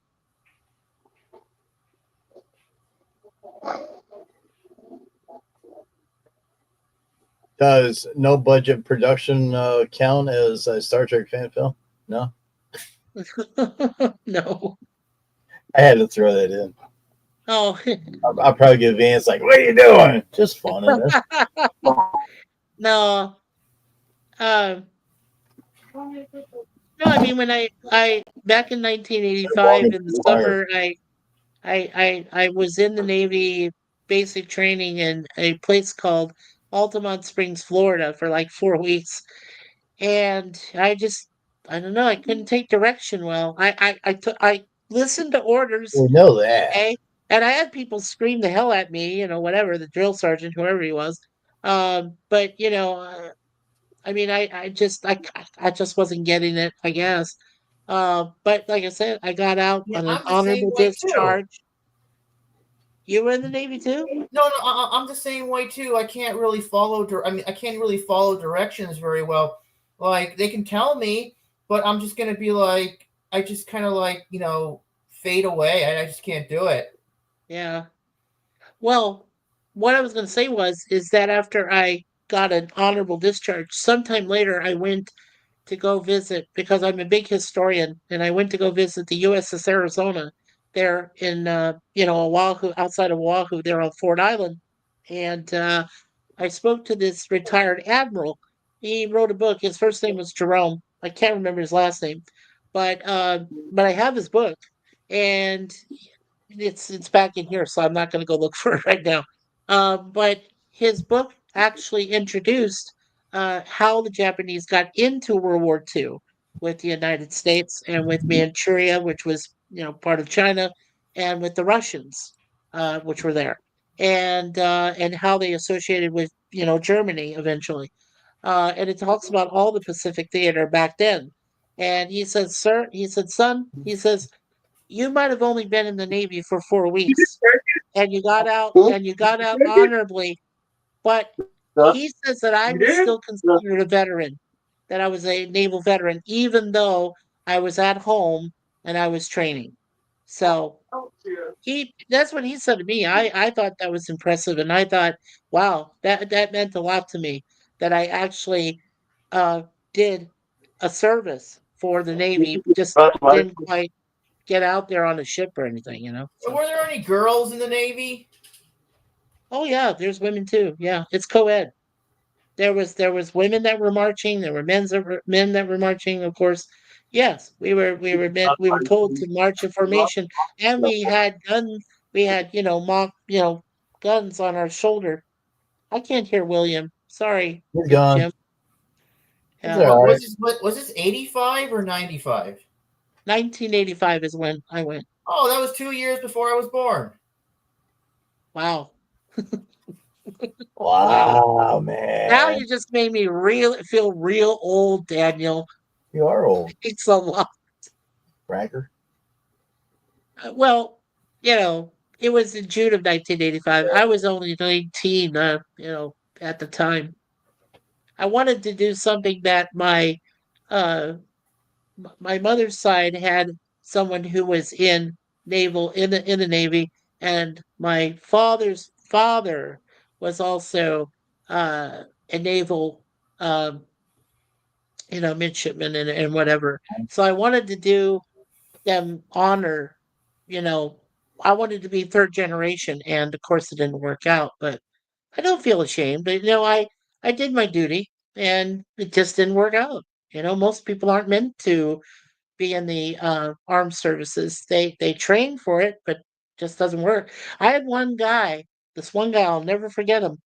B: Does no budget production count as a Star Trek fan film? No.
C: No.
B: I had to throw that in.
C: Oh.
B: I'll probably get Vance like, "What are you doing?" Just fun in it.
C: No. No, I mean when I back in 1985 in the summer, I was in the Navy basic training in a place called Altamont Springs, Florida for like 4 weeks. And I don't know, I couldn't take direction well. I listened to orders,
B: We know that.
C: okay? And I had people scream the hell at me, whatever, the drill sergeant, whoever he was. But I mean, I just wasn't getting it, I guess. But like I said, I got out
J: Yeah,
C: on an
J: I'm the same
C: honorable
J: way too.
C: discharge. You were in the Navy too?
J: No, I'm the same way too. I can't really follow. I can't really follow directions very well. Like they can tell me, but I'm just gonna be like, I just kind of like fade away. I just can't do it.
C: Yeah. Well, what I was going to say is that after I got an honorable discharge, sometime later I went to go visit because I'm a big historian, and I went to go visit the USS Arizona there in Oahu, outside of Oahu, there on Fort Island, and I spoke to this retired admiral. He wrote a book. His first name was Jerome. I can't remember his last name, but I have his book, and it's back in here, so I'm not going to go look for it right now. But his book actually introduced how the Japanese got into World War II with the United States and with Manchuria, which was part of China, and with the Russians, which were there, and how they associated with Germany eventually. And it talks about all the Pacific theater back then. And he says, "Sir," he said, "Son," he says, "you might have only been in the Navy for 4 weeks, and you got out honorably, but he says that I was still considered a veteran, that I was a naval veteran, even though I was at home and I was training." So that's what he said to me. I thought that was impressive, and I thought, wow, that meant a lot to me that I actually did a service for the Navy, just didn't quite get out there on a ship or anything.
J: So were there any girls in the Navy?
C: Oh yeah, there's women too. Yeah, it's co-ed. There was women that were marching. There were men that were marching. Of course, yes, we were told to march in formation, and we had guns. We had mock guns on our shoulder. I can't hear William. Sorry,
B: He's gone.
C: Jim.
B: Yeah.
J: Was this 85 or 95?
C: 1985 is when I went.
J: Oh, that was 2 years before I was born.
C: Wow.
B: Wow, man.
C: Now you just made me feel real old, Daniel.
B: You are old.
C: It's a lot.
B: Ranker.
C: Well, it was in June of 1985. I was only 19, at the time. I wanted to do something that uh, my mother's side had someone who was in the Navy, and my father's father was also a naval midshipmen and whatever. So I wanted to do them honor, I wanted to be third generation, and of course it didn't work out, but I don't feel ashamed. I did my duty, and it just didn't work out. Most people aren't meant to be in the armed services. They train for it, but just doesn't work. I had this one guy, I'll never forget him.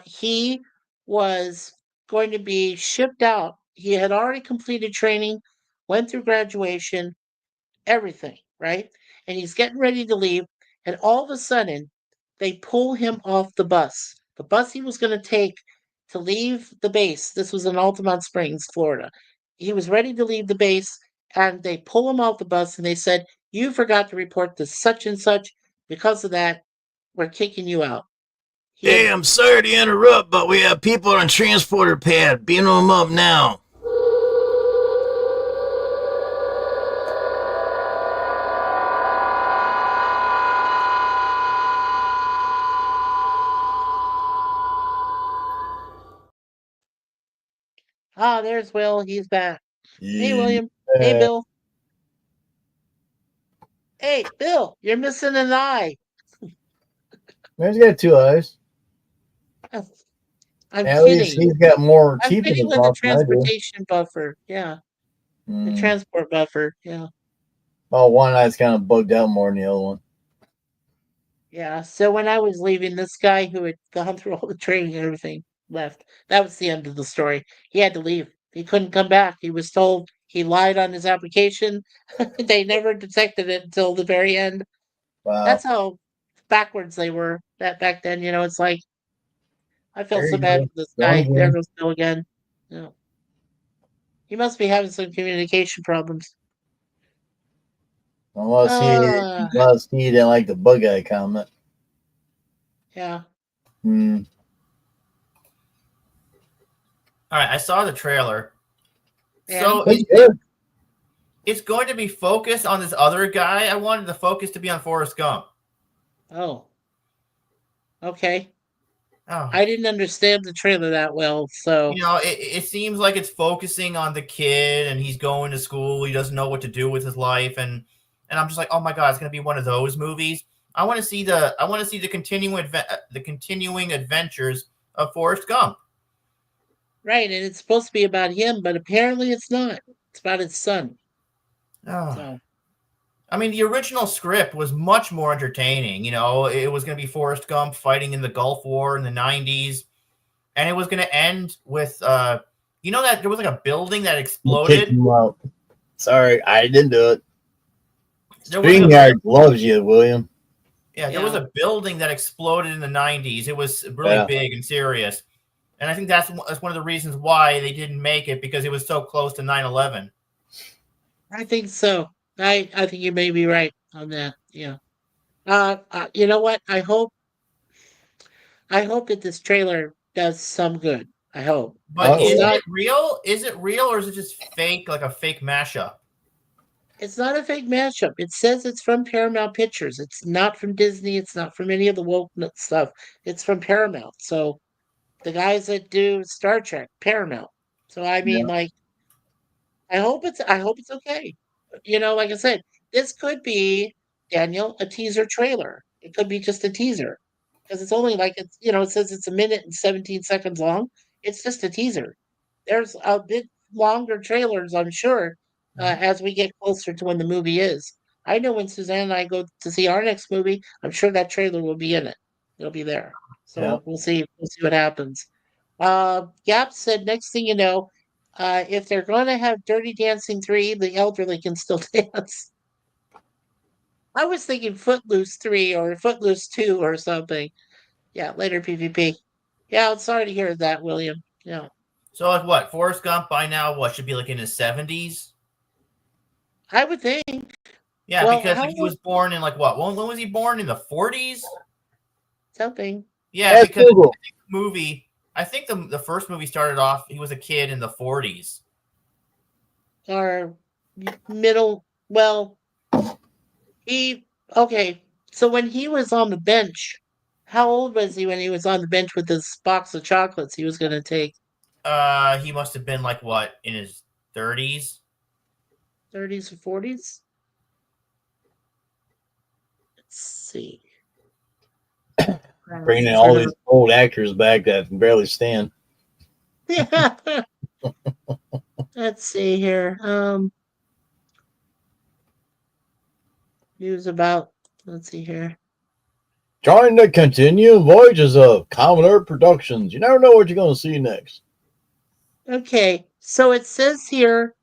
C: He was going to be shipped out. He had already completed training, went through graduation, everything, right? And he's getting ready to leave, and all of a sudden, they pull him off the bus. The bus he was going to take to leave the base. This was in Altamont Springs, Florida. He was ready to leave the base, and they pull him off the bus, and they said, "You forgot to report to such and such. Because of that, we're kicking you out."
A: Hey, I'm sorry to interrupt, but we have people on transporter pad. Beam them up now.
C: There's Will. He's back. Hey, William. Hey, Bill. Hey, Bill, you're missing an eye.
B: Man's got 2 eyes.
C: I'm
B: At
C: kidding.
B: least he's got more
C: I'm
B: teeth in
C: kidding
B: his
C: with the
B: mouth than I do.
C: transportation buffer. Yeah. The transport buffer. Yeah.
B: Oh, one eye's kind of bugged out more than the other one.
C: Yeah. So when I was leaving, this guy who had gone through all the training and everything left. That was the end of the story. He had to leave. He couldn't come back. He was told he lied on his application. They never detected it until the very end.
B: Wow.
C: That's how backwards they were back then. It's like, I feel
B: There
C: so
B: you
C: bad
B: go.
C: for this
B: Wrong
C: guy. There
B: game.
C: goes Bill again. Yeah. He must be having some communication problems.
B: Unless he didn't like the bug eye comment.
C: Yeah.
J: All right, I saw the trailer.
C: Yeah.
J: So it's going to be focused on this other guy. I wanted the focus to be on Forrest Gump.
C: Oh. Okay.
J: Oh.
C: I didn't understand the trailer that well, so
J: it seems like it's focusing on the kid, and he's going to school. He doesn't know what to do with his life, and I'm just like, oh my god, it's going to be one of those movies. I want to see the continuing adventures of Forrest Gump.
C: right, and it's supposed to be about him, but apparently it's not. It's about his son.
J: Oh.
C: So.
J: I mean, the original script was much more entertaining. It was going to be Forrest Gump fighting in the Gulf War in the 90s, and it was going to end with, that there was like a building that exploded.
B: Kick him out. Sorry, I didn't do it. StreamYard loves you, William.
J: Yeah, there was a building that exploded in the 90s. It was really big and serious. And I think that's one of the reasons why they didn't make it, because it was so close to 9/11.
C: I think so. I think you may be right on that. Yeah. You know what? I hope that this trailer does some good. I hope.
J: But is it real? Is it real, or is it just fake, like a fake mashup?
C: It's not a fake mashup. It says it's from Paramount Pictures. It's not from Disney. It's not from any of the woke stuff. It's from Paramount. So the guys that do Star Trek, Paramount. So I mean, like, I hope it's okay. Like I said, this could be, Daniel, a teaser trailer. It could be just a teaser, because it's only like it says it's 1 minute and 17 seconds long. It's just a teaser. There's a bit longer trailers, I'm sure, as we get closer to when the movie is. I know when Suzanne and I go to see our next movie, I'm sure that trailer will be in it. It'll be there. So we'll see. We'll see what happens. Gap said, next thing you know, if they're going to have Dirty Dancing 3, the elderly can still dance. I was thinking Footloose 3 or Footloose 2 or something. Yeah, later PvP. Yeah, I'm sorry to hear that, William. Yeah.
J: So, like, what? Forrest Gump by now, should be like in his 70s?
C: I would think.
J: Yeah, well, because he was born in, like, what? When was he born? In the 40s?
C: Something.
J: Yeah, because I think the first movie started off, he was a kid in the 40s.
C: Or middle, well, okay, so when he was on the bench, how old was he when he was on the bench with this box of chocolates he was going to take?
J: he must have been like what, in his 30s?
C: 30s or 40s? Let's see.
B: Bringing all these old actors back that can barely stand.
C: Yeah. Let's see here. News about. Let's see here.
B: Trying to continue voyages of Commodore Productions. You never know what you're going to see next.
C: Okay, so it says here,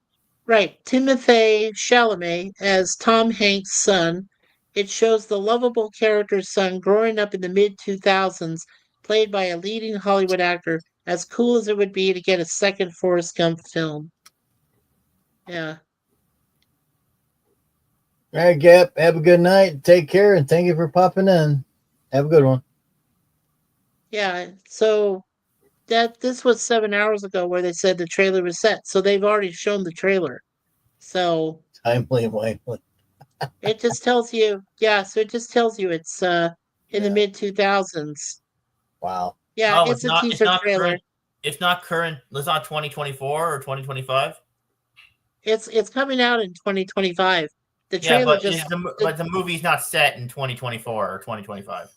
C: right, Timothée Chalamet as Tom Hanks' son. It shows the lovable character's son growing up in the mid 2000s, played by a leading Hollywood actor. As cool as it would be to get a second Forrest Gump film. Yeah.
B: All right, Gap. Have a good night. Take care, and thank you for popping in. Have a good one.
C: Yeah. So this was 7 hours ago where they said the trailer was set. So they've already shown the trailer. So
B: timely.
C: it just tells you, so it just tells you it's in the mid 2000s.
B: Wow.
C: Yeah,
J: Oh,
C: it's a teaser trailer.
J: Current. It's not current. It's not 2024 or 2025.
C: It's coming out in 2025. The trailer
J: but the movie's not set in 2024 or 2025.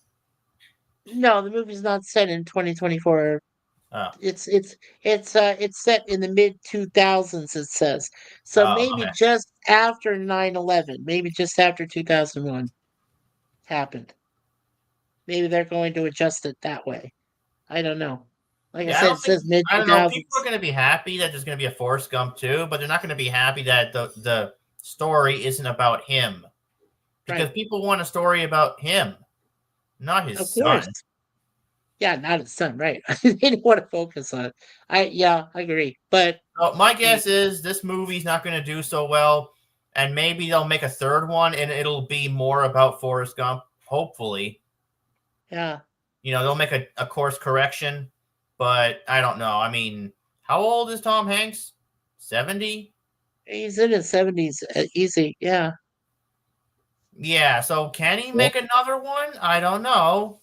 C: No, the movie's not set in 2024.
J: Oh.
C: It's set in the mid 2000s. It says so. Maybe just after 9/11. Maybe just after 2001 happened. Maybe they're going to adjust it that way. I don't know. Like I said, it says mid 2000s.
J: I don't know. People are going to be happy that there's going to be a Forrest Gump 2, but they're not going to be happy that the story isn't about him. Because people want a story about him, not his son.
C: Yeah, not his son, right? They didn't want to focus on it. I agree. But
J: my guess is this movie's not going to do so well, and maybe they'll make a third one, and it'll be more about Forrest Gump, hopefully.
C: Yeah.
J: They'll make a course correction, but I don't know. I mean, how old is Tom Hanks? 70?
C: He's in his 70s, easy, yeah.
J: Yeah, so can he make another one? I don't know.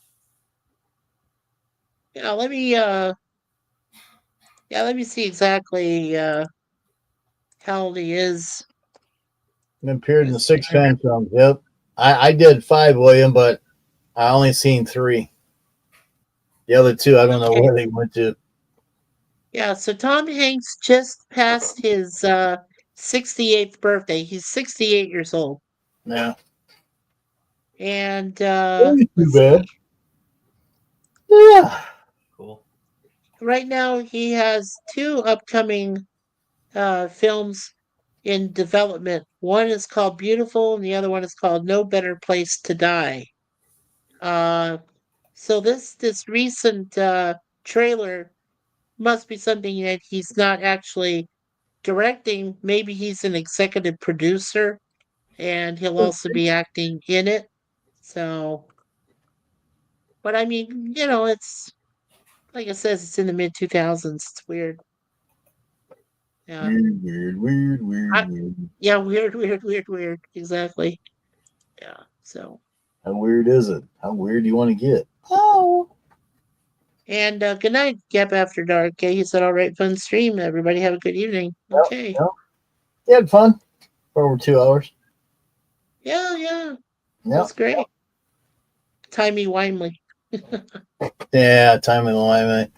C: Yeah, let me see exactly how old he is.
B: He appeared in the 6 films. Yep. I did 5, William, but I only seen 3. The other 2, I don't know where they went to.
C: Yeah, so Tom Hanks just passed his 68th birthday. He's 68 years old.
B: Yeah.
C: And
B: too bad. Yeah.
J: Cool.
C: Right now he has 2 upcoming films in development. One is called Beautiful and the other one is called No Better Place to Die. So this recent trailer must be something that he's not actually directing. Maybe he's an executive producer and he'll also be acting in it. So, but I mean, it's like it says, it's in the mid 2000s. It's weird. Yeah.
B: Weird.
C: Yeah, weird. Exactly. Yeah. So.
B: How weird is it? How weird do you want to get? Oh.
C: And good night, Gap After Dark. Okay, he said, all right, fun stream. Everybody have a good evening. Okay.
B: Yep. You had fun for over 2 hours.
C: Yeah. That's great. Timey-wimey.
B: Yeah, timey-wimey.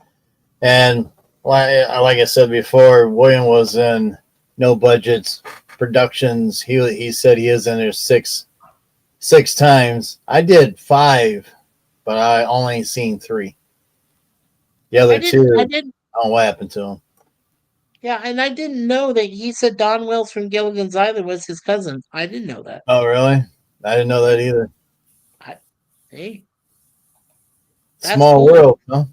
B: And like I said before, William was in No Budgets Productions. He said he is in there six times. I did 5, but I only seen 3. The other 2, I don't know what happened to him.
C: Yeah, and I didn't know that he said Don Wells from Gilligan's Island was his cousin. I didn't know that.
B: Oh, really? I didn't know that either.
C: Hey.
B: Small world, huh?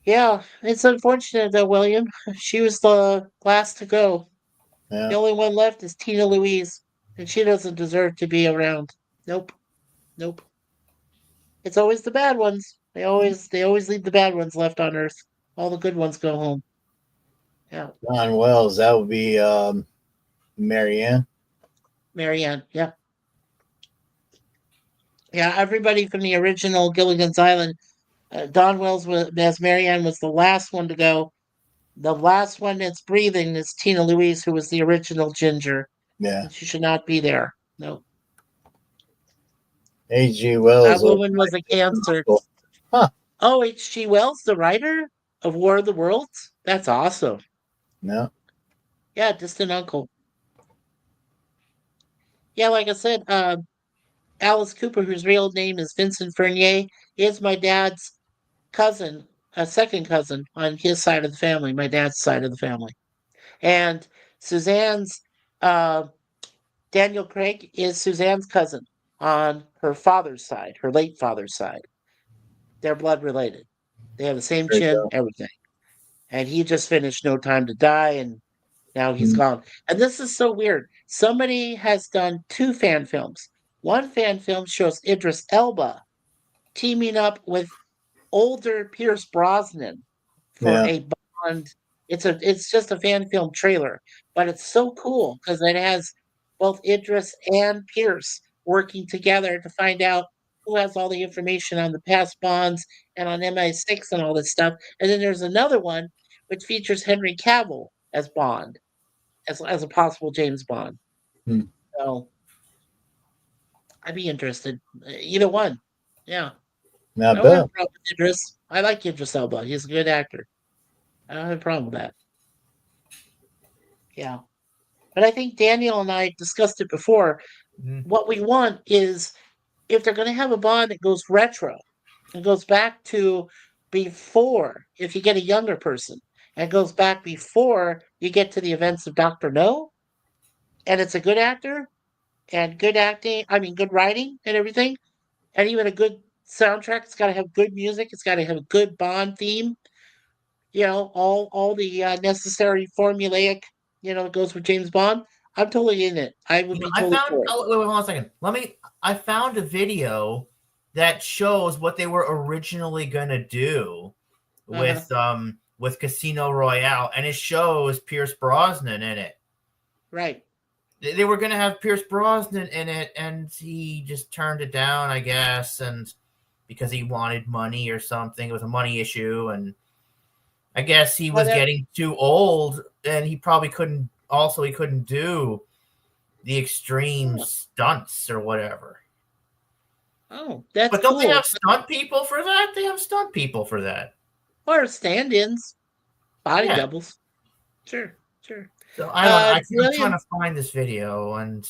C: Yeah, it's unfortunate though, William. She was the last to go.
B: Yeah.
C: The only one left is Tina Louise, and she doesn't deserve to be around. Nope. It's always the bad ones. They always leave the bad ones left on Earth. All the good ones go home. Yeah.
B: Don Wells, that would be Marianne.
C: Marianne, yeah. Yeah, everybody from the original Gilligan's Island Dawn Wells as Marianne was the last one to go. The last one that's breathing is Tina Louise, who was the original Ginger.
B: Yeah.
C: And she should not be there. No.
B: H.G. Wells.
C: That woman was a cancer.
B: Huh.
C: Oh, H.G. Wells, the writer of War of the Worlds? That's awesome.
B: No.
C: Yeah, distant uncle. Yeah, like I said, Alice Cooper, whose real name is Vincent Fernier, is my dad's cousin, a second cousin on his side of the family, my dad's side of the family. And Suzanne's Daniel Craig is Suzanne's cousin on her father's side, her late father's side. They're blood related. They have the same chin, everything. And he just finished No Time to Die, and now he's gone. And this is so weird. Somebody has done 2 fan films. One fan film shows Idris Elba teaming up with older Pierce Brosnan for a Bond. It's just a fan film trailer, but it's so cool because it has both Idris and Pierce working together to find out who has all the information on the past Bonds and on MI6 and all this stuff. And then there's another one which features Henry Cavill as Bond, as a possible James Bond. So I'd be interested. Either one. Yeah.
B: Not
C: I don't
B: bad.
C: have a problem with Idris. I like Idris Elba. He's a good actor. I don't have a problem with that. Yeah. But I think Daniel and I discussed it before. What we want is if they're going to have a Bond that goes retro and goes back to before, if you get a younger person, and goes back before you get to the events of Dr. No, and it's a good actor and good acting, I mean, good writing and everything, and even a good soundtrack. It's got to have good music. It's got to have a good Bond theme. You know, all the necessary formulaic, that goes with James Bond. I'm totally in it. I would be totally for it.
J: Oh, wait, one second. I found a video that shows what they were originally gonna do with Casino Royale, and it shows Pierce Brosnan in it.
C: Right.
J: They were gonna have Pierce Brosnan in it, and he just turned it down, I guess, and because he wanted money or something. It was a money issue, and I guess he was getting too old, and he probably couldn't. Also, he couldn't do the extreme stunts or whatever.
C: Oh, that's
J: but don't
C: cool.
J: They have stunt people for that? They have stunt people for that.
C: Or stand-ins, body doubles. Sure.
J: So I'm trying to find this video, and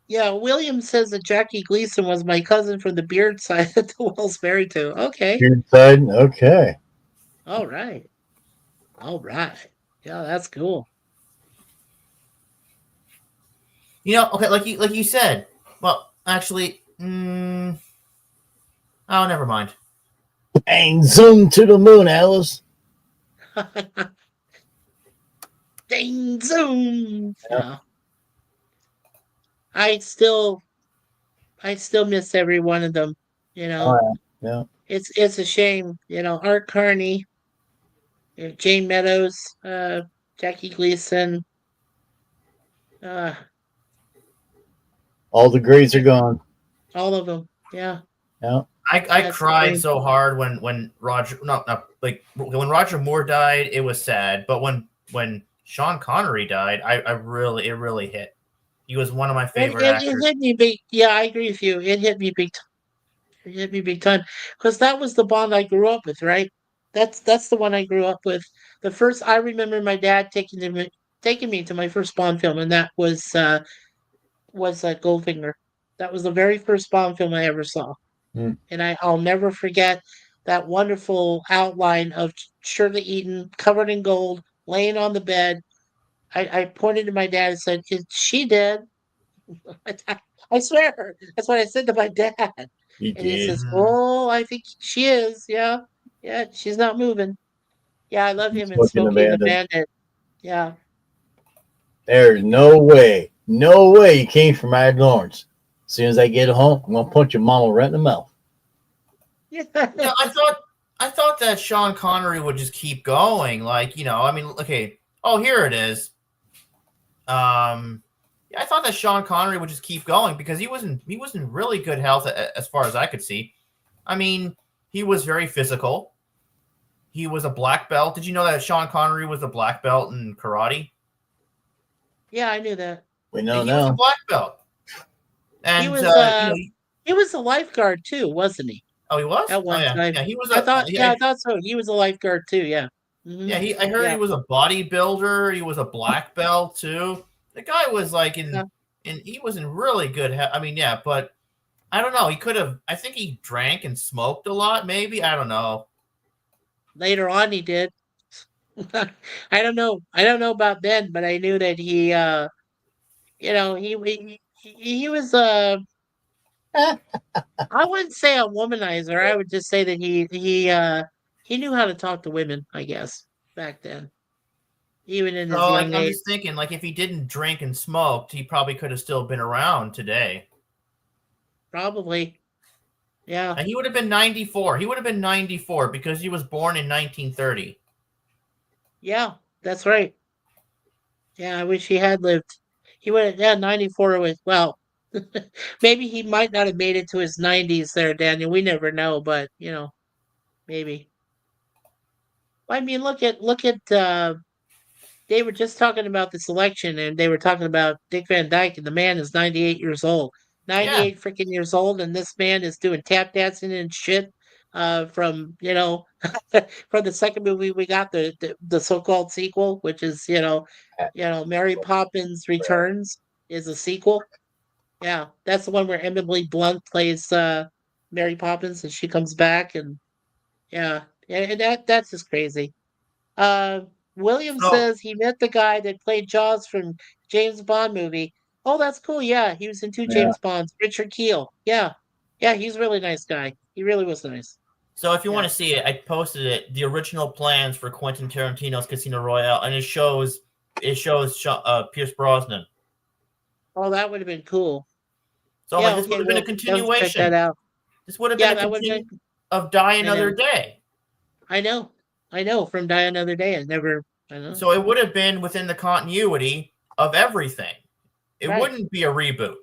C: yeah, William says that Jackie Gleason was my cousin from the Beard side that the Wells married to. Okay.
B: Beard side, okay.
C: All right. Yeah, that's cool.
J: Okay, like you said. Well, actually, oh, never mind.
B: Bang, zoom to the moon, Alice.
C: Ding, zoom. Yeah. I still miss every one of them.
B: Oh, yeah.
C: It's a shame. Art Carney, Jane Meadows, Jackie Gleason.
B: All the grades are gone.
C: All of them. Yeah.
B: Yeah.
J: I cried so hard when Roger when Roger Moore died, it was sad. But when Sean Connery died, it really hit. He was one of my favorite actors.
C: It hit me big. Yeah, I agree with you. It hit me big. It hit me big time because that was the Bond I grew up with, right? That's the one I grew up with. The first I remember my dad taking me to my first Bond film, and that was Goldfinger. That was the very first Bond film I ever saw, and I'll never forget that wonderful outline of Shirley Eaton covered in gold, laying on the bed. I pointed to my dad and said, "Is she dead?" I swear, that's what I said to my dad. He says, "Oh, I think she is. Yeah, she's not moving." Yeah, I love him in Smokey and the Bandit. Yeah.
B: There's no way you came from Ed Lawrence. As soon as I get home, I'm gonna punch your mama right in the mouth.
J: Yeah, I thought that Sean Connery would just keep going. Okay. Oh, here it is. I thought that Sean Connery would just keep going because he was in really good health as far as I could see. I mean, He was very physical. He was a black belt. Did you know that Sean Connery was a black belt in karate?
C: Yeah, I knew that.
B: We know
J: He was a
B: now.
J: black belt. And
C: He was he was a lifeguard too, wasn't he?
J: oh, he was?
C: At one
J: Oh, yeah.
C: time.
J: Yeah, he was
C: I thought so. He was a lifeguard too, yeah. Mhm.
J: Yeah, I heard he was a bodybuilder. He was a black belt too. The guy was like he was in really good. I mean, yeah, but I don't know. He could have. I think he drank and smoked a lot. Maybe I don't know.
C: Later on, he did. I don't know. I don't know about then, but I knew that he, he was I wouldn't say a womanizer. I would just say that he knew how to talk to women. I guess back then, even in his
J: So
C: young
J: I'm
C: age.
J: just thinking, like, if he didn't drink and smoked, he probably could have still been around today.
C: Probably, yeah.
J: And he would have been 94. He would have been 94 because he was born in 1930.
C: Yeah, that's right. Yeah, I wish he had lived. He would have, yeah, 94 was, well, maybe he might not have made it to his 90s there, Daniel. We never know, but, maybe. I mean, look at they were just talking about this election and they were talking about Dick Van Dyke, and the man is 98 years old. 98 freaking years old, and this man is doing tap dancing and shit from, from the second movie we got, the so-called sequel, which is, Mary Poppins Returns is a sequel. Yeah, that's the one where Emily Blunt plays Mary Poppins and she comes back, and yeah, and that's just crazy. Uh, William
J: So,
C: says he met the guy that played Jaws from James Bond movie. Oh, that's cool. Yeah, he was in two James Bonds. Richard Keel. Yeah, yeah, he's a really nice guy. He really was nice.
J: so if you want to see it, I posted it. The original plans for Quentin Tarantino's Casino Royale, and it shows Pierce Brosnan.
C: Oh, that would have been cool.
J: So
C: yeah,
J: this would have been a continuation.
C: Let's check that out.
J: This would have been a continuation of Die Another Day.
C: I know. From Die Another Day, I know.
J: So it would have been within the continuity of everything. It wouldn't be a reboot.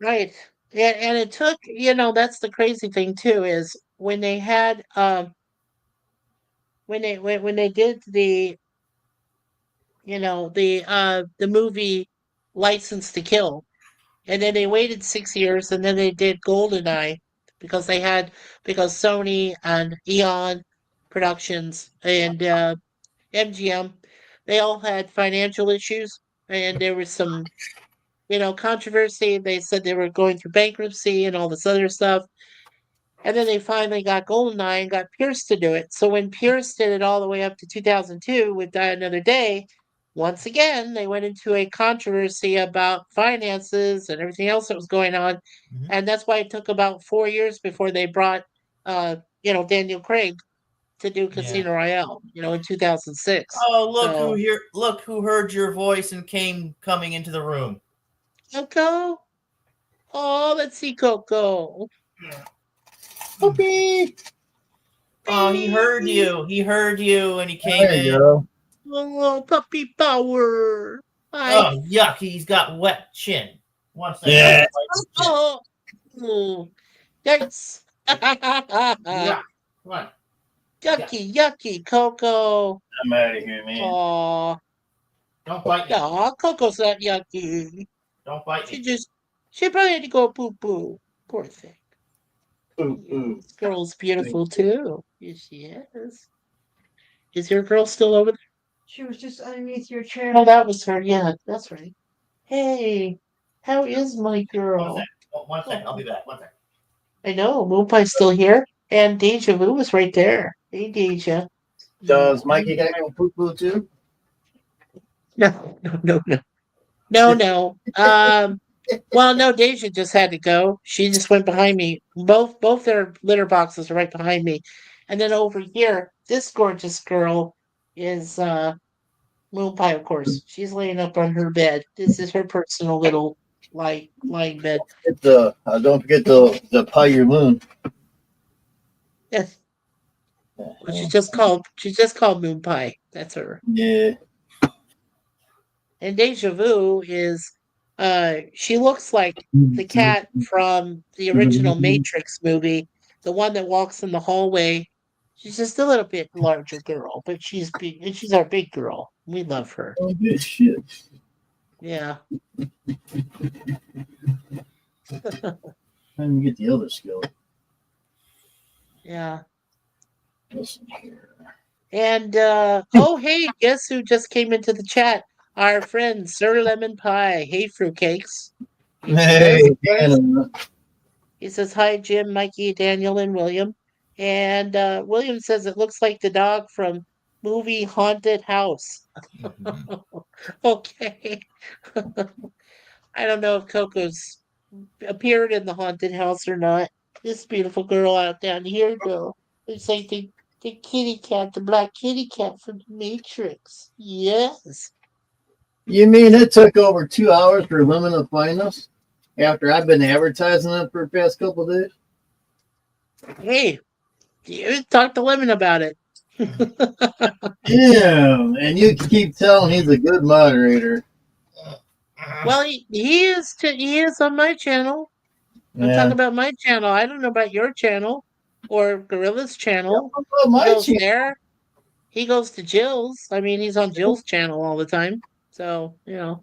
C: Right. And it took, that's the crazy thing too, is when they had when they did the the movie License to Kill, and then they waited 6 years, and then they did GoldenEye because Sony and Eon Productions and MGM, they all had financial issues, and there was some controversy. They said they were going through bankruptcy and all this other stuff. And then they finally got GoldenEye and got Pierce to do it. So when Pierce did it all the way up to 2002 with Die Another Day, once again, they went into a controversy about finances and everything else that was going on. Mm-hmm. And that's why it took about 4 years before they brought, Daniel Craig to do Casino Royale, in 2006.
J: Oh, look who heard your voice and coming into the room.
C: Coco? Oh, let's see Coco. Puppy.
J: Oh, he heard you. He heard you and he came in.
B: Go.
C: Oh, puppy power. Hi.
J: Oh, yuck. He's got wet chin. One second.
B: Yeah.
C: Oh. Yikes.
J: Yeah. What?
C: Yucky, Coco.
B: I'm out of here, man.
C: Aw.
J: Don't bite me.
C: Aw, Coco's not yucky.
J: Don't bite me.
C: She probably had to go poo-poo. Poor thing. This girl's beautiful too. Yes, she is. Is your girl still over there?
K: She was just underneath your chair.
C: Oh, that was her. Yeah, that's right. Hey, how is my girl?
J: One second. I'll be back. 1 second.
C: I know. Moonpie's still here. And Deja Vu was right there. Hey, Deja.
B: Does Mikey got to go poo-poo too?
C: No. Well, no, Deja just had to go. She just went behind me. Both their litter boxes are right behind me. And then over here, this gorgeous girl is Moonpie, of course. She's laying up on her bed. This is her personal little lying bed.
B: Don't forget the pie your moon.
C: Yes. She's just called Moonpie. That's her.
B: Yeah.
C: And Deja Vu is she looks like the cat from the original Matrix movie, the one that walks in the hallway. She's just a little bit larger girl, but she's big, and she's our big girl. We love her.
B: Oh, good shit.
C: Yeah.
B: Let me get the other skill.
C: Yeah.
B: Listen here.
C: And oh hey, guess who just came into the chat? Our friend Sir Lemon Pie. Hey, fruitcakes.
B: Hey, Anna.
C: He says hi, Jim, Mikey, Daniel, and William. And William says it looks like the dog from movie Haunted House. Okay. I don't know if Coco's appeared in the haunted house or not. This beautiful girl out down here, though. It's like the kitty cat, the black kitty cat from the Matrix. Yes.
B: You mean it took over 2 hours for Lemon to find us after I've been advertising it for the past couple of days?
C: Hey, you talk to Lemon about it.
B: Yeah, and you keep telling he's a good moderator.
C: Well, he is on my channel. I'm talking about my channel. I don't know about your channel or Gorilla's channel. He goes there. He goes to Jill's. I mean, he's on Jill's channel all the time. So, you know.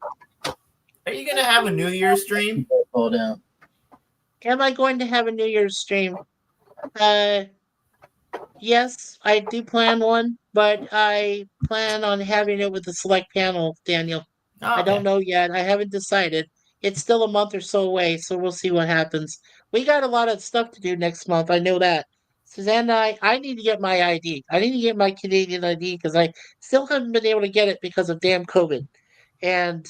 J: Are you gonna have a New Year's stream?
B: Hold down.
C: Am I going to have a New Year's stream? Yes, I do plan one, but I plan on having it with a select panel, Daniel.
J: Oh,
C: I don't know yet. I haven't decided. It's still a month or so away, so we'll see what happens. We got a lot of stuff to do next month. I know that. Suzanne and I need to get my ID. I need to get my Canadian ID because I still haven't been able to get it because of damn COVID. And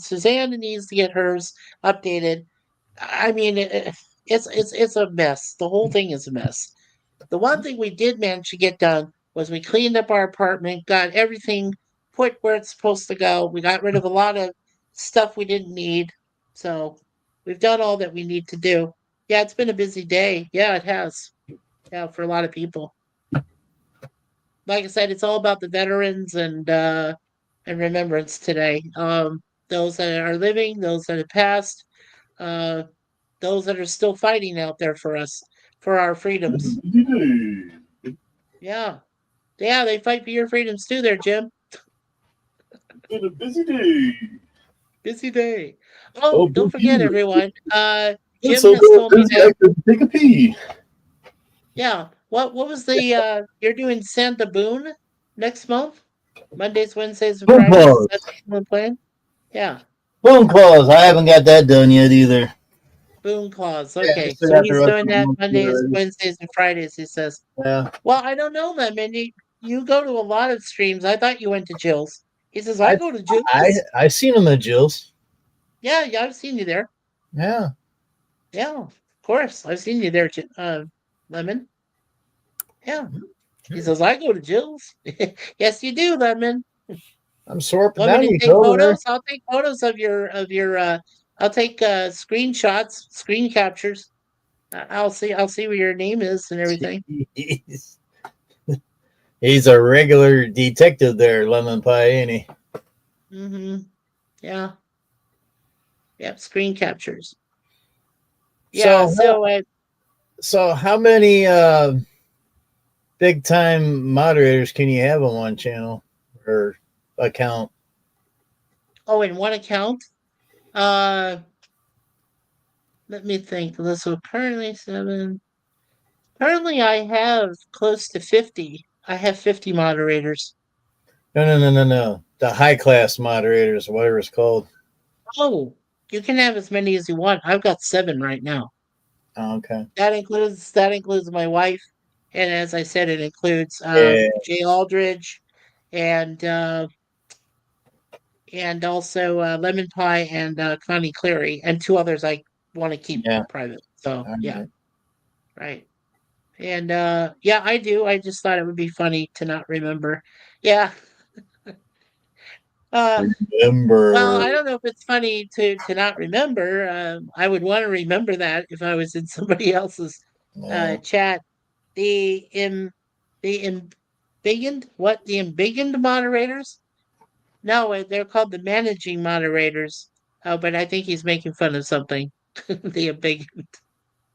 C: Suzanne needs to get hers updated. I mean, it's a mess. The whole thing is a mess. The one thing we did manage to get done was we cleaned up our apartment, got everything put where it's supposed to go. We got rid of a lot of stuff we didn't need. So we've done all that we need to do. Yeah, it's been a busy day. Yeah, it has. Yeah, for a lot of people. Like I said, it's all about the veterans and remembrance today. Those that are living, those that have passed, uh, those that are still fighting out there for us, for our freedoms. Yeah. Yeah, they fight for your freedoms too there, Jim.
B: Been a busy day.
C: Busy day. Oh, don't forget, everyone. Jim
B: It's so
C: has told me
B: busy,
C: that.
B: I couldn't take a pee.
C: Yeah. What was the you're doing Santa Boone next month? Mondays, Wednesdays, and
B: Phone
C: Fridays?
B: calls.
C: That's what you're playing? Yeah.
B: Phone calls. I haven't got that done yet either.
C: Boone Claws.
B: Yeah,
C: Okay.
B: still
C: So
B: got the
C: he's
B: rest
C: doing
B: of the
C: that
B: month
C: Mondays,
B: already.
C: Wednesdays, and Fridays, he says.
B: Yeah.
C: Well, I don't know, man. You go to a lot of streams. I thought you went to Jill's. He says, I go to Jill's.
B: I seen him at Jill's.
C: Yeah, I've seen you there.
B: Yeah.
C: Yeah, of course. I've seen you there, Lemon. Yeah. He says, I go to Jill's. Yes, you do, Lemon.
B: I'm sore up and
C: Want
B: down.
C: me to
B: You
C: take
B: go there.
C: photos? I'll take photos of your I'll take screenshots, screen captures. I'll see where your name is and everything.
B: He's a regular detective there, Lemon Pie, ain't he?
C: Mm-hmm. Yeah. Yep, screen captures. Yeah,
B: so how many big time moderators can you have on one channel or account?
C: Oh, in one account? Let me think. So currently 7. Currently I have close to 50. I have 50 moderators.
B: No. The high class moderators, whatever it's called.
C: Oh, you can have as many as you want. I've got 7 right now.
B: Oh, okay.
C: That includes my wife, and as I said, it includes Jay Aldridge, and also Lemon Pie and Connie Cleary, and 2 others I want to keep private. So right. And yeah, I do. I just thought it would be funny to not remember. Yeah. Well, I don't know if it's funny to not remember. I would want to remember that if I was in somebody else's chat. The embiggened moderators? No, they're called the managing moderators. Oh, but I think he's making fun of something. The embiggened.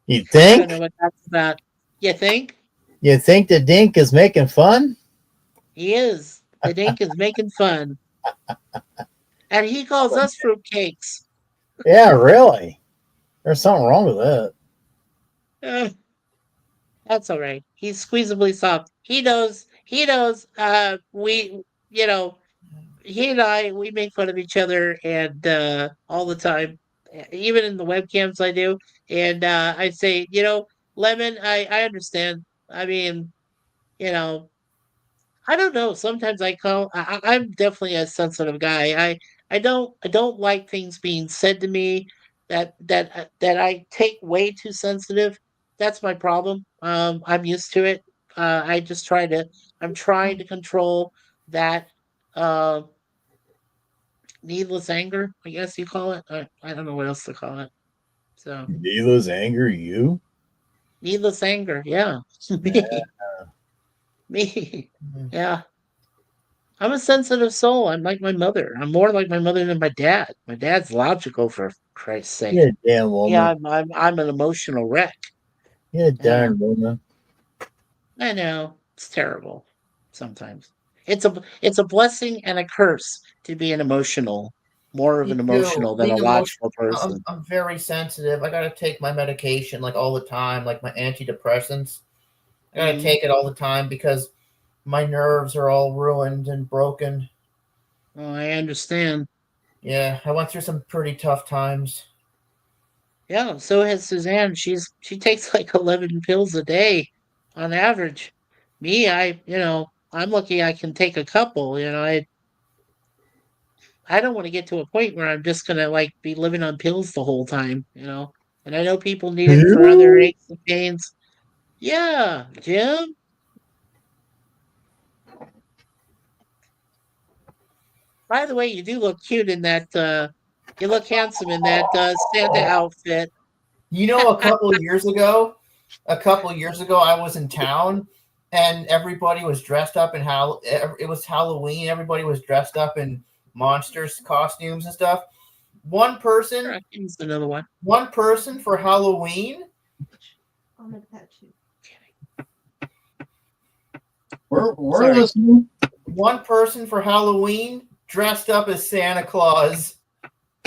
B: You
C: I don't
B: think?
C: know what that's about. You think?
B: You think the Dink is making fun?
C: He is. The Dink is making fun. And he calls us fruitcakes.
B: Yeah, really. There's something wrong with that.
C: That's all right. He's squeezably soft. He knows. He knows. You know, he and I, we make fun of each other and all the time, even in the webcams I do. And I say, Lemon, I understand. I mean, you know, I don't know. Sometimes I'm definitely a sensitive guy. I don't like things being said to me that I take way too sensitive. That's my problem. I'm used to it. I just I'm trying to control that uh, needless anger, I guess you call it. I don't know what else to call it. So
B: Needless anger, you?
C: needless anger, yeah.
B: Yeah.
C: Me. Yeah. I'm a sensitive soul. I'm like my mother. I'm more like my mother than my dad. My dad's logical, for Christ's sake.
B: You damn
C: Yeah,
B: woman.
C: I'm an emotional wreck.
B: You
C: Yeah,
B: darn woman.
C: I know. It's terrible sometimes. It's a blessing and a curse to be more of
J: Me
C: an
J: too.
C: emotional than a
J: Being emotional,
C: logical person.
J: I'm very sensitive. I gotta take my medication like all the time, like my antidepressants. I gotta
C: Mhm.
J: take it all the time because my nerves are all ruined and broken.
C: Oh, I understand.
J: Yeah, I went through some pretty tough times.
C: Yeah, so has Suzanne. She takes like 11 pills a day on average. Me, I'm lucky I can take a couple. I don't want to get to a point where I'm just gonna like be living on pills the whole time. And I know people need it for other
B: You?
C: aches and pains. Yeah, Jim. By the way, you do look cute in that you look handsome in that Santa outfit.
J: You know, a couple of years ago, I was in town, and everybody was dressed up in it was Halloween. Everybody was dressed up in monsters costumes and stuff. One
C: Sure,
J: person,
C: I can use another one.
J: one person for Halloween.
K: I'll make that too.
B: We're
C: Sorry.
B: listening.
J: One person for Halloween dressed up as Santa Claus.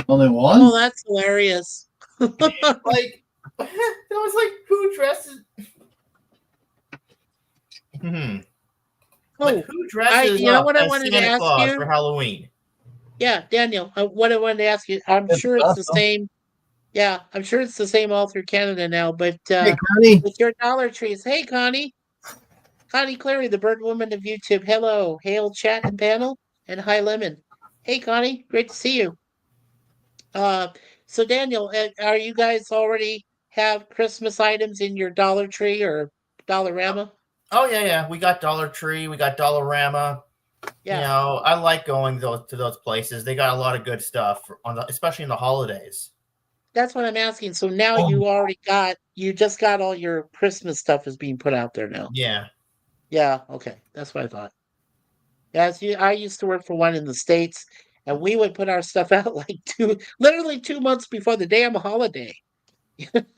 B: Only one?
C: Oh, that's hilarious.
J: Like that was like who dresses? Like
C: Oh,
J: who dresses
C: you know
J: up
C: what I
J: as
C: wanted to
J: Santa
C: ask
J: Claus
C: you?
J: for Halloween?
C: Yeah, Daniel, what I wanted to ask you, I'm
B: Good
C: sure it's
B: stuff,
C: the
B: though.
C: same. Yeah, I'm sure it's the same all through Canada now, but
B: Hey, Connie.
C: with your Dollar Trees. Hey, Connie. Connie Clary, the bird woman of YouTube. Hello. Hail chat and panel. And hi, Lemon. Hey, Connie. Great to see you. Uh, so Daniel, are you guys already have Christmas items in your Dollar Tree or Dollarama?
J: Oh yeah. We got Dollar Tree, we got Dollarama. You
C: Yeah,
J: know, I like going to those places. They got a lot of good stuff especially in the holidays.
C: that's what I'm asking. So now you just got all your Christmas stuff is being put out there now.
J: Yeah.
C: Yeah, okay. That's what I thought. Yes, I used to work for one in the States, and we would put our stuff out like literally 2 months before the damn holiday.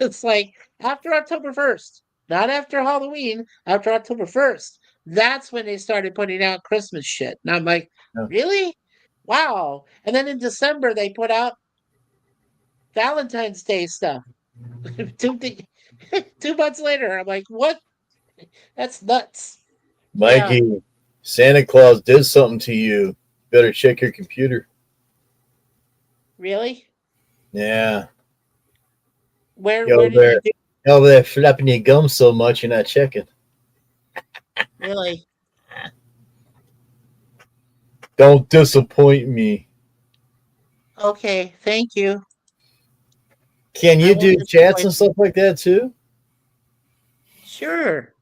C: It's like after October 1st, not after Halloween, after October 1st. That's when they started putting out Christmas shit. And I'm like,
B: No.
C: really? Wow. And then in December, they put out Valentine's Day stuff. 2 months later, I'm like, what? That's nuts. Yeah,
B: Mikey, Santa Claus did something to you. Better check your computer.
C: really?
B: Yeah.
C: Where
B: You
C: where
B: over
C: did he
B: there,
C: do?
B: you over there flapping your gums so much you're not checking.
C: Really?
B: Don't disappoint me.
C: Okay, thank you.
B: Can
C: I
B: you
C: won't
B: do chats
C: disappoint
B: and
C: you.
B: stuff like that too?
C: Sure.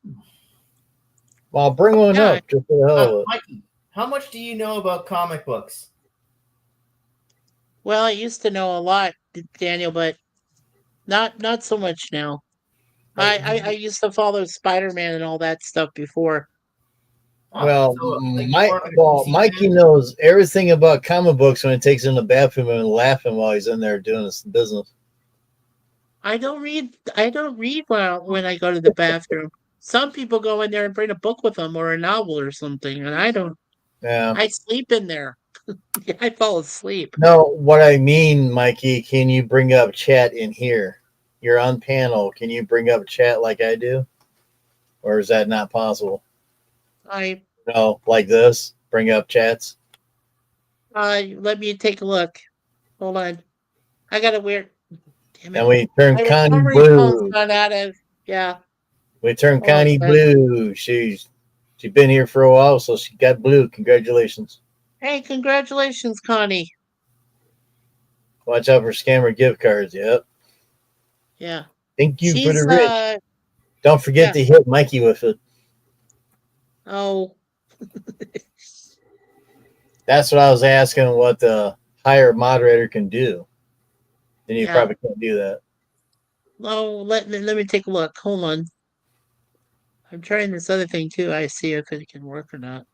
B: Well, I'll bring one
C: Yeah.
B: up just for the hell of it.
J: Mikey, how much do you know about comic books?
C: Well, I used to know a lot, Daniel, but not so much now. I,
J: Like,
C: I I used to follow Spider-Man and all that stuff before.
B: Well,
J: so like you weren't like a DC
B: Mikey
J: fan?
B: knows everything about comic books when he takes in the bathroom and laughing while he's in there doing his business.
C: I don't read. I don't read when I go to the bathroom. Some people go in there and bring a book with them or a novel or something, and I don't.
B: Yeah.
C: I sleep in there. I fall asleep.
B: No, what I mean, Mikey, can you bring up chat in here? You're on panel. Can you bring up chat like I do? Or is that not possible?
C: I
B: No, like this? Bring up chats?
C: let me take a look. Hold on. I got a weird. Damn
B: And
C: it.
B: we turn
C: My
B: Connie
C: recovery phone's
B: blue.
C: gone out of. Yeah.
B: We turn
C: Hold on a
B: Connie
C: sec.
B: blue. She's been here for a while, so she got blue. Congratulations.
C: Hey, congratulations, Connie.
B: Watch out for scammer gift cards. Yep.
C: Yeah.
B: Thank you for
C: She's
B: the rich. Don't forget
C: yeah.
B: to hit Mikey with it.
C: Oh.
B: That's what I was asking. What the higher moderator can do. Then you
C: Yeah.
B: probably can't do that.
C: Oh, let me take a look. Hold on. I'm trying this other thing too. I see if it can work or not.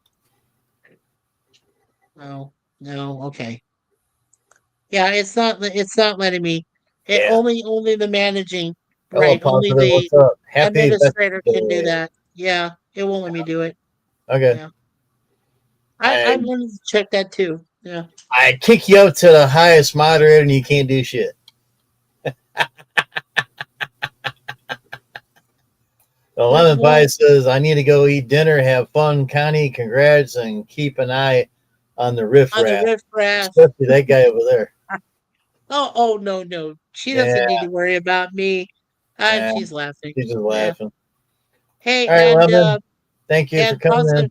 C: No, no, okay. Yeah, it's not letting me. It
B: Yeah.
C: only the managing,
B: Hello,
C: right? Only
B: Positive.
C: the
B: What's up? Happy
C: administrator can do
B: birthday.
C: that. Yeah, it won't let me do it.
B: Okay.
C: Yeah.
B: I
C: I'm going to check that too. Yeah.
B: I kick you up to the highest moderator and you can't do shit. The Lemon Pie says, I need to go eat dinner, have fun. Connie, congrats, and keep an eye on the riff
C: On the
B: raff.
C: riffraff.
B: Especially that guy over there.
C: Oh no. She
B: Yeah.
C: doesn't need to worry about me.
B: Yeah.
C: She's laughing.
B: She's just
C: Yeah.
B: laughing.
C: Hey,
B: All right,
C: and
B: Lemon. Thank you for coming
C: positive.
B: in.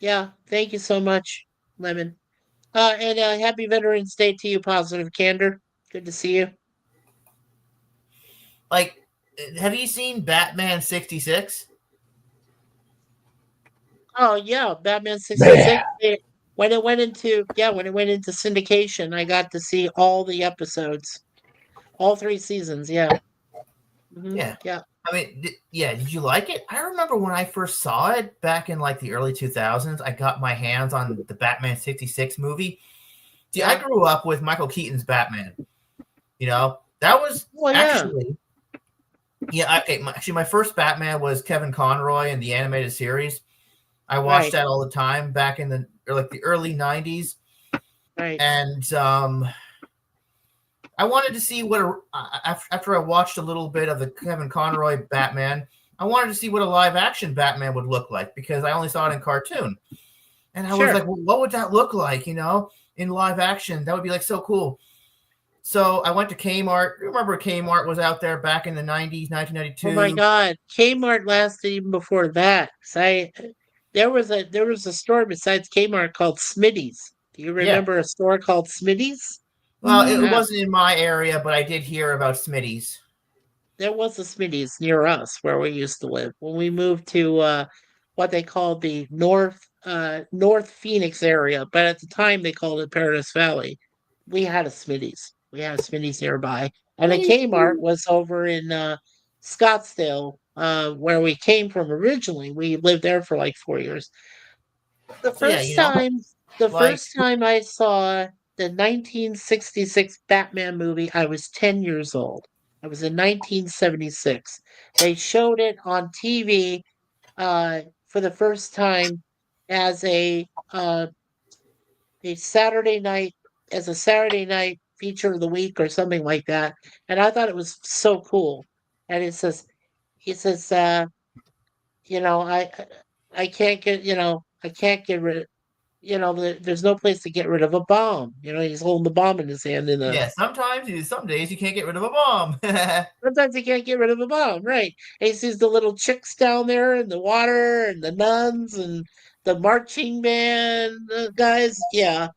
C: Yeah, thank you so much, Lemon. And happy Veterans Day to you, Positive Candor. Good to see you.
J: Like, have you seen Batman 66?
C: Oh yeah, Batman 66. When it went into syndication, I got to see all the episodes, all 3 seasons. Yeah. Mm-hmm.
J: Yeah.
C: Yeah.
J: I mean, did you like it? I remember when I first saw it back in like the early 2000s, I got my hands on the Batman 66 movie. See, I grew up with Michael Keaton's Batman. You know, that was actually, actually, my first Batman was Kevin Conroy in the animated series. I watched that all the time back in the early 90s.
C: Right.
J: And I wanted to see what after I watched a little bit of the Kevin Conroy Batman, I wanted to see what a live action Batman would look like because I only saw it in cartoon. And I was like, well, what would that look like, in live action? That would be like so cool. So I went to Kmart. Remember Kmart was out there back in the 90s, 1992.
C: Oh my God. Kmart lasted even before that. There was a store besides Kmart called Smitty's. Do you remember a store called Smitty's?
J: Well, it wasn't in my area, but I did hear about Smitty's.
C: There was a Smitty's near us where we used to live. When we moved to what they called the North Phoenix area, but at the time they called it Paradise Valley. We had a Smitty's. We had a Smitty's nearby. And a Kmart was over in Scottsdale, where we came from originally. We lived there for like 4 years. The first time I saw the 1966 Batman movie, I was 10 years old. It was in 1976. They showed it on TV for the first time as a Saturday night feature of the week or something like that. And I thought it was so cool. And he says, I can't get rid there's no place to get rid of a bomb. He's holding the bomb in his hand
J: some days you can't get rid of a bomb.
C: Sometimes you can't get rid of a bomb, right? And he sees the little chicks down there in the water and the nuns and the marching band guys. Yeah.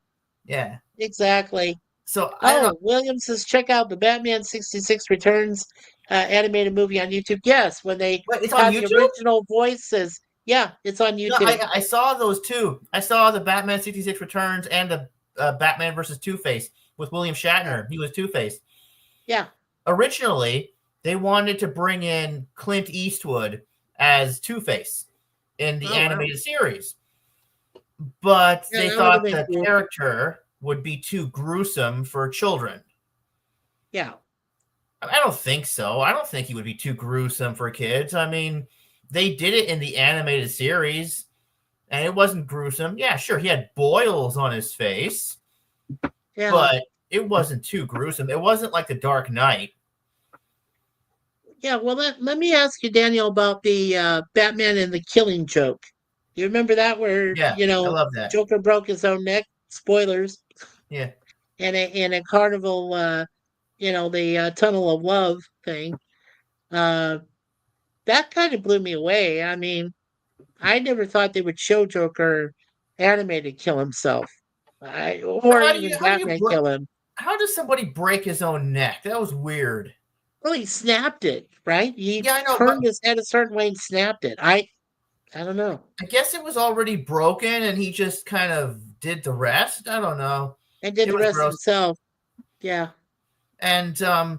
J: Yeah.
C: Exactly.
J: So
C: William says check out the Batman 66 Returns animated movie on YouTube. Yes, when they
J: it's
C: had
J: on
C: the
J: YouTube?
C: original voices. Yeah, it's on YouTube.
J: No, I saw those two. I saw the Batman 66 Returns and the Batman versus Two-Face with William Shatner. He was Two-Face.
C: Yeah.
J: Originally, they wanted to bring in Clint Eastwood as Two-Face in the animated series. But they thought the character would be too gruesome for children.
C: Yeah.
J: I don't think so. I don't think he would be too gruesome for kids. I mean, they did it in the animated series, and it wasn't gruesome. Yeah, sure, he had boils on his face, but it wasn't too gruesome. It wasn't like The Dark Knight.
C: Yeah, well, let me ask you, Daniel, about the Batman and the Killing Joke. You remember that where,
J: Yeah, I love that.
C: Joker broke his own neck? Spoilers.
J: Yeah.
C: In a carnival, the Tunnel of Love thing. That kind of blew me away. I mean, I never thought they would show Joker animated kill himself, or even Batman kill him.
J: How does somebody break his own neck? That was weird.
C: Well, he snapped it, right? He
J: I know,
C: turned his head a certain way and snapped it. I don't know.
J: I guess it was already broken, and he just kind of did the rest. I don't know.
C: And did the rest himself. Yeah.
J: And I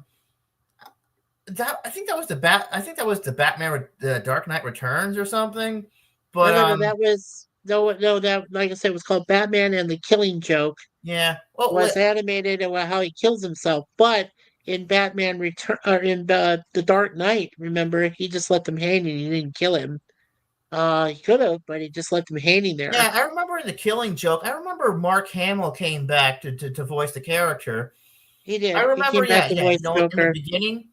J: think that was the Batman, the Dark Knight Returns or something. But
C: no, that was that, like I said, was called Batman and the Killing Joke.
J: Yeah,
C: well, was animated and how he kills himself. But in Batman Return, or in the Dark Knight, remember, he just let them hang and he didn't kill him. He could have, but he just let them hanging there.
J: Yeah, I remember in the Killing Joke. I remember Mark Hamill came back to voice the character.
C: He did.
J: I remember,
C: in
J: the beginning.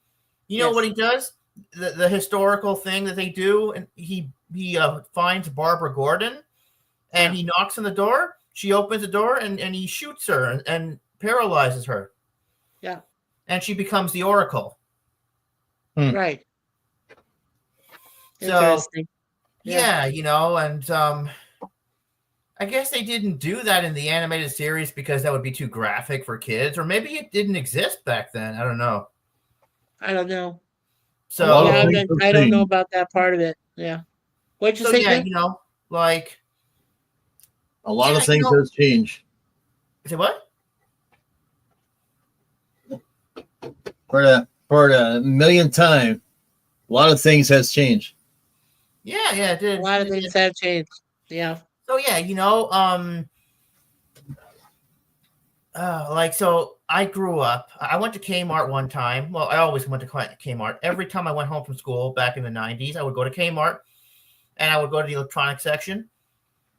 J: You know what he does? The historical thing that they do, and he finds Barbara Gordon, and he knocks on the door. She opens the door, and he shoots her and paralyzes her.
C: Yeah.
J: And she becomes the Oracle.
C: Right.
J: So,
C: interesting.
J: Yeah, and I guess they didn't do that in the animated series because that would be too graphic for kids, or maybe it didn't exist back then. I don't know. So
C: yeah, I don't know about that part of it. Yeah. What'd you say?
J: Yeah, like
B: a lot of things has changed.
J: Say what?
B: For the millionth time, a lot of things has changed.
J: Yeah, it did.
C: A lot of things have changed. Yeah.
J: So yeah, so I grew up. I went to Kmart one time. Well, I always went to Kmart. Every time I went home from school back in the 90s, I would go to Kmart, and I would go to the electronics section,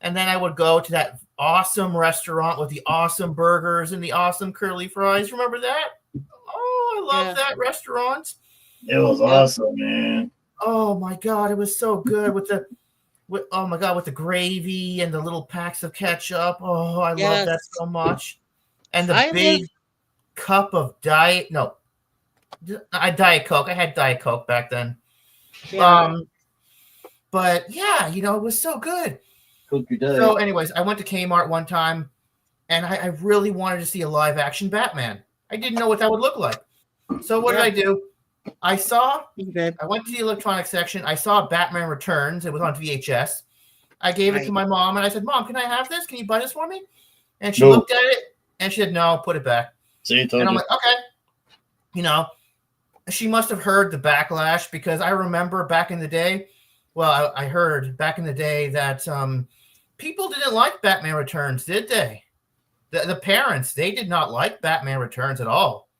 J: and then I would go to that awesome restaurant with the awesome burgers and the awesome curly fries. Remember that? Oh, I love that restaurant.
B: It was awesome, man.
J: Oh my God, it was so good with the gravy and the little packs of ketchup. Oh, I love that so much. And the big cup of Diet Coke. I had Diet Coke back then.
C: Yeah.
J: But yeah, it was so good.
B: Cookie
J: So anyways, I went to Kmart one time, and I really wanted to see a live action Batman. I didn't know what that would look like. So what did I do? I went to the electronics section. I saw Batman Returns. It was on VHS. I gave it to my mom, and I said, "Mom, can I have this? Can you buy this for me?" And she looked at it, and she said, "No, put it back."
B: And
J: I'm like, "Okay." She must have heard the backlash, because I remember back in the day. Well, I heard back in the day that people didn't like Batman Returns, did they? The parents, they did not like Batman Returns at all.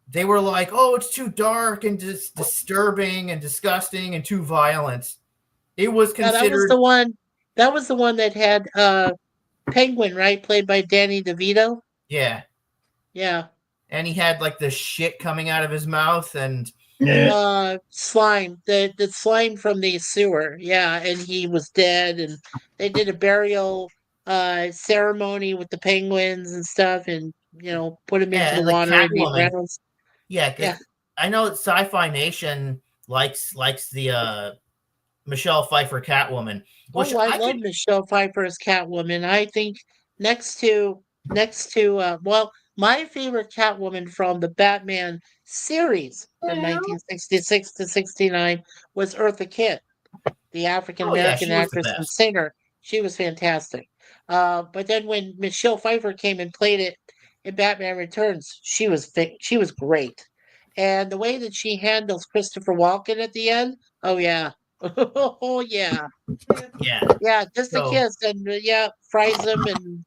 J: They were like, "Oh, it's too dark and disturbing and disgusting and too violent." It was considered.
C: That was the one that had Penguin, right? Played by Danny DeVito.
J: Yeah.
C: Yeah.
J: And he had like the shit coming out of his mouth and
C: slime. The slime from the sewer. Yeah, and he was dead, and they did a burial ceremony with the penguins and stuff, and put him into the water and he rattles.
J: Yeah. I know that Sci-Fi Nation likes the Michelle Pfeiffer Catwoman.
C: I love Michelle Pfeiffer as Catwoman. I think next to my favorite Catwoman from the Batman series from 1966 to 69 was Eartha Kitt, the African American actress and singer. She was fantastic. But then when Michelle Pfeiffer came and played it in Batman Returns, she was great. And the way that she handles Christopher Walken at the end, oh yeah. Oh yeah.
J: Yeah.
C: Just a kiss and fries him, and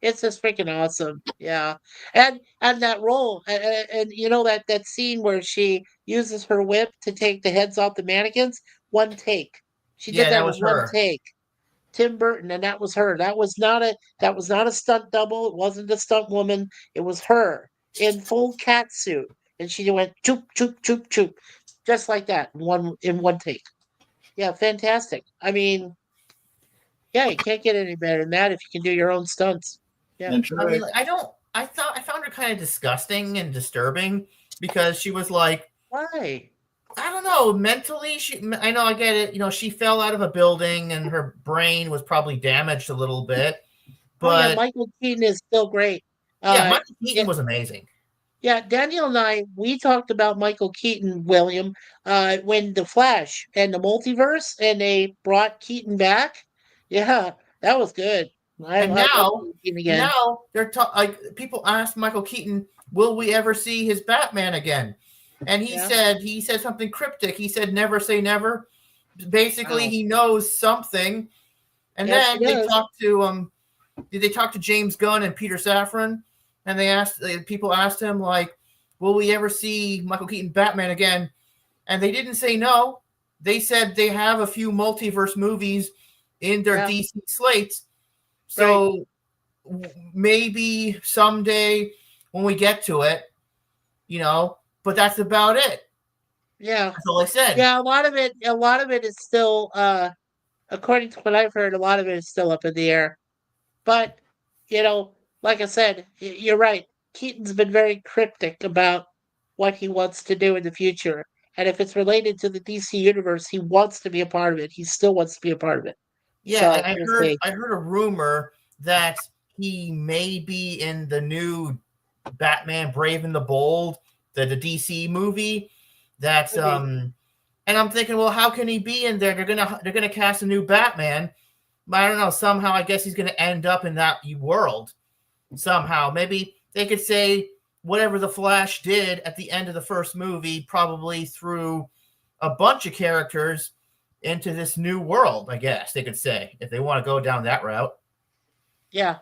C: It's just freaking awesome. Yeah. And that role and you know that scene where she uses her whip to take the heads off the mannequins, one take. She did
J: Yeah,
C: that
J: that
C: in
J: was
C: one
J: her.
C: take. Tim Burton, and that was her. That was not a stunt double. It wasn't a stunt woman. It was her in full cat suit, and she went choop choop choop choop, just like that in one take. Yeah, fantastic. I mean, yeah, you can't get any better than that if you can do your own stunts. Yeah.
B: That's
J: I mean,
B: right.
J: like, I found her kind of disgusting and disturbing because she was like,
C: Why?
J: I don't know, mentally. I know, I get it. You know, she fell out of a building and her brain was probably damaged a little bit.
C: Oh yeah,
J: But
C: Michael Keaton is still great.
J: yeah,
C: Uh,
J: Michael Keaton
C: yeah,
J: was amazing.
C: yeah. Daniel and I we talked about Michael Keaton, William, when the Flash and the multiverse, and they brought Keaton back. Yeah, that was good.
J: And
C: I love Keaton again.
J: now they're like people asked Michael Keaton, "Will we ever see his Batman again?" And
C: Yeah.
J: he said something cryptic. He said, "Never say never." Basically,
C: Wow.
J: he knows something. And
C: Yes, he
J: then
C: does.
J: they talked to James Gunn and Peter Safran, and people asked him like, "Will we ever see Michael Keaton Batman again?" And they didn't say no. They said they have a few multiverse movies in their
C: Yeah.
J: DC slates.
C: Right.
J: So maybe someday when we get to it, you know, but that's about it.
C: Yeah.
J: That's all I said.
C: Yeah, a lot of it is still according to what I've heard, a lot of it is still up in the air. But, you know, like I said, you're right. Keaton's been very cryptic about what he wants to do in the future. And if it's related to the DC universe, he wants to be a part of it. He still wants to be a part of it.
J: Yeah,
C: So
J: and
C: we'll see.
J: I heard a rumor that he may be in the new Batman Brave and the Bold, the DC movie. That's and I'm thinking, well, how can he be in there? They're gonna cast a new Batman. But I don't know. Somehow, I guess he's gonna end up in that world. Somehow, maybe they could say whatever the Flash did at the end of the first movie probably threw a bunch of characters into this new world. I guess they could say if they want to go down that route.
C: Yeah.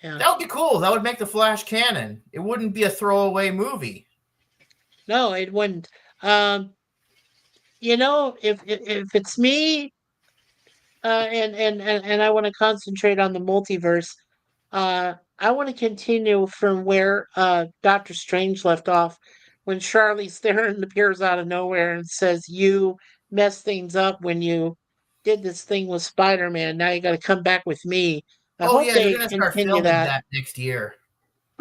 C: Yeah.
J: That would be cool. That would make the Flash canon. It wouldn't be a throwaway movie.
C: No, it wouldn't. You know, if it's me, and I want to concentrate on the multiverse. I want to continue from where Doctor Strange left off, when Charlize Theron appears out of nowhere and says, "You messed things up when you did this thing with Spider-Man. Now you got to come back with me." I
J: Oh
C: hope
J: yeah, they're
C: they
J: gonna start
C: continue
J: filming
C: that.
J: that next year.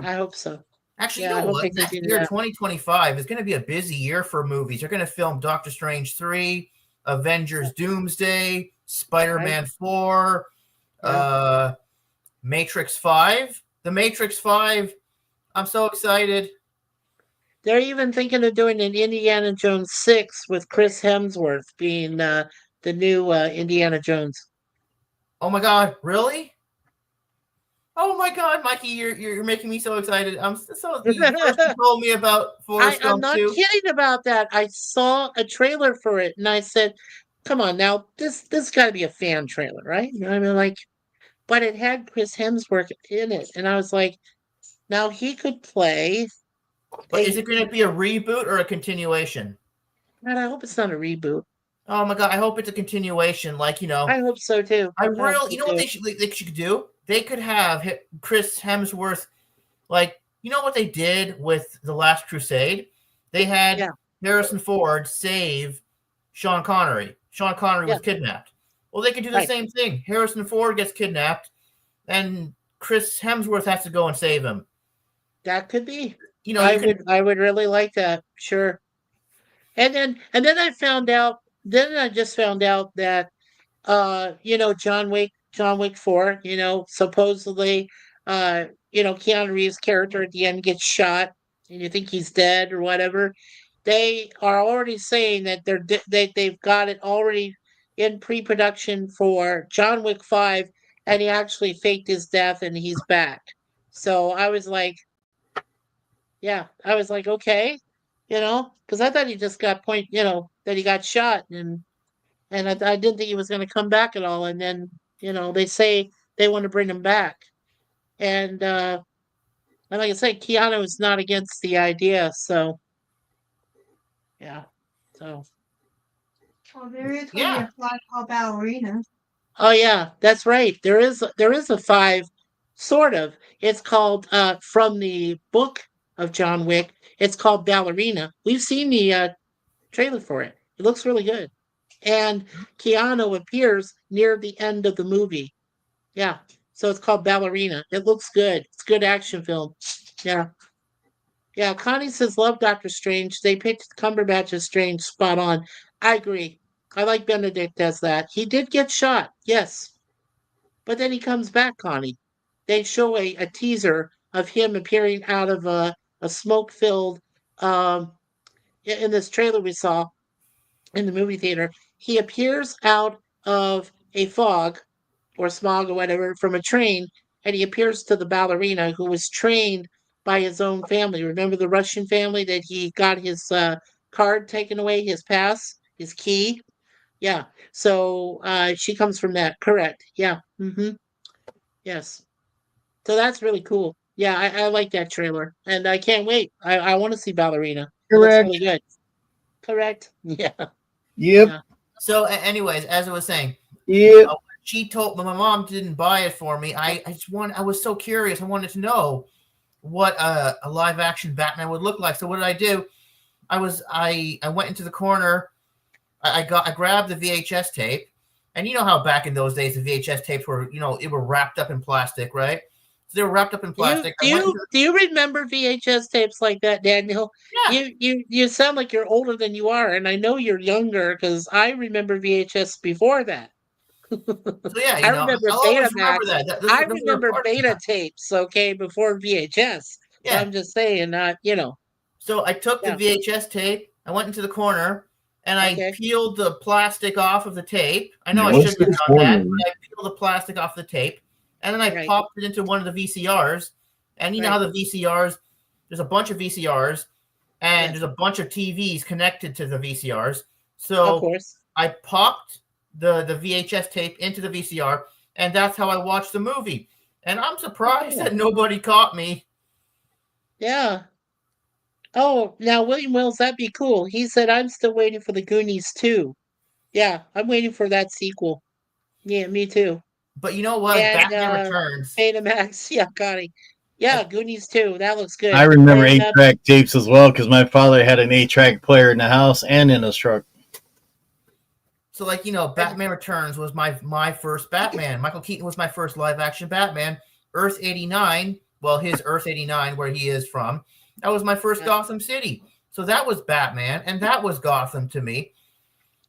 C: I hope so.
J: Actually,
C: Yeah,
J: you
C: I
J: know
C: hope
J: what?
C: they
J: Next
C: continue
J: year,
C: that.
J: 2025, is going to be a busy year for movies. They're going to film Doctor Strange 3, Avengers Doomsday, Spider-Man 4, Matrix 5. The Matrix 5, I'm so excited.
C: They're even thinking of doing an Indiana Jones 6 with Chris Hemsworth being the new Indiana Jones.
J: Oh my God, really? Oh my God, Mikey, you're making me so excited. I'm so you first you told me about Forrest
C: I'm
J: Gump
C: not
J: 2.
C: kidding about that. I saw a trailer for it and I said, "Come on now, this got to be a fan trailer, right?" You know what I mean? Like, but it had Chris Hemsworth in it, and I was like, now he could play.
J: But is it going to be a reboot or a continuation?
C: God, I hope it's not a reboot.
J: Oh my God, I hope it's a continuation. Like, you know,
C: I hope so too.
J: you know what they should do? They could have Chris Hemsworth, like, you know what they did with The Last Crusade? They had Harrison Ford save Sean Connery. Sean Connery was kidnapped. Well, they could do the same thing. Harrison Ford gets kidnapped, and Chris Hemsworth has to go and save him.
C: That could be.
J: You know,
C: I would really like that. Sure. And then I found out. Then I just found out that you know, John Wick 4, you know, supposedly you know, Keanu Reeves' character at the end gets shot and you think he's dead or whatever. They are already saying that they've got it already in pre-production for John Wick 5, and he actually faked his death and he's back. So I was like, yeah, I was like, okay, you know, because I thought he just got you know, that he got shot, and I didn't think he was going to come back at all. And then, you know, they say they want to bring him back. And like I said, Keanu is not against the idea. So, yeah. So.
K: Oh, there is going to be
J: Yeah.
K: a fly called Ballerina.
C: Oh yeah, that's right. There is a 5, sort of. It's called from the book of John Wick. It's called Ballerina. We've seen the trailer for it. It looks really good. And Keanu appears near the end of the movie. Yeah. So it's called Ballerina. It looks good. It's a good action film. Yeah. Yeah. Connie says love Doctor Strange. They picked Cumberbatch as Strange spot on. I agree. I like Benedict as that. He did get shot. Yes. But then he comes back, Connie. They show a teaser of him appearing out of a smoke filled in this trailer we saw in the movie theater. He appears out of a fog or smog or whatever from a train, and he appears to the ballerina who was trained by his own family. Remember the Russian family that he got his card taken away, his pass, his key? Yeah. So she comes from that. Correct. Yeah. Yes. So that's really cool. Yeah, I like that trailer, and I can't wait. I want to see Ballerina. It looks
B: Correct.
C: really good. Correct. Yeah.
B: Yep.
C: Yeah.
J: So, anyways, as I was saying,
B: Yep.
J: she told my mom didn't buy it for me. I was so curious. I wanted to know what a live action Batman would look like. So what did I do? I went into the corner. I grabbed the VHS tape, and you know how back in those days the VHS tapes were, it were wrapped up in plastic, right? So they were wrapped up in plastic.
C: Do you remember VHS tapes like that, Daniel?
J: Yeah.
C: You sound like you're older than you are, and I know you're younger because I remember VHS before that.
J: So yeah,
C: I remember
J: I'll always
C: Betamax.
J: remember that.
C: I remember beta tapes, okay, before VHS. So
J: Yeah.
C: I'm just saying,
J: So I took the VHS tape, I went into the corner, and I peeled the plastic off of the tape. I know I shouldn't have done that, but I peeled the plastic off the tape, and then I popped it into one of the VCRs. And you know how the VCRs, there's a bunch of VCRs, and there's a bunch of TVs connected to the VCRs. So
C: of course.
J: I popped the VHS tape into the VCR, and that's how I watched the movie. And I'm surprised that nobody caught me.
C: Yeah. Oh, now William Wills, that'd be cool. He said, I'm still waiting for the Goonies too. Yeah, I'm waiting for that sequel. Yeah, me too.
J: But you know what?
C: And,
J: Batman Returns.
C: Betamax, yeah, Connie. Yeah, Goonies too. That looks good.
B: I remember 8-track tapes as well because my father had an 8-track player in the house and in his truck.
J: So, Batman Returns was my first Batman. Michael Keaton was my first live-action Batman. Earth 89, well, his Earth 89, where he is from, that was my first Gotham City. So that was Batman, and that was Gotham to me.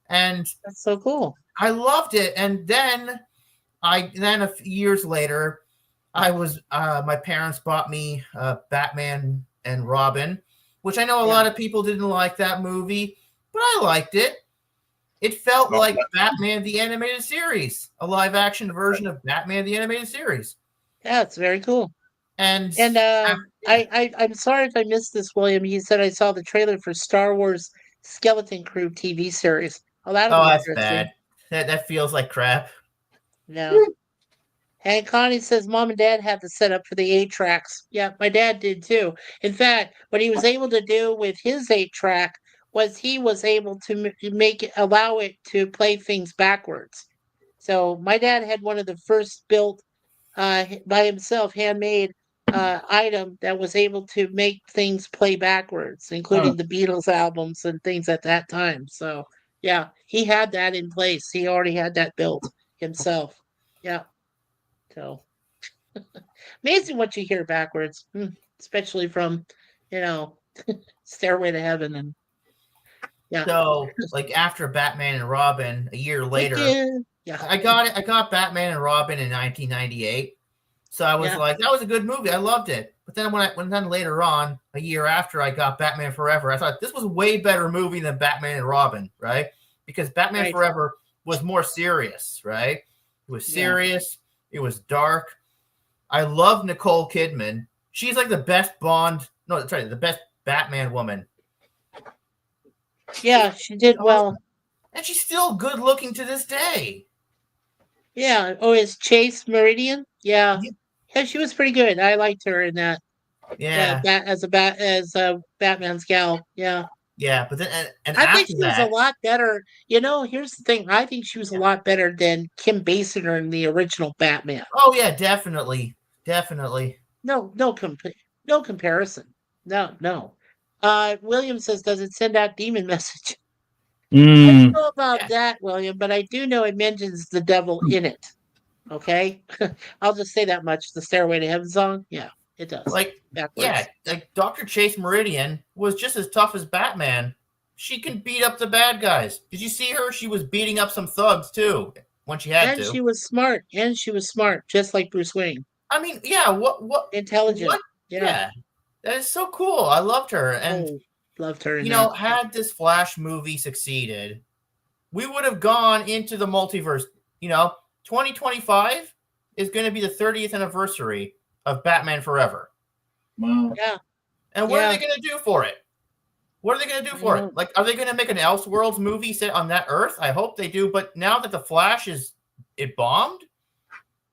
J: And
C: that's so cool.
J: I loved it. And then a few years later, my parents bought me Batman and Robin, which I know a lot of people didn't like that movie, but I liked it. It felt like Batman the Animated Series, a live-action version of Batman the Animated Series.
C: Yeah, it's very cool.
J: And
C: I'm sorry if I missed this, William. He said I saw the trailer for Star Wars Skeleton Crew TV series. Oh,
J: that's bad. That feels like crap.
C: No. And Connie says mom and dad had to set up for the 8-tracks. Yeah, my dad did too. In fact, what he was able to do with his 8-track was he was able to allow it to play things backwards. So my dad had one of the first built by himself, handmade item that was able to make things play backwards, including the Beatles albums and things at that time. So yeah, he had that in place. He already had that built himself. Yeah. So amazing what you hear backwards, especially from, Stairway to Heaven and
J: So after Batman and Robin, a year later, I got Batman and Robin in 1998. So I was like, that was a good movie. I loved it. But then when later on, a year after, I got Batman Forever, I thought this was a way better movie than Batman and Robin, right? Because Batman Forever was more serious, right? It was serious. It was dark. I love Nicole Kidman. She's like the best the best Batman woman.
C: Yeah, she did well.
J: And she's still good looking to this day.
C: Yeah. Oh, is Chase Meridian? Yeah. Yeah, she was pretty good. I liked her in that.
J: Yeah.
C: As Batman's gal. Yeah.
J: Yeah, but then and
C: I think
J: after
C: she was a
J: that,
C: lot better. Here's the thing. I think she was a lot better than Kim Basinger in the original Batman.
J: oh yeah, definitely.
C: No, no comparison. No. William says, does it send out demon message? I don't know about that, William, but I do know it mentions the devil in it. Okay? I'll just say that much. The Stairway to Heaven song? Yeah, it does.
J: Like,
C: backwards.
J: like Dr. Chase Meridian was just as tough as Batman. She can beat up the bad guys. Did you see her? She was beating up some thugs too when she had to.
C: She was smart. Just like Bruce Wayne.
J: I mean, yeah, what
C: intelligent.
J: What? Yeah. That is so cool. I loved her. And
C: loved her.
J: Had this Flash movie succeeded, we would have gone into the multiverse. 2025 is going to be the 30th anniversary of Batman Forever.
B: Wow.
C: Yeah.
J: And what are they going to do for it? What are they going to do for it? Like, are they going to make an Elseworlds movie set on that Earth? I hope they do. But now that the Flash it bombed,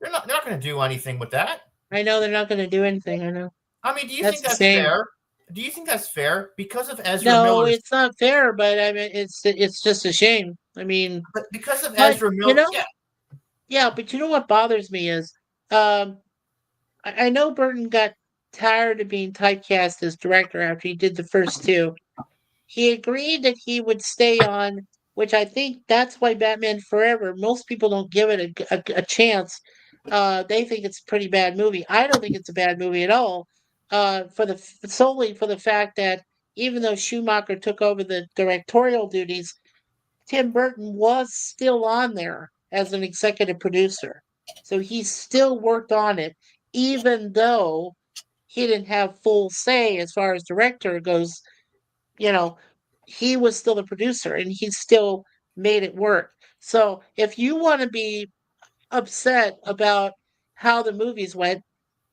J: they're not going to do anything with that.
C: I know they're not going to do anything. I know.
J: I mean, do you think that's fair? Do you think that's fair because of Ezra
C: Miller?
J: No,
C: it's not fair. But I mean, it's just a shame. I mean,
J: but because of Ezra Miller,
C: yeah. But you know what bothers me is, I know Burton got tired of being typecast as director after he did the first two. He agreed that he would stay on, which I think that's why Batman Forever. Most people don't give it a chance. They think it's a pretty bad movie. I don't think it's a bad movie at all. Solely for the fact that even though Schumacher took over the directorial duties, Tim Burton was still on there as an executive producer. So he still worked on it, even though he didn't have full say as far as director goes. He was still the producer and he still made it work. So if you want to be upset about how the movies went,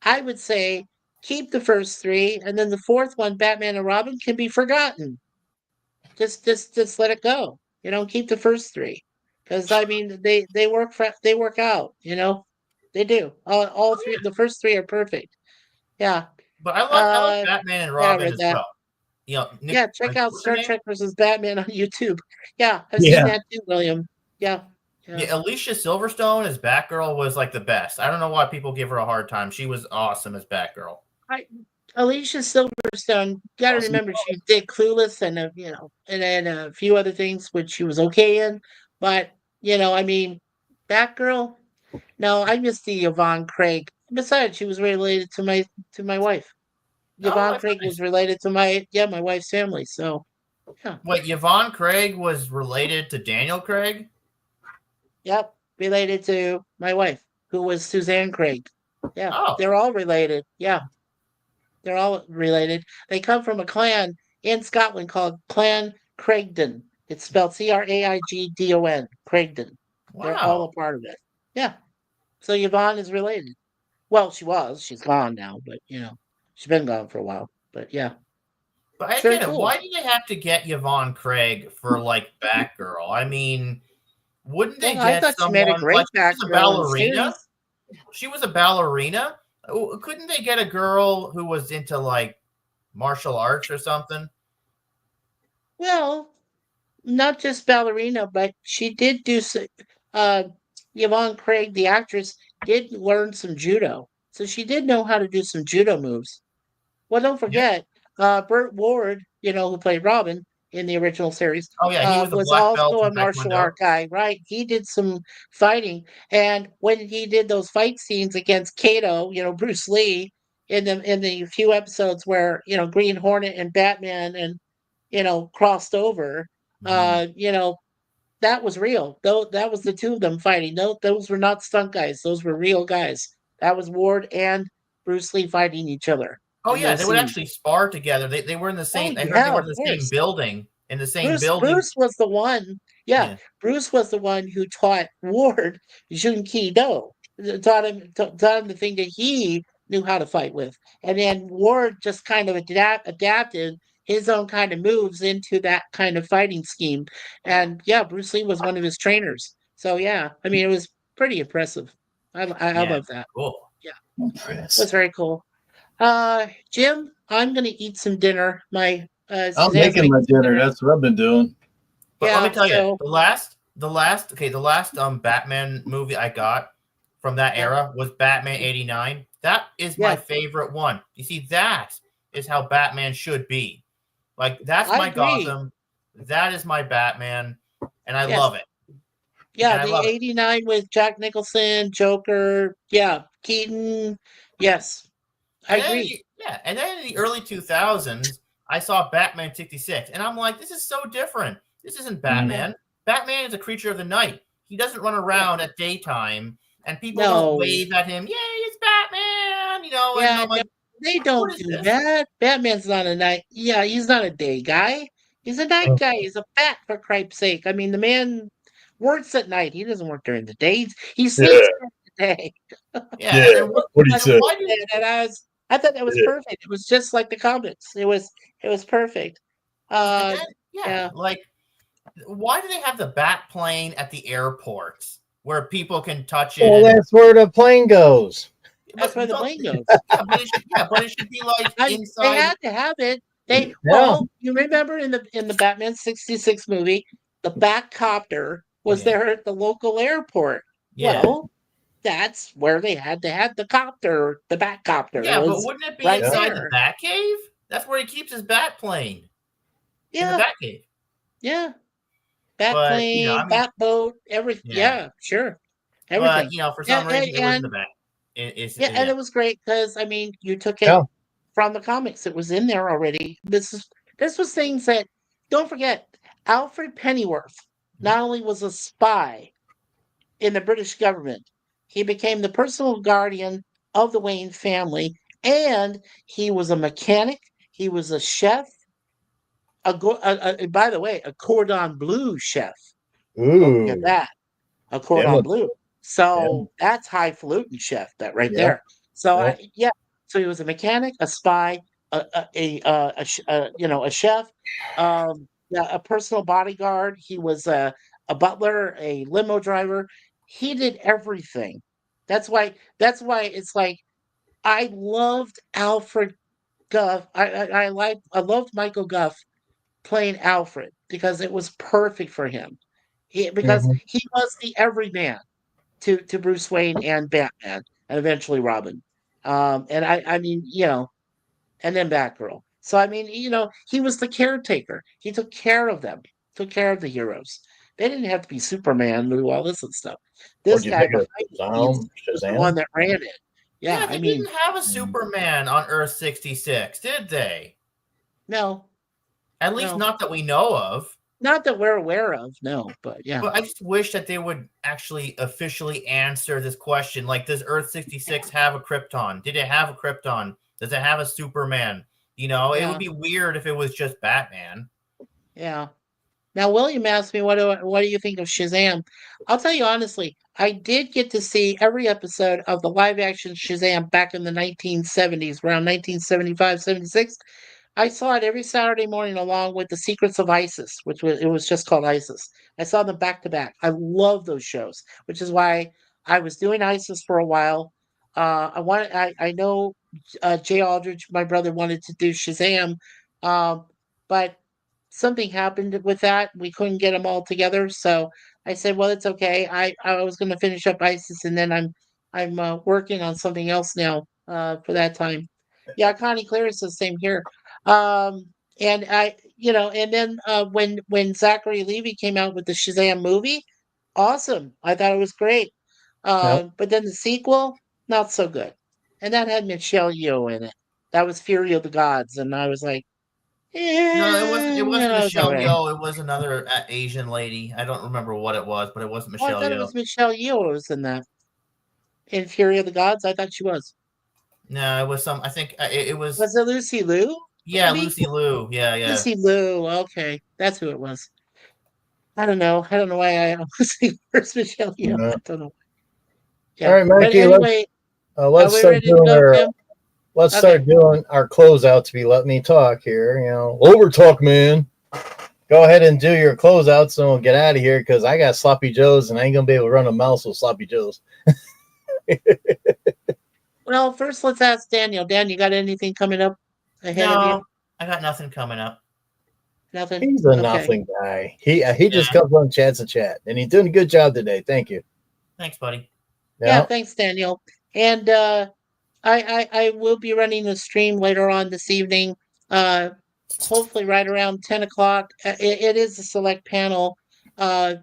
C: I would say keep the first three, and then the fourth one, Batman and Robin, can be forgotten. Just let it go. Keep the first three, because I mean they work out. They do. All three. The first three are perfect. Yeah.
J: But I love Batman and Robin as well.
C: Check out Star Trek versus Batman on YouTube. Yeah, I've seen that too, William. Yeah.
J: Alicia Silverstone as Batgirl was like the best. I don't know why people give her a hard time. She was awesome as Batgirl.
C: Alicia Silverstone, got to remember she did Clueless and and a few other things which she was okay in. But I mean, Batgirl. No, I miss the Yvonne Craig. Besides, she was related to my wife. Yvonne Craig was related to my wife's family. So, yeah.
J: Wait, Yvonne Craig was related to Daniel Craig?
C: Yep, related to my wife, who was Suzanne Craig. Yeah, they're all related. Yeah, they're all related. They come from a clan in Scotland called Clan Craigdon. It's spelled Craigdon. Craigdon. Wow. They're all a part of it. Yeah. So Yvonne is related. Well, she was. She's gone now, but she's been gone for a while. But yeah.
J: But I get it. Cool. Why do they have to get Yvonne Craig for like Batgirl? I mean, wouldn't they get someone
C: she made a great
J: like she was a ballerina? She was a ballerina. Couldn't they get a girl who was into like martial arts or something?
C: Well, not just ballerina, but she did do. Yvonne Craig, the actress, did learn some judo, so she did know how to do some judo moves. Well, don't forget, Burt Ward, who played Robin in the original series.
J: Oh yeah, he was
C: also a martial art guy, right? He did some fighting, and when he did those fight scenes against Kato, Bruce Lee, in the few episodes where Green Hornet and Batman and crossed over, that was real. Though that was the two of them fighting. No, those were not stunt guys. Those were real guys. That was Ward and Bruce Lee fighting each other.
J: Oh yeah, they would actually spar together. They were in the same. I heard they were in the same building. In the same building.
C: Bruce was the one. Yeah, Bruce was the one who taught Ward Junkido. Taught him the thing that he knew how to fight with, and then Ward just kind of adapted his own kind of moves into that kind of fighting scheme. And yeah, Bruce Lee was one of his trainers. So yeah, I mean, it was pretty impressive. I love that.
J: Cool.
B: Impressed.
C: was very cool. Jim, I'm gonna eat some dinner. My
B: I'm
C: Suzanne's
B: making my
C: making some
B: dinner. That's what I've been doing.
J: But let me
C: Yeah,
J: tell you,
C: so
J: the last Batman movie I got from that
C: yeah,
J: era was Batman '89. That is my
C: yeah,
J: favorite one. You see, that is how Batman should be. Like that's
C: I
J: my
C: agree.
J: Gotham. That is my Batman, and I
C: Yes,
J: love it.
C: yeah,
J: And I
C: the
J: love it.
C: '89 with Jack Nicholson, Joker, yeah, Keaton. Yes, I
J: And then
C: agree.
J: and then in the early 2000s, I saw Batman '66, and I'm like, this is so different. This isn't
C: Yeah,
J: Batman. Batman is a creature of the night. He doesn't run
C: yeah.
J: around at daytime, and people don't
C: No,
J: wave at him. Yay, it's Batman! And
C: yeah,
J: I'm
C: no,
J: like,
C: they
J: what
C: don't
J: is
C: do
J: this?
C: that. Batman's not a night. Yeah, he's not a day guy. He's a night guy. He's a bat for Christ's sake. I mean, the man works at night. He doesn't work during the day. He
B: Yeah.
C: sleeps during the day.
J: Yeah,
B: Yeah. What do you
C: I
B: say?
J: why do
C: and I thought that was
B: Yeah.
C: perfect. It was just like the comics. It was perfect.
J: and
C: Uh,
J: then
C: yeah.
J: like why do they have the bat plane at the airports where people can touch it?
B: Well, that's where the plane goes.
C: That's where the plane goes.
J: But it should be like
C: They
J: inside.
C: had to have it.
B: Yeah.
C: Well, you remember in the Batman '66 movie, the Batcopter was there at the local airport.
J: Yeah.
C: Well, that's where they had to have the copter, the Batcopter.
J: Yeah,
C: It
J: but
C: was
J: wouldn't it be
C: right
J: inside
C: there.
J: the Batcave? That's where he keeps his bat plane. In the
C: Yeah,
J: Batcave.
C: yeah.
J: But
C: Batplane, Batboat, everything. Yeah, sure. Everything.
J: But for
C: Yeah,
J: some reason it was in the
C: and
J: Bat.
C: and it was great because I mean, you took it
B: Yeah.
C: from the comics. It was in there already. This was things that don't forget. Alfred Pennyworth not only was a spy in the British government, he became the personal guardian of the Wayne family, and he was a mechanic. He was a chef. By the way, a cordon bleu chef. Don't forget
B: Ooh.
C: that. A
B: Yeah.
C: cordon bleu.
B: Yeah.
C: So that's highfalutin chef, that right
B: Yeah.
C: there. So
B: Yeah.
C: yeah. So he was a mechanic, a spy, a chef, yeah, a personal bodyguard. He was a butler, a limo driver. He did everything. That's why. That's why it's like I loved Alfred Guff. I loved Michael Guff playing Alfred because it was perfect for him. Because
B: Mhm.
C: he was the everyman to Bruce Wayne and Batman and eventually Robin. And I mean, and then Batgirl. So I mean, he was the caretaker. He took care of them, took care of the heroes. They didn't have to be Superman and do all this and stuff.
B: What
C: This
B: do you
C: guy
B: think
C: behind
B: of
C: the scenes was the one
B: Shazam?
C: that ran it. Yeah,
J: Yeah,
C: I
J: they
C: mean,
J: didn't have a Superman on Earth 66, did they?
C: no,
J: At least
C: no,
J: not that we know of.
C: not that we're aware of. No, but yeah,
J: But I just wish that they would actually officially answer this question. Like, does Earth 66 have a Krypton? Did it have a Krypton? Does it have a Superman? It
C: yeah,
J: would be weird if it was just Batman.
C: yeah. Now, William asked me, what do you think of Shazam? I'll tell you honestly, I did get to see every episode of the live action Shazam back in the 1970s, around 1975, 76. I saw it every Saturday morning along with The Secrets of Isis, it was just called Isis. I saw them back to back. I love those shows, which is why I was doing Isis for a while. I know Jay Aldridge, my brother, wanted to do Shazam, but something happened with that. We couldn't get them all together, so I said, "Well, it's okay." I was going to finish up Isis, and then I'm working on something else now for that time. Yeah, Connie Clear says same here. Um, and and then when Zachary Levi came out with the Shazam movie, awesome. I thought it was great.
B: Yep.
C: But then the sequel, not so good. And that had Michelle Yeoh in it. That was Fury of the Gods, and I was like,
J: No, it wasn't. It wasn't
C: it's all
J: Michelle
C: right.
J: Yeoh. It was another Asian lady. I don't remember what it was, but it wasn't
C: Oh, I
J: Michelle
C: thought it
J: Yeoh.
C: was Michelle Yeoh was in that. In Fury of the Gods, I thought she was.
J: No, it was some. I think it was.
C: Was it Lucy Liu?
J: Yeah,
C: Maybe
J: Lucy Liu. Yeah, yeah.
C: Lucy Liu. Okay, that's who it was. I don't know. I don't know why I was first Michelle Yeoh.
B: Yeah.
C: I don't know.
B: All
C: Yeah.
B: right,
C: But
B: Mikey.
C: anyway,
B: Let's
C: are we
B: start
C: ready to
B: doing
C: go,
B: our.
C: Tim?
B: Let's
C: Okay.
B: start doing our closeout to be let me talk here. Over talk, man. Go ahead and do your closeouts and we'll get out of here because I got sloppy joes and I ain't gonna be able to run a mouse with sloppy joes.
C: Well, first let's ask Daniel. Dan, you got anything coming up ahead of you?
J: No, I got nothing coming up.
C: Nothing.
B: He's a
C: Okay.
B: nothing guy. He just comes on chats and chat, and he's doing a good job today. Thank you.
J: Thanks, buddy.
C: Yeah, thanks, Daniel. And I will be running a stream later on this evening. Hopefully right around 10 o'clock. It is a select panel. I've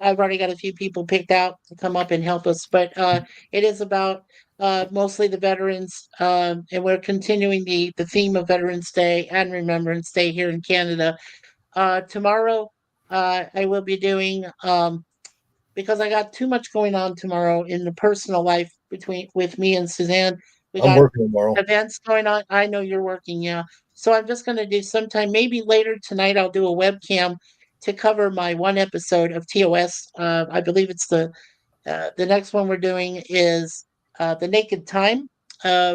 C: already got a few people picked out to come up and help us, but it is about mostly the veterans, and we're continuing the theme of Veterans Day and Remembrance Day here in Canada. Tomorrow, I will be doing because I got too much going on tomorrow in the personal life with me and Suzanne. We
B: I'm
C: got
B: working tomorrow.
C: events going on. I know you're working, yeah. So I'm just going to do sometime, maybe later tonight, I'll do a webcam to cover my one episode of TOS. I believe it's the next one we're doing is The Naked Time,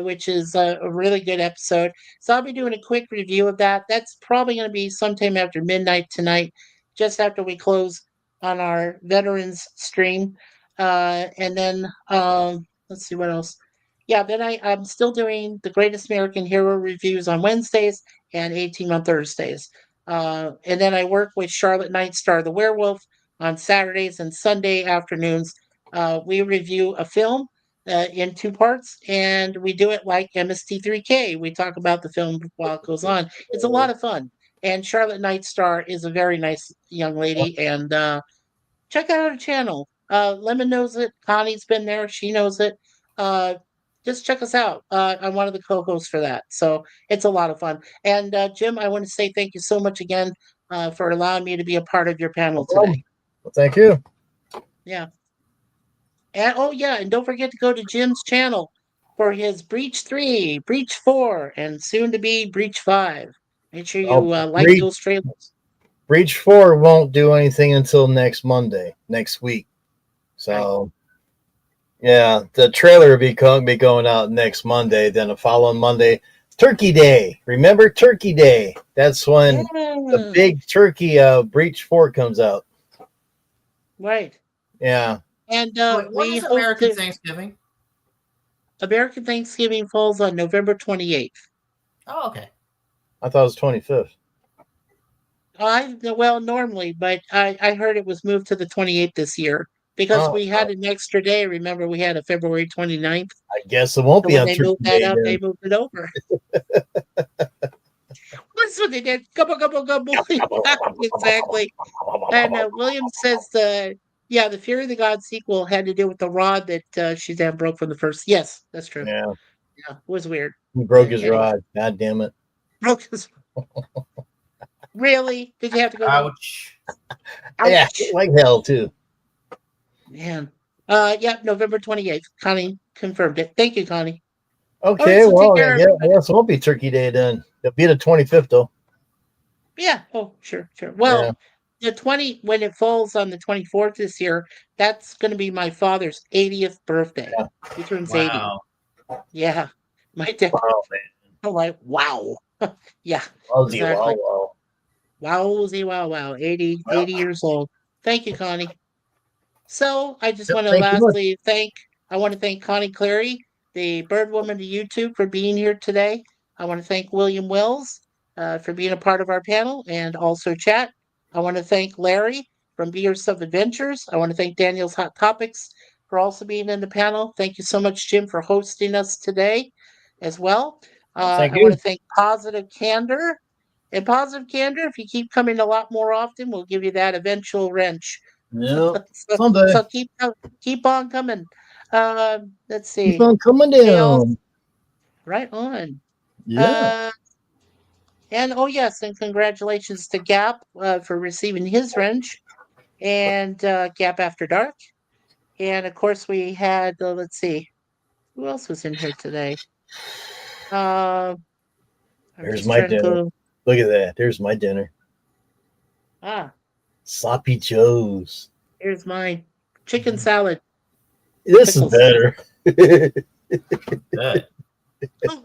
C: which is a really good episode. So I'll be doing a quick review of that. That's probably going to be sometime after midnight tonight, just after we close on our veterans stream. And then let's see what else. Yeah, then I'm still doing the Greatest American Hero reviews on Wednesdays and 18 on Thursdays. And then I work with Charlotte Nightstar the Werewolf on Saturdays and Sunday afternoons. We review a film in two parts, and we do it like MST3K. We talk about the film while it goes on. It's a lot of fun. And Charlotte Nightstar is a very nice young lady, and check out her channel. Lemon knows it. Connie's been there. She knows it. Just check us out. I'm one of the co-hosts for that. So it's a lot of fun. And Jim, I want to say thank you so much again for allowing me to be a part of your panel today.
B: Well, thank you.
C: Yeah. And oh yeah, and don't forget to go to Jim's channel for his Breach 3, Breach 4, and soon to be Breach 5. Make sure you like those trailers.
B: Breach 4 won't do anything until next Monday, next week. So yeah, the trailer will be going out next Monday. Then the following Monday, Turkey Day. Remember Turkey Day? That's when the big turkey Breach 4 comes out.
C: Right.
B: Yeah.
C: And
J: when is American Thanksgiving?
C: American Thanksgiving falls on November 28th.
J: Oh, okay.
B: I thought it was 25th.
C: Well, normally, but I heard it was moved to the 28th this year because we had an extra day. Remember, we had a February 29th.
B: I guess it won't be on Turkey Day.
C: They moved it over. That's what they did. Gobble, gobble, gobble. Exactly. And William says the Fury of the Gods sequel had to do with the rod that Shazam broke from the first. Yes, that's true.
B: Yeah.
C: Yeah, it was weird.
B: He broke his rod. God damn it.
C: Broke his Really? Did you have to go?
J: Ouch.
B: Yeah, like hell too.
C: Man. Yeah, November 28th. Connie confirmed it. Thank you, Connie.
B: Okay, well, I guess it won't be Turkey Day then. It'll be the 25th, though.
C: Yeah. Oh, sure. Well, when it falls on the 24th this year, that's going to be my father's 80th birthday. Yeah. He turns 80. Yeah. My dad. Wow, man. I'm like, wow. Yeah. Exactly. Wow. Wowzy, wow. 80 years old. Thank you, Connie. So I just want to lastly thank Connie Clary, the Bird Woman to YouTube, for being here today. I want to thank William Wells for being a part of our panel and also chat. I want to thank Larry from Be Yourself Adventures. I want to thank Daniel's Hot Topics for also being in the panel. Thank you so much, Jim, for hosting us today as well. I want to thank Positive Candor. And Positive Candor, if you keep coming a lot more often, we'll give you that eventual wrench.
B: Yeah, someday.
C: So keep on coming. Let's see.
B: Keep on coming down.
C: Right on.
B: Yeah.
C: And oh yes, and congratulations to Gap for receiving his wrench, and Gap After Dark, and of course we had let's see, who else was in here today?
B: There's my dinner. Look at that. There's my dinner. Sloppy Joe's.
C: Here's mine. Chicken salad.
B: This is better.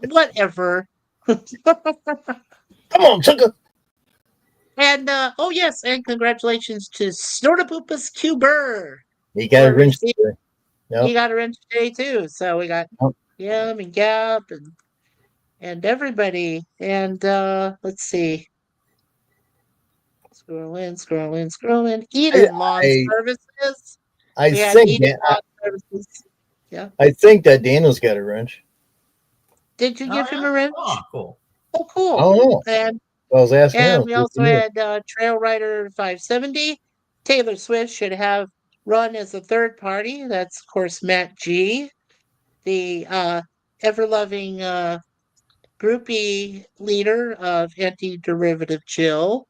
C: Whatever.
B: Come on, Chunka.
C: And oh yes, and congratulations to Snortopoopas Cuber.
B: He got a wrench today.
C: He got a wrench today too. So we got Yum and Gap and everybody. And let's see. Scrolling. Eden Lawn Services.
B: I
C: We had
B: think
C: Eden Lawn Services. Yeah.
B: I think that Daniel's got a wrench.
C: Did you give him a wrench?
J: Oh, cool.
C: Oh, cool.
B: I don't know.
C: And
B: I was asking him.
C: we also had Trail Rider 570. Taylor Swift should have run as a third party. That's of course Matt G, the ever loving groupie leader of Anti Derivative Jill.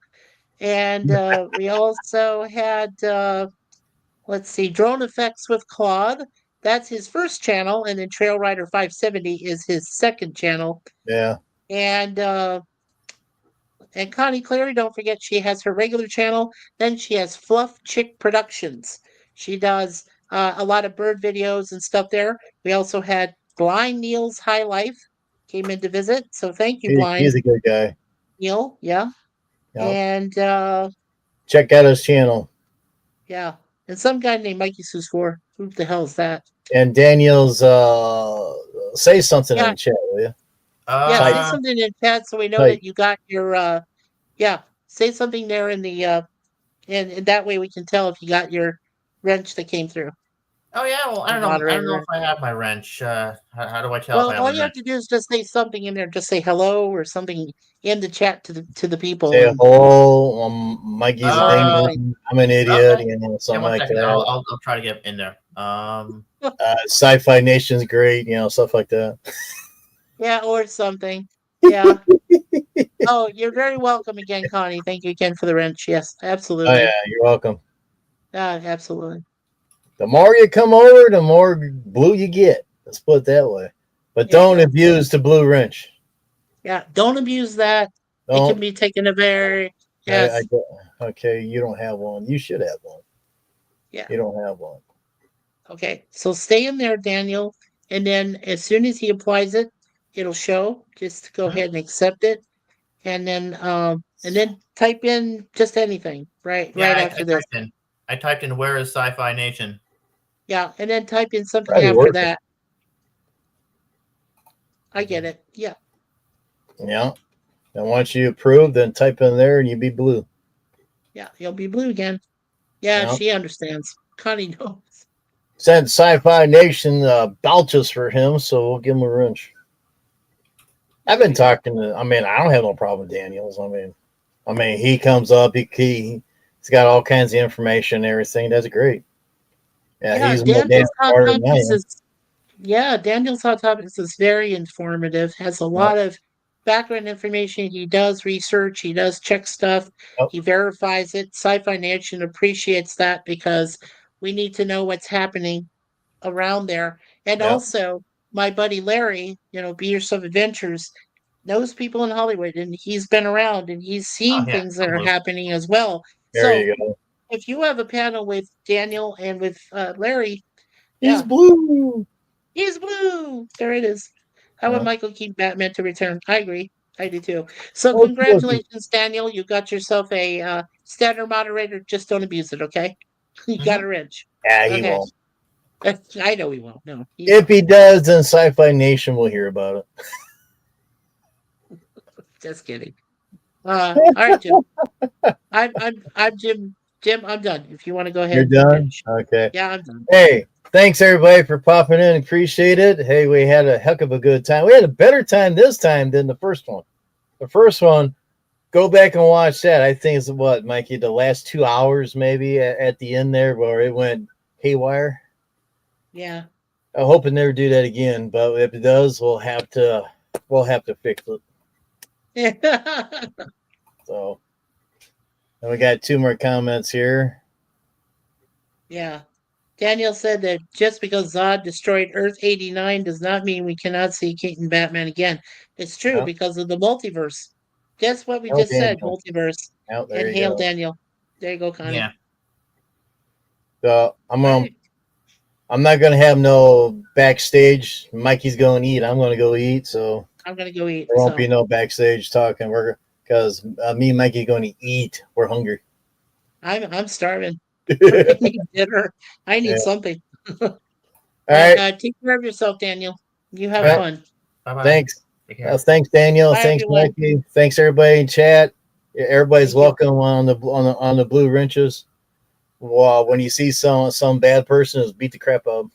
C: And we also had let's see, Drone Effects with Claude. That's his first channel, and then Trail Rider 570 is his second channel.
B: Yeah.
C: And Connie Clary, don't forget, she has her regular channel. Then she has Fluff Chick Productions. She does a lot of bird videos and stuff there. We also had Blind Neil's High Life came in to visit. So thank you, Blind.
B: He's a good guy.
C: Neil, yeah.
B: Yep.
C: And
B: check out his channel.
C: Yeah. And some guy named Mikey Sus4. Who the hell is that?
B: And Daniel's say something in the chat, will you?
C: Yeah, say something in chat so we know that you got your say something there in the and that way we can tell if you got your wrench that came through.
J: Oh yeah, well I don't know if I have my wrench. How do I tell?
C: Well,
J: if I have
C: all
J: my
C: you have to do is just say something in there. Just say hello or something in the chat to the people.
B: Say hello. Mikey's a ding. I'm an idiot.
J: Okay.
B: Something like
J: second.
B: that.
J: I'll try to get in there.
B: Sci-Fi Nation's great. Stuff like that.
C: Yeah, or something. Yeah. Oh, you're very welcome again, Connie. Thank you again for the wrench. Yes, absolutely.
B: Oh yeah, you're welcome.
C: Absolutely.
B: The more you come over, the more blue you get. Let's put it that way. But don't abuse the blue wrench.
C: Yeah, don't abuse that. It can be taken a very
B: okay, you don't have one. You should have one.
C: Yeah.
B: You don't have one.
C: Okay, so stay in there, Daniel, and then as soon as he applies it, it'll show. Just go ahead and accept it, and then type in just anything right after this.
J: I typed in where is Sci-Fi Nation.
C: Yeah, and then type in something after that. I get it. Yeah.
B: Yeah. And once you approve, then type in there and you'll be blue.
C: Yeah, you'll be blue again. Yeah, she understands. Connie knows.
B: Said Sci-Fi Nation belches for him, so we'll give him a wrench. I've been talking to. I don't have no problem with Daniels. I mean, he comes up. He's got all kinds of information and everything. That's great. Yeah, he's more damn smarter than I am.
C: Daniel's Hot Topics is very informative. Has a lot of background information. He does research. He does check stuff. He verifies it. Sci-Fi Nation appreciates that because we need to know what's happening around there. And also, my buddy Larry, Be Yourself Adventures, knows people in Hollywood, and he's been around and he's seen things that are happening as well.
B: There you go.
C: If you have a panel with Daniel and with Larry,
B: he's blue.
C: He's blue. There it is. How would Michael keep Batman to return? I agree. I do too. So congratulations, Daniel. You got yourself a standard moderator. Just don't abuse it, okay? You got a wrench.
B: Yeah, he won't.
C: I know he won't. No.
B: If he does, then Sci-Fi Nation will hear about
C: it. Just kidding. All right, Jim. I'm Jim. Jim, I'm done. If you want to go ahead.
B: You're done? Okay.
C: Yeah, I'm done.
B: Hey, thanks everybody for popping in. Appreciate it. Hey, we had a heck of a good time. We had a better time this time than the first one. The first one, go back and watch that. I think it's what, Mikey, the last 2 hours maybe at the end there where it went haywire.
C: Yeah.
B: I hope it never do that again, but if it does, we'll have to fix it.
C: Yeah.
B: So, and we got 2 more comments here.
C: Yeah. Daniel said that just because Zod destroyed Earth 89 does not mean we cannot see Keaton Batman again. It's true because of the multiverse. That's what we just said, multiverse.
B: And
C: hail Daniel. There you go, Connie.
J: Yeah.
B: So I'm not gonna have no backstage. Mikey's going to eat. I'm gonna go eat. So
C: I'm gonna go eat.
B: There won't be no backstage talking. Because me and Mikey are going to eat. We're hungry.
C: I'm starving. I need dinner. I need something. All right. Take care of yourself, Daniel. You have
B: Right.
C: fun.
J: Bye-bye.
B: Thanks.
J: Take care.
B: Thanks, Daniel.
C: Bye,
B: Thanks,
C: everyone.
B: Mikey. Thanks, everybody in chat. Everybody's
C: Thank you.
B: welcome on the blue wrenches. Well, when you see some bad person, just beat the crap out of 'em.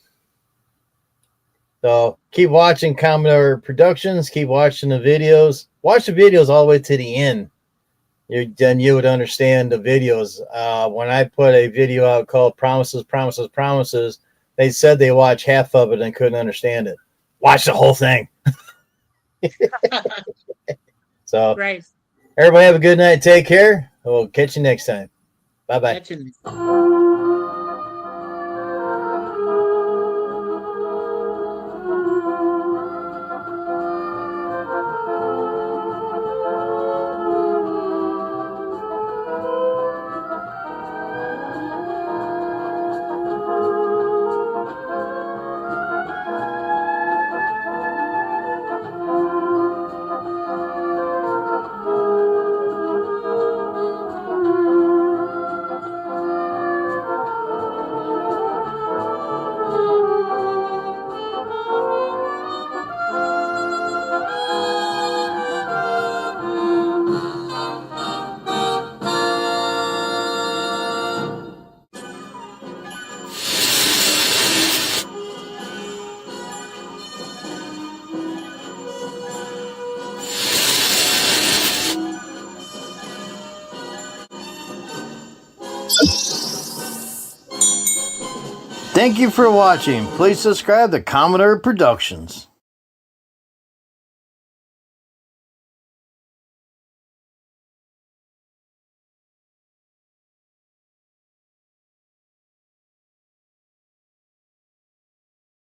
B: So keep watching Commodore Productions. Keep watching the videos. Watch the videos all the way to the end. Then you would understand the videos. When I put a video out called Promises, Promises, Promises, they said they watched half of it and couldn't understand it. Watch the whole thing. So
C: Right.
B: everybody have a good night. Take care. We'll catch you next time. Bye-bye.
C: Catch you.
A: Thank you for watching. Please subscribe to Commodore Productions.